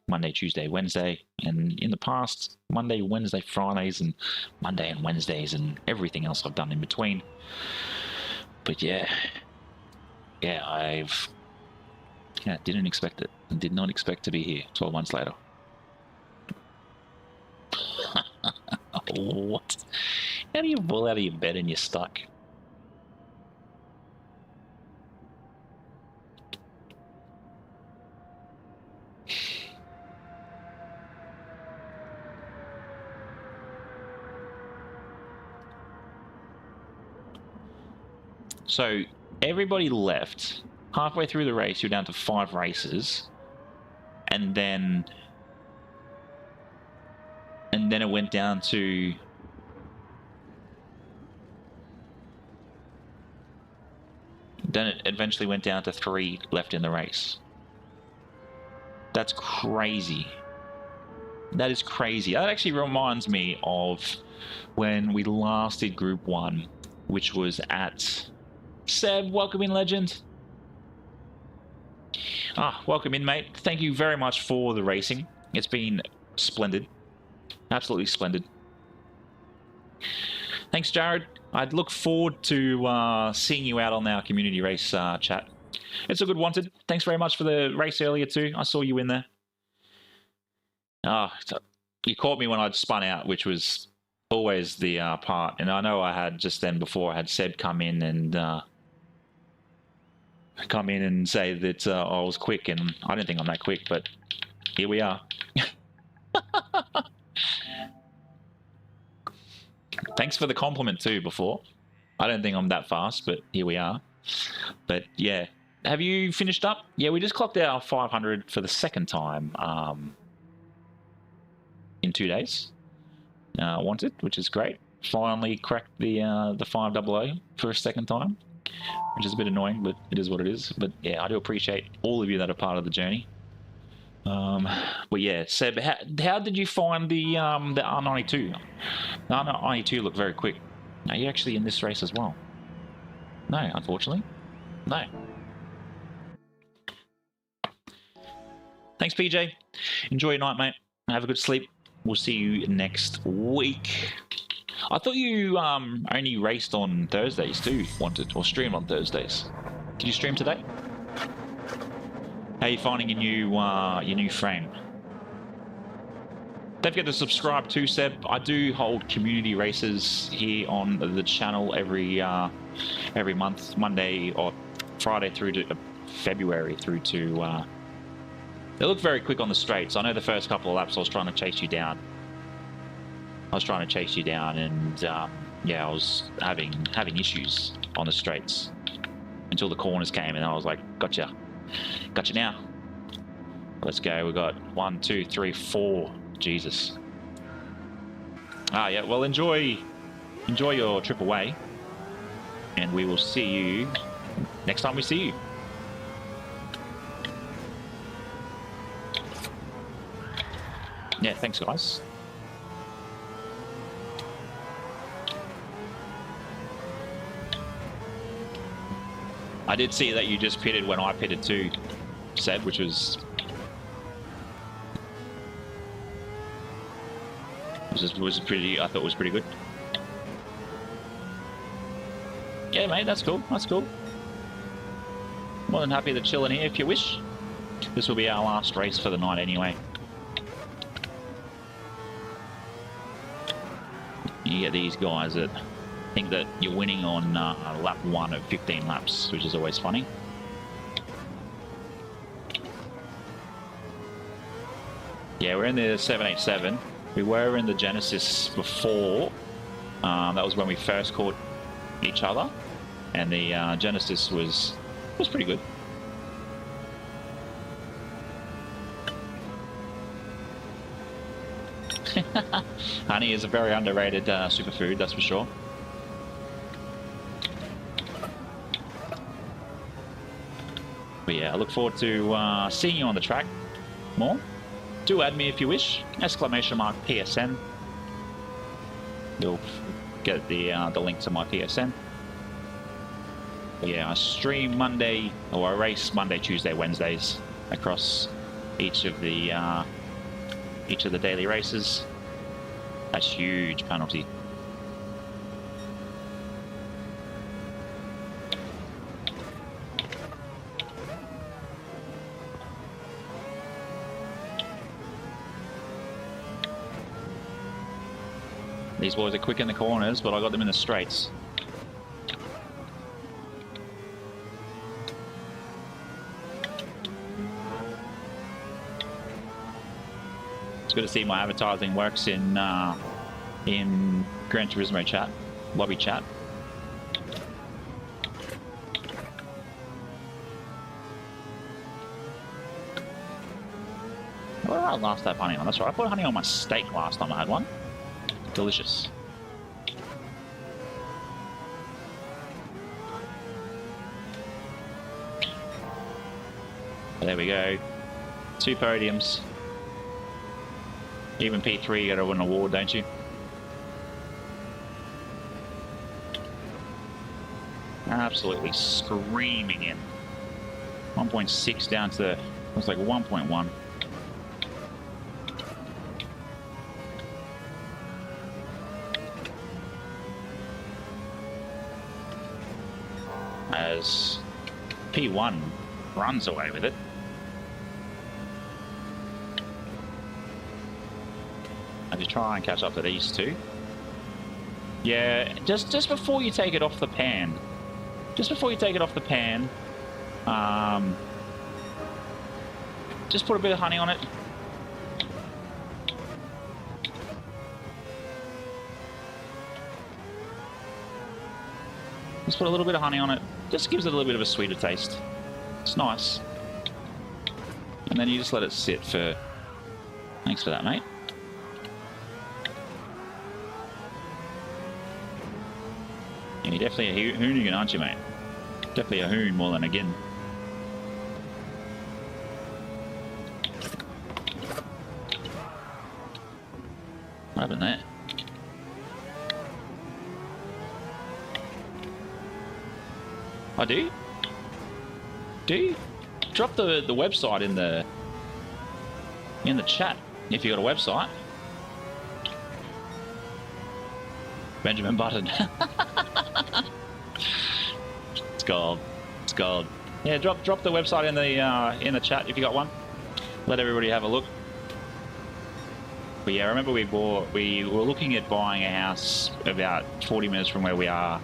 Monday, Tuesday, Wednesday, and in the past, Monday, Wednesday, Fridays, and Monday and Wednesdays, and everything else I've done in between. But yeah, I didn't expect it. I did not expect to be here 12 months later. What? How do you pull out of your bed and you're stuck? So everybody left. Halfway through the race, you're down to 5 races, and then it went down to it eventually went down to 3 left in the race. That's crazy. That is crazy. That actually reminds me of when we last did Group 1, which was at Seb. Welcome in, legend. Welcome in, mate. Thank you very much for the racing. It's been splendid. Absolutely splendid. Thanks, Jared. I'd look forward to seeing you out on our community race chat. It's a good wanted. Thanks very much for the race earlier too. I saw you in there. You caught me when I'd spun out, which was always the part. And I know I had just then before I had Seb come in and say that I was quick, and I don't think I'm that quick, but here we are. Thanks for the compliment too before. I don't think I'm that fast, but here we are. But yeah, have you finished up? Yeah, we just clocked our 500 for the second time in 2 days. Wanted, which is great. Finally cracked the 500 for a second time, which is a bit annoying, but it is what it is. But yeah, I do appreciate all of you that are part of the journey. But yeah, Seb, how did you find the R92? The R92 looked very quick. Are you actually in this race as well? No, unfortunately. No. Thanks, PJ. Enjoy your night, mate. Have a good sleep. We'll see you next week. I thought you only raced on Thursdays too, wanted, or streamed on Thursdays. Did you stream today? How are you finding your new frame? Don't forget to subscribe too, Seb. I do hold community races here on the channel every month, Monday or Friday through to February through to. They look very quick on the straights. I know the first couple of laps I was trying to chase you down. And yeah, I was having issues on the straights until the corners came, and I was like, gotcha now. Let's go. We got 1, 2, 3, 4. Jesus. Ah, yeah. Well, enjoy your trip away, and we will see you next time we see you. Yeah. Thanks, guys. I did see that you just pitted when I pitted too, Seb, which was pretty. I thought was pretty good. Yeah, mate, that's cool. That's cool. More than happy to chill in here if you wish. This will be our last race for the night anyway. You get these guys that think that you're winning on lap 1 of 15 laps, which is always funny. Yeah, we're in the 787. We were in the Genesis before. That was when we first caught each other, and the Genesis was pretty good. Honey is a very underrated superfood, that's for sure. But yeah, I look forward to seeing you on the track more. Do add me if you wish. ! PSN. You'll get the link to my PSN. But yeah, I stream Monday, or I race Monday, Tuesday, Wednesdays across each of the daily races. That's huge penalty. These boys are quick in the corners, but I got them in the straights. It's good to see my advertising works in Gran Turismo chat, lobby chat. What did I last have honey on? That's right, I put honey on my steak last time I had one. Delicious. There we go. 2 podiums. Even P3, you gotta win an award, don't you? Absolutely screaming in. 1.6 down to, it was like 1.1. As P1 runs away with it. And you try and catch up to these two. Yeah, just before you take it off the pan. Just before you take it off the pan, just put a bit of honey on it. Just put a little bit of honey on it. Just gives it a little bit of a sweeter taste. It's nice. And then you just let it sit for... Thanks for that, mate. Yeah, you're definitely a hoonigan, aren't you, mate? Definitely a hoon more than a gin. What happened there? I do? Drop the website in the chat if you got a website. Benjamin Button. It's gold. It's gold. Yeah, drop the website in the chat if you got one. Let everybody have a look. But yeah, I remember we were looking at buying a house about 40 minutes from where we are,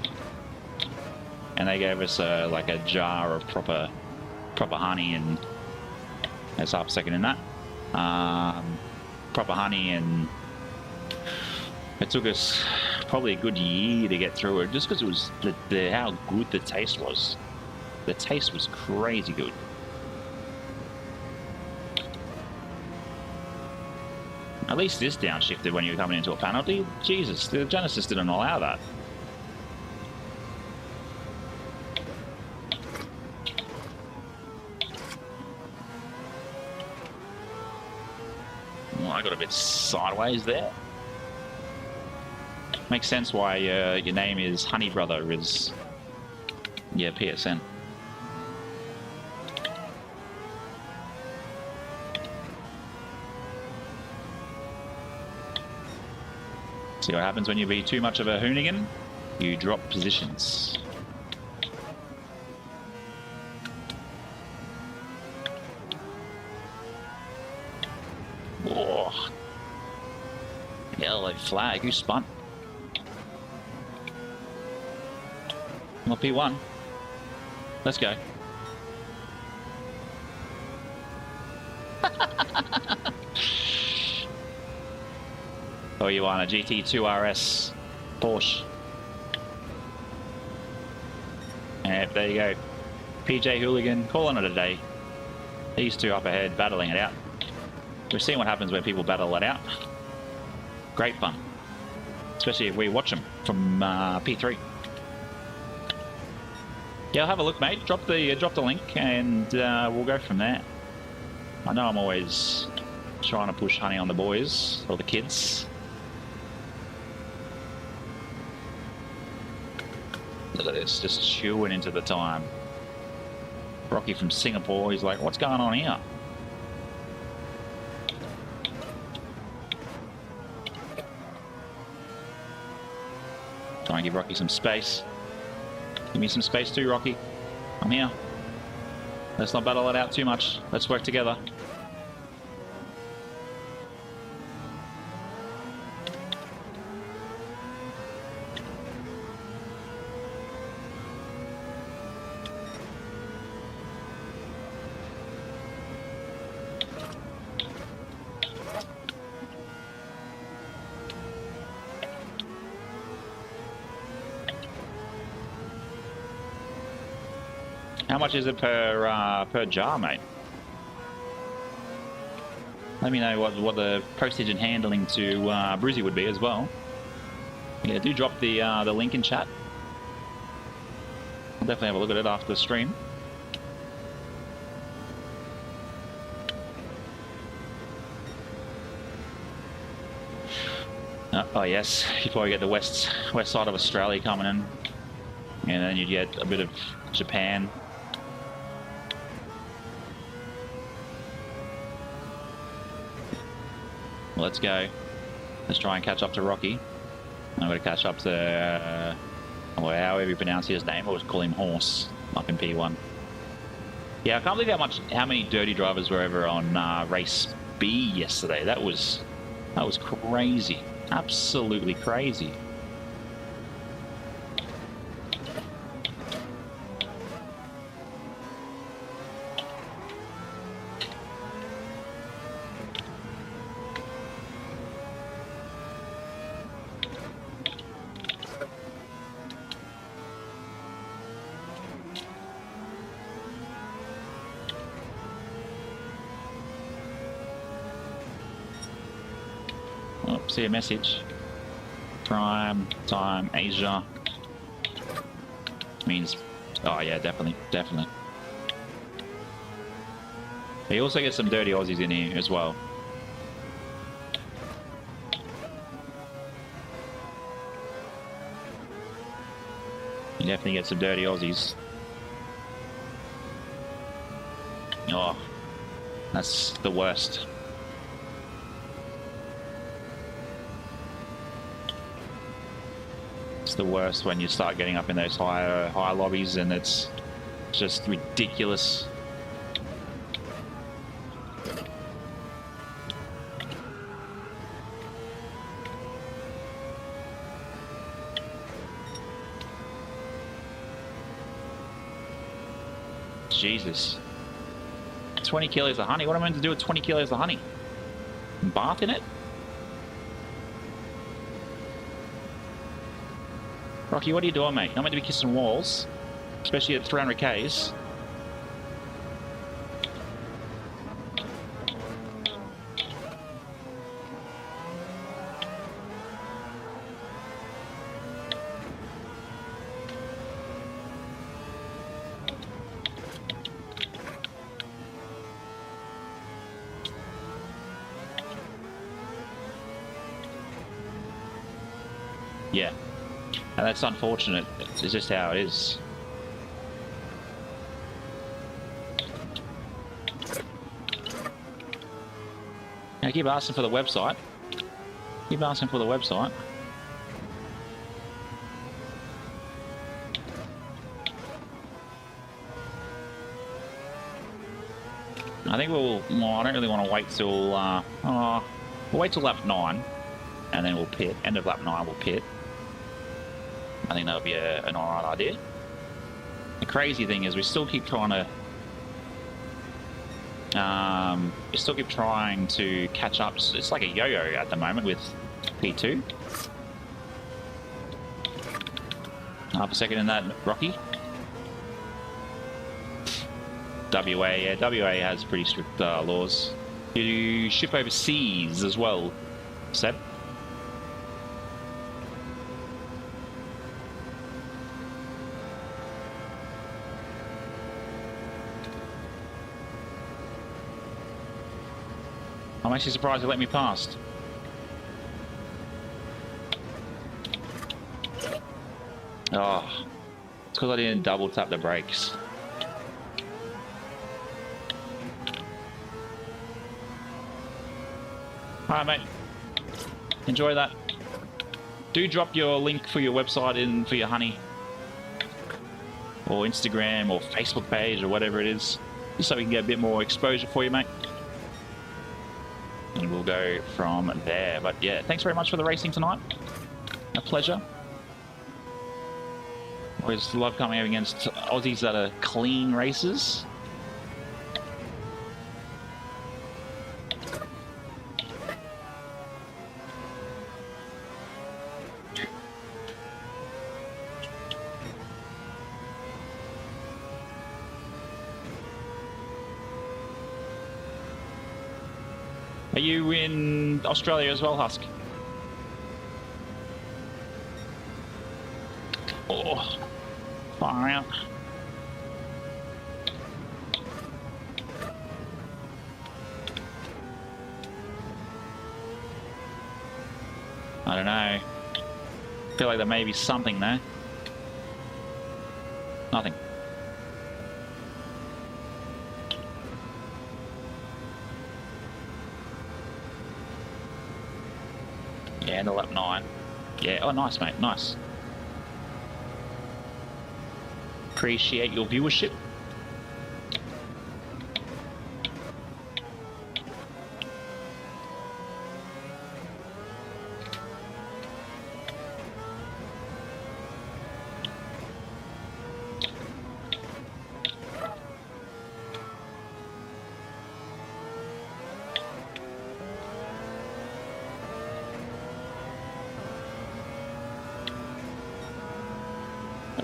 and they gave us like a jar of proper honey, and that's half a second in that. Proper honey, and it took us probably a good year to get through it, just because it was how good the taste was. The taste was crazy good. At least this downshifted when you're coming into a penalty. Jesus, the Genesis didn't allow that. Well, I got a bit sideways there. Makes sense why your name is Honey Brother is, yeah, PSN. See what happens when you be too much of a hoonigan? You drop positions. Oh. Yellow flag, who spun? Well, P1. Let's go. Oh, you want a GT2 RS Porsche? Yep, there you go. PJ Hooligan calling it a day. These two up ahead battling it out. We've seen what happens when people battle it out. Great fun, especially if we watch them from P3. Yeah, have a look, mate. Drop the link, and we'll go from there. I know I'm always trying to push honey on the boys or the kids. Look at this, just chewing into the time. Rocky from Singapore, he's like, what's going on here? Trying to give Rocky some space. Give me some space too, Rocky. I'm here. Let's not battle it out too much. Let's work together. How much is it per jar, mate? Let me know what the postage and handling to Bruzy would be as well. Yeah, do drop the link in chat. I'll definitely have a look at it after the stream. Oh yes, you probably get the west side of Australia coming in, and then you get a bit of Japan. Let's go. Let's try and catch up to Rocky. I'm going to catch up to, or however you pronounce his name. I always call him Horse up in P1. Yeah, I can't believe how many dirty drivers were ever on race B yesterday. That was crazy. Absolutely crazy. See a message. Prime time Asia means, oh yeah, definitely. You also get some dirty Aussies in here as well. You definitely get some dirty Aussies. Oh, that's the worst. It's the worst when you start getting up in those higher lobbies, and it's Just ridiculous. Jesus. 20 kilos of honey. What am I meant to do with 20 kilos of honey? Bath in it? Rocky, what are you doing, mate? You're not meant to be kissing walls, especially at 300 Ks. Yeah, and that's unfortunate. It's just how it is. I keep asking for the website. Keep asking for the website. I think we'll. Well, I don't really want to wait till. We'll wait till lap 9, and then we'll pit. End of lap 9, we'll pit. I think that'll be an alright idea. The crazy thing is we still keep trying to catch up. It's like a yo-yo at the moment with P2. Half a second in that, Rocky. WA, yeah, WA has pretty strict laws. You ship overseas as well, Seb. I'm actually surprised they let me past. Oh, it's because I didn't double tap the brakes. Alright, mate. Enjoy that. Do drop your link for your website in for your honey. Or Instagram or Facebook page or whatever it is. Just so we can get a bit more exposure for you, mate. And we'll go from there. But yeah, thanks very much for the racing tonight. A pleasure. Always love coming up against Aussies that are clean races. Are you in Australia as well, Husk? Oh, far out. I don't know. I feel like there may be something there. Nothing. Yeah, into lap 9. Yeah, oh nice mate, nice. Appreciate your viewership.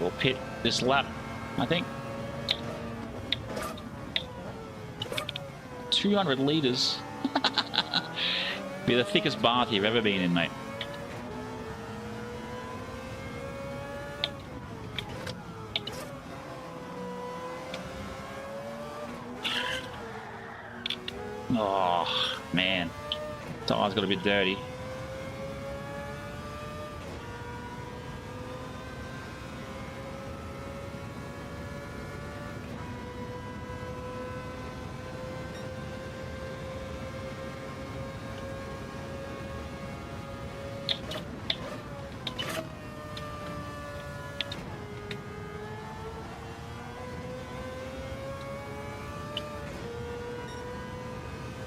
We'll pit this lap, I think. 200 litres. Be the thickest bath you've ever been in, mate. Oh, man. Tyre's got a bit dirty.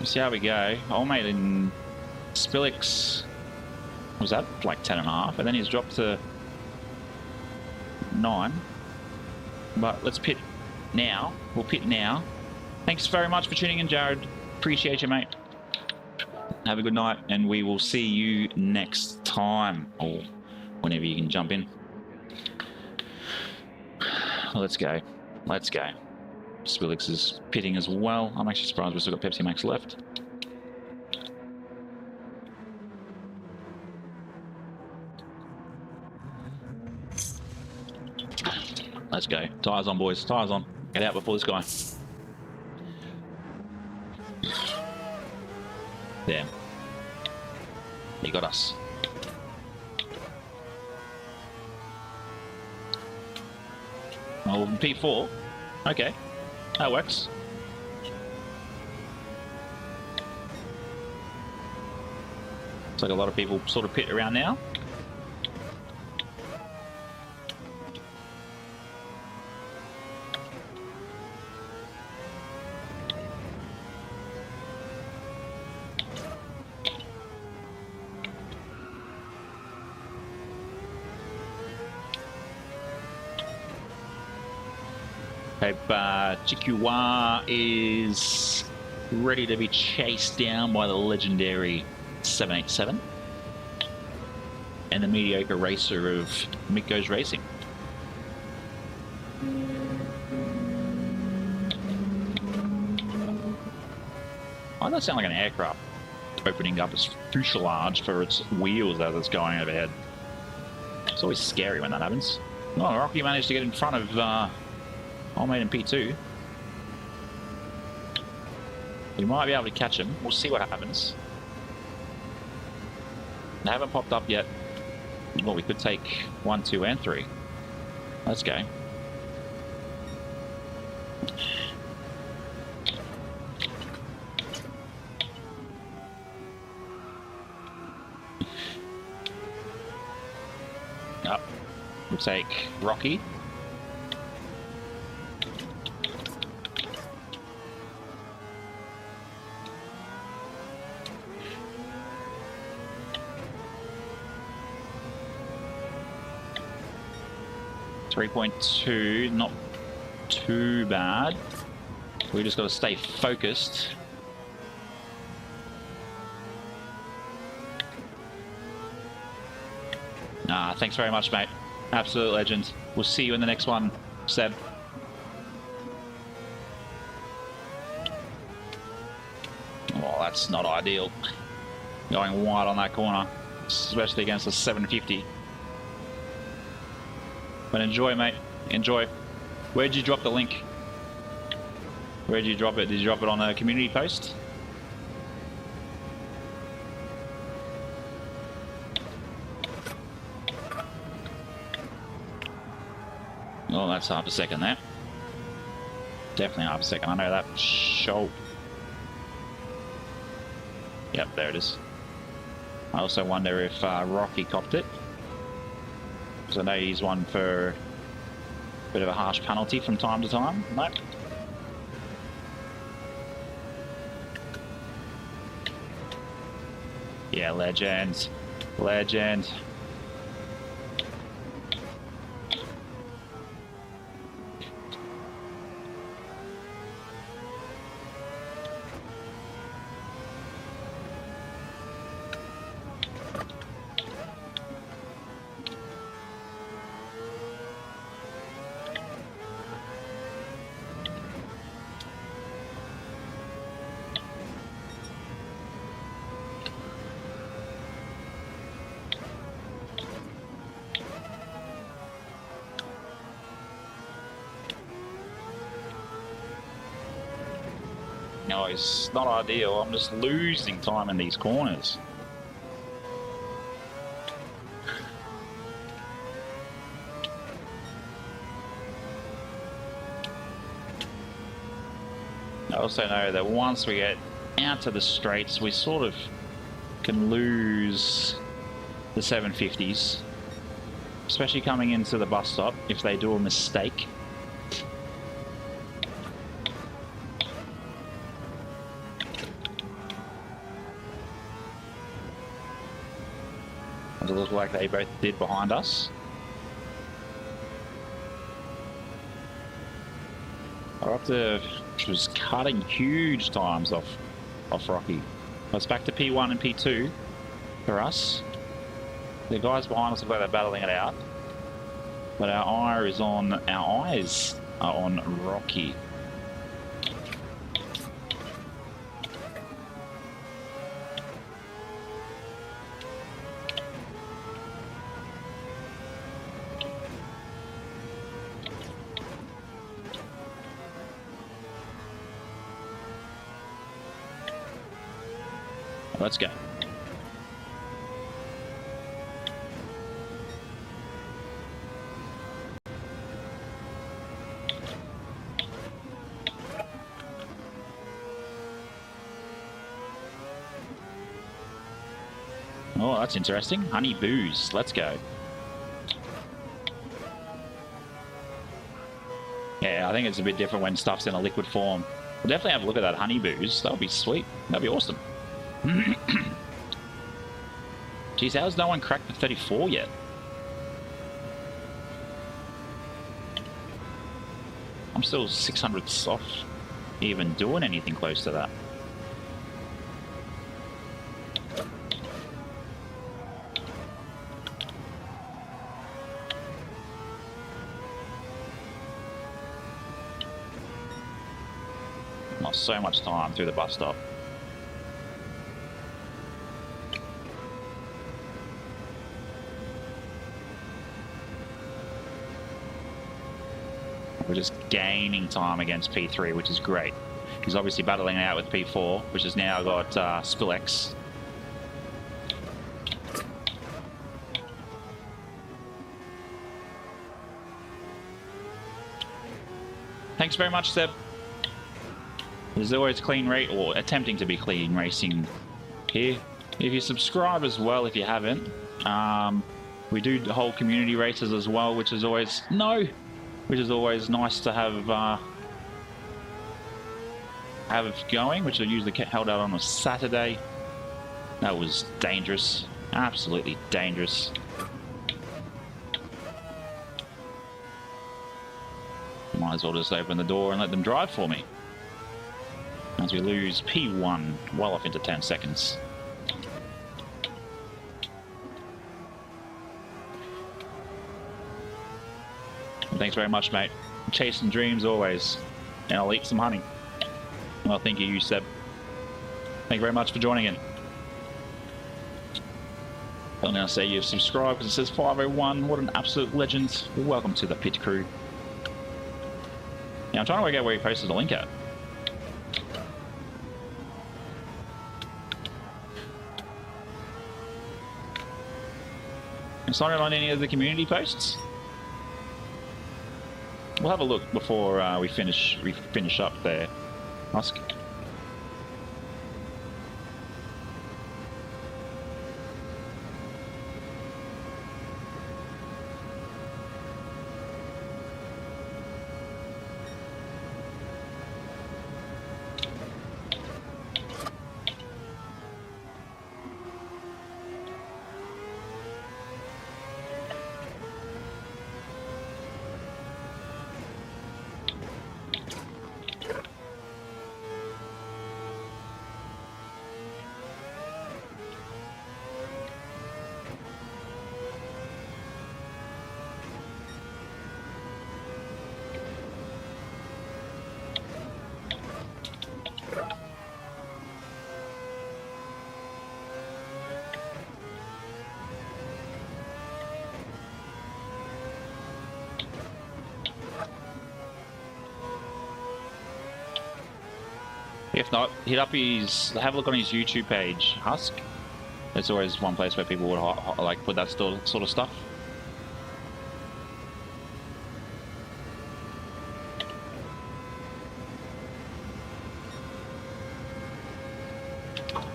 see how we go. Old mate in Spillix, was that like 10.5, and then he's dropped to 9. But let's pit now. We'll pit now. Thanks very much for tuning in, Jared. Appreciate you, mate. Have a good night, and we will see you next time, or whenever you can jump in. Let's go. Let's go. Spillix is pitting as well. I'm actually surprised we've still got Pepsi Max left. Let's go. Tyres on, boys. Tyres on. Get out before this guy. Damn. He got us. Oh, P4. Okay. That works. Looks like a lot of people sort of pit around now. GOOOOO is ready to be chased down by the legendary 787 and the mediocre racer of Mick Goes Racing. Why does that sound like an aircraft opening up its fuselage for its wheels as it's going overhead? It's always scary when that happens. Oh, Rocky managed to get in front of old mate in P2. We might be able to catch him. We'll see what happens. They haven't popped up yet. Well, we could take 1, 2, and 3. Let's go. Up. We'll take Rocky. .2, not too bad. We just got to stay focused. Thanks very much, mate. Absolute legend. We'll see you in the next one, Seb. Oh, that's not ideal. Going wide on that corner, especially against the 750. But enjoy, mate. Enjoy. Where'd you drop the link? Where'd you drop it? Did you drop it on a community post? Oh, that's half a second there. Definitely half a second. I know that. Show. Yep, there it is. I also wonder if Rocky copped it. So I know he's one for a bit of a harsh penalty from time to time. Nope. Yeah, legend. Legend. No, it's not ideal. I'm just losing time in these corners. I also know that once we get out to the straights, we sort of can lose the 750s, especially coming into the bus stop if they do a mistake. Does it look like they both did behind us? She was cutting huge times off Rocky. It's back to P1 and P2 for us. The guys behind us look like they're battling it out. But our eyes are on Rocky. Let's go. Oh, that's interesting. Honey booze. Let's go. Yeah, I think it's a bit different when stuff's in a liquid form. We'll definitely have a look at that honey booze. That would be sweet. That'd be awesome. Geez, how's no one cracked the 34 yet? I'm still 600 off even doing anything close to that. Lost so much time through the bus stop. We're just gaining time against P3, which is great. He's obviously battling out with P4, which has now got Spillex. Thanks very much, Seb. There's always clean rate, or attempting to be clean racing here. If you subscribe as well, if you haven't, we do the whole community races as well, which is always nice to have going, which are usually held out on a Saturday. That was dangerous, absolutely dangerous. Might as well just open the door and let them drive for me. As we lose P1 well off into 10 seconds. Thanks very much, mate. Chasing dreams always. And I'll eat some honey. Well, thank you, Seb. Thank you very much for joining in. I'll now say you've subscribed because it says 501. What an absolute legend. Welcome to the pit crew. Now, I'm trying to work out where he posted the link at. It's not on any of the community posts. We'll have a look before we finish up there. Ask. If not, have a look on his YouTube page, Husk. It's always one place where people would like put that sort of stuff.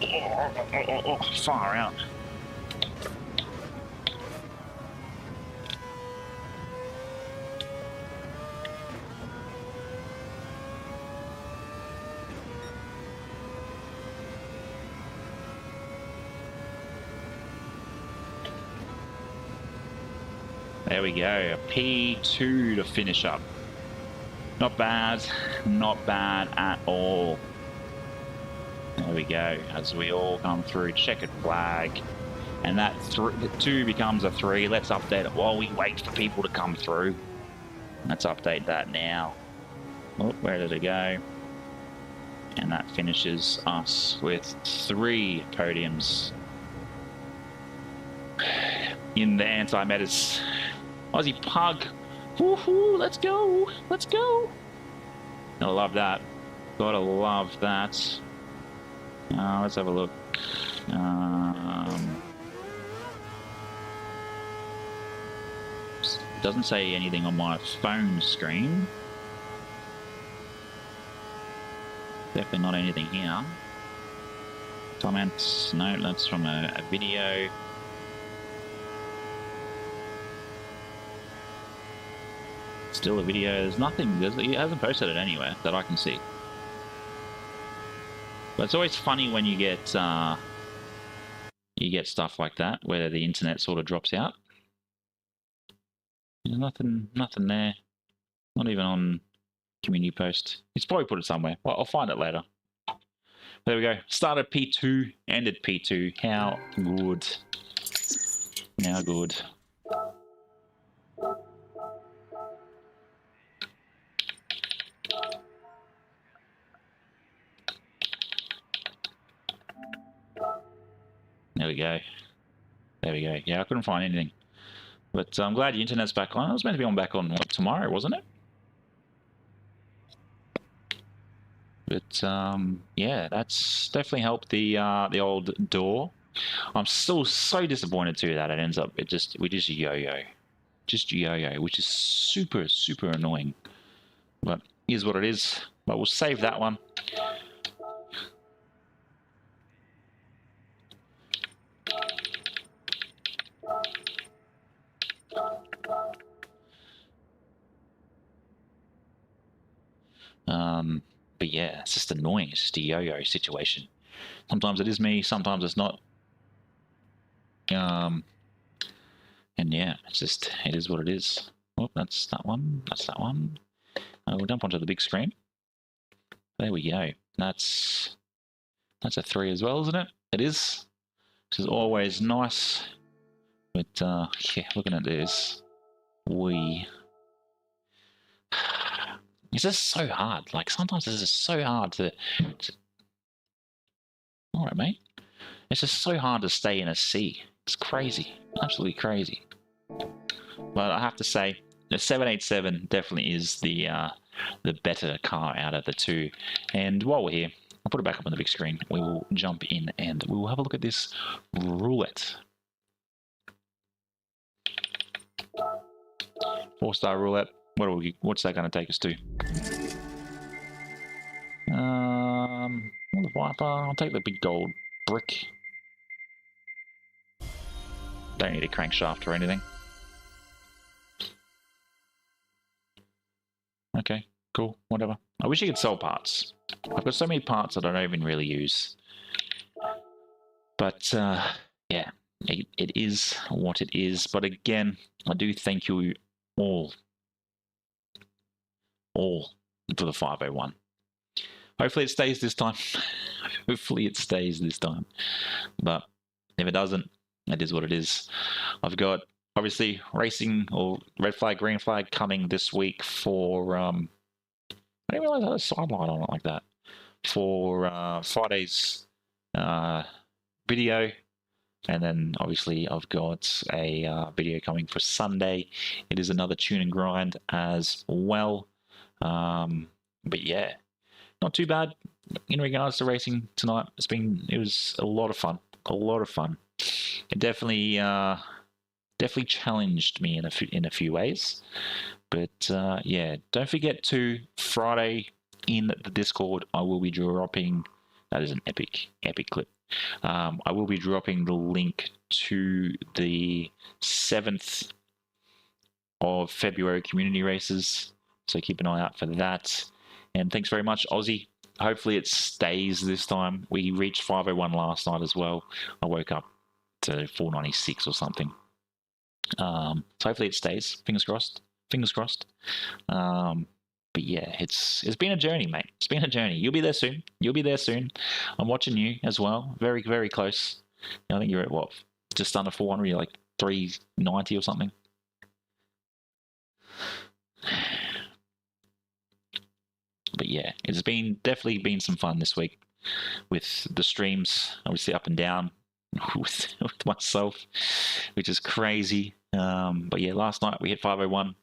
Oh, far out. There we go. A P2 to finish up. Not bad. Not bad at all. There we go. As we all come through. Checkered flag. And that 2 becomes a 3. Let's update it while we wait for people to come through. Let's update that now. Oh, where did it go? And that finishes us with 3 podiums. In the anti-metas. Aussie Pug. Woohoo, let's go. Let's go. I love that. Gotta love that. Let's have a look. Doesn't say anything on my phone screen. Definitely not anything here. Comments, no, that's from a video. Still a video, there's nothing, he hasn't posted it anywhere that I can see. But it's always funny when you get stuff like that, where the internet sort of drops out. There's nothing there. Not even on community post. He's probably put it somewhere. Well, I'll find it later. There we go. Started P2, ended P2. How good. How good. There we go. There we go. Yeah, I couldn't find anything. But I'm glad the internet's back on. It was meant to be on back on what, tomorrow, wasn't it? But yeah, that's definitely helped the old door. I'm still so disappointed too that it ends up we just yo-yo, which is super annoying. But here's what it is. But we'll save that one. But yeah, it's just annoying. It's just a yo-yo situation. Sometimes it is me, sometimes it's not. And yeah, it's just, it is what it is. Oh, that's that one. That's that one. We'll jump onto the big screen. There we go. That's a 3 as well, isn't it? It is. Which is always nice. But yeah, looking at this, it's just so hard. Like, sometimes it's just so hard to... All right, mate. It's just so hard to stay in a C. It's crazy. Absolutely crazy. But I have to say, the 787 definitely is the better car out of the 2. And while we're here, I'll put it back up on the big screen. We will jump in and we will have a look at this roulette. 4-star roulette. What's that going to take us to? The Viper. I'll take the big gold brick. Don't need a crankshaft or anything. Okay, cool, whatever. I wish you could sell parts. I've got so many parts that I don't even really use. But, yeah, it is what it is. But again, I do thank you all for the 501. Hopefully it stays this time. Hopefully it stays this time. But if it doesn't, it is what it is. I've got, obviously, racing or red flag, green flag coming this week for, I didn't realize I had a sideline on it like that. For Friday's video. And then, obviously, I've got a video coming for Sunday. It is another tune and grind as well. But yeah, not too bad in regards to racing tonight. It was a lot of fun. It definitely challenged me in a few ways. But yeah, don't forget to Friday in the Discord. I will be dropping. That is an epic clip. I will be dropping the link to the 7th of February community races. So keep an eye out for that. And thanks very much, Aussie. Hopefully it stays this time. We reached 501 last night as well. I woke up to 496 or something. So hopefully it stays. Fingers crossed. Fingers crossed. But yeah, it's been a journey, mate. It's been a journey. You'll be there soon. You'll be there soon. I'm watching you as well. Very, very close. I think you're at what? Just under 400. You're like 390 or something. But yeah, it's definitely been some fun this week with the streams, obviously up and down with myself, which is crazy. But yeah, last night we hit 501.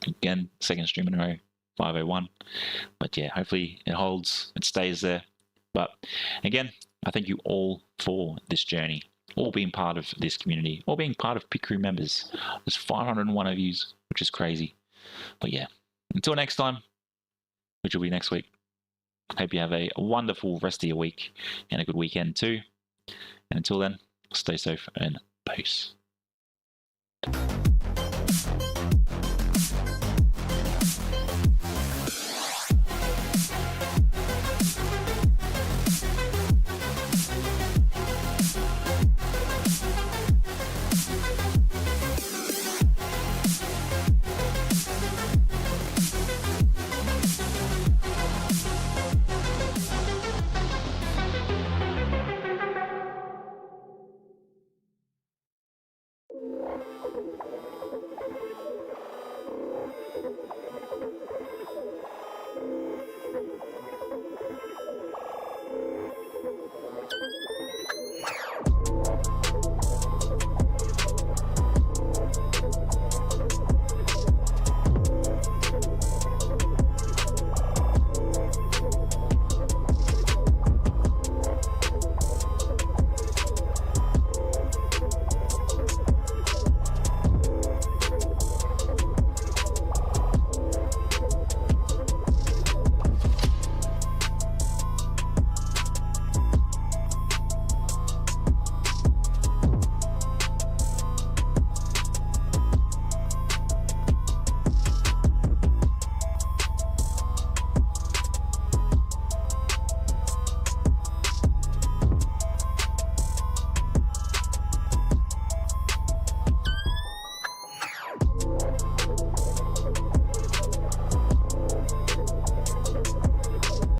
Again, second stream in a row, 501. But yeah, hopefully it holds, it stays there. But again, I thank you all for this journey, all being part of this community, all being part of Pit Crew members. There's 501 of you, which is crazy. But yeah, until next time, which will be next week, hope you have a wonderful rest of your week and a good weekend too. And until then, stay safe and peace.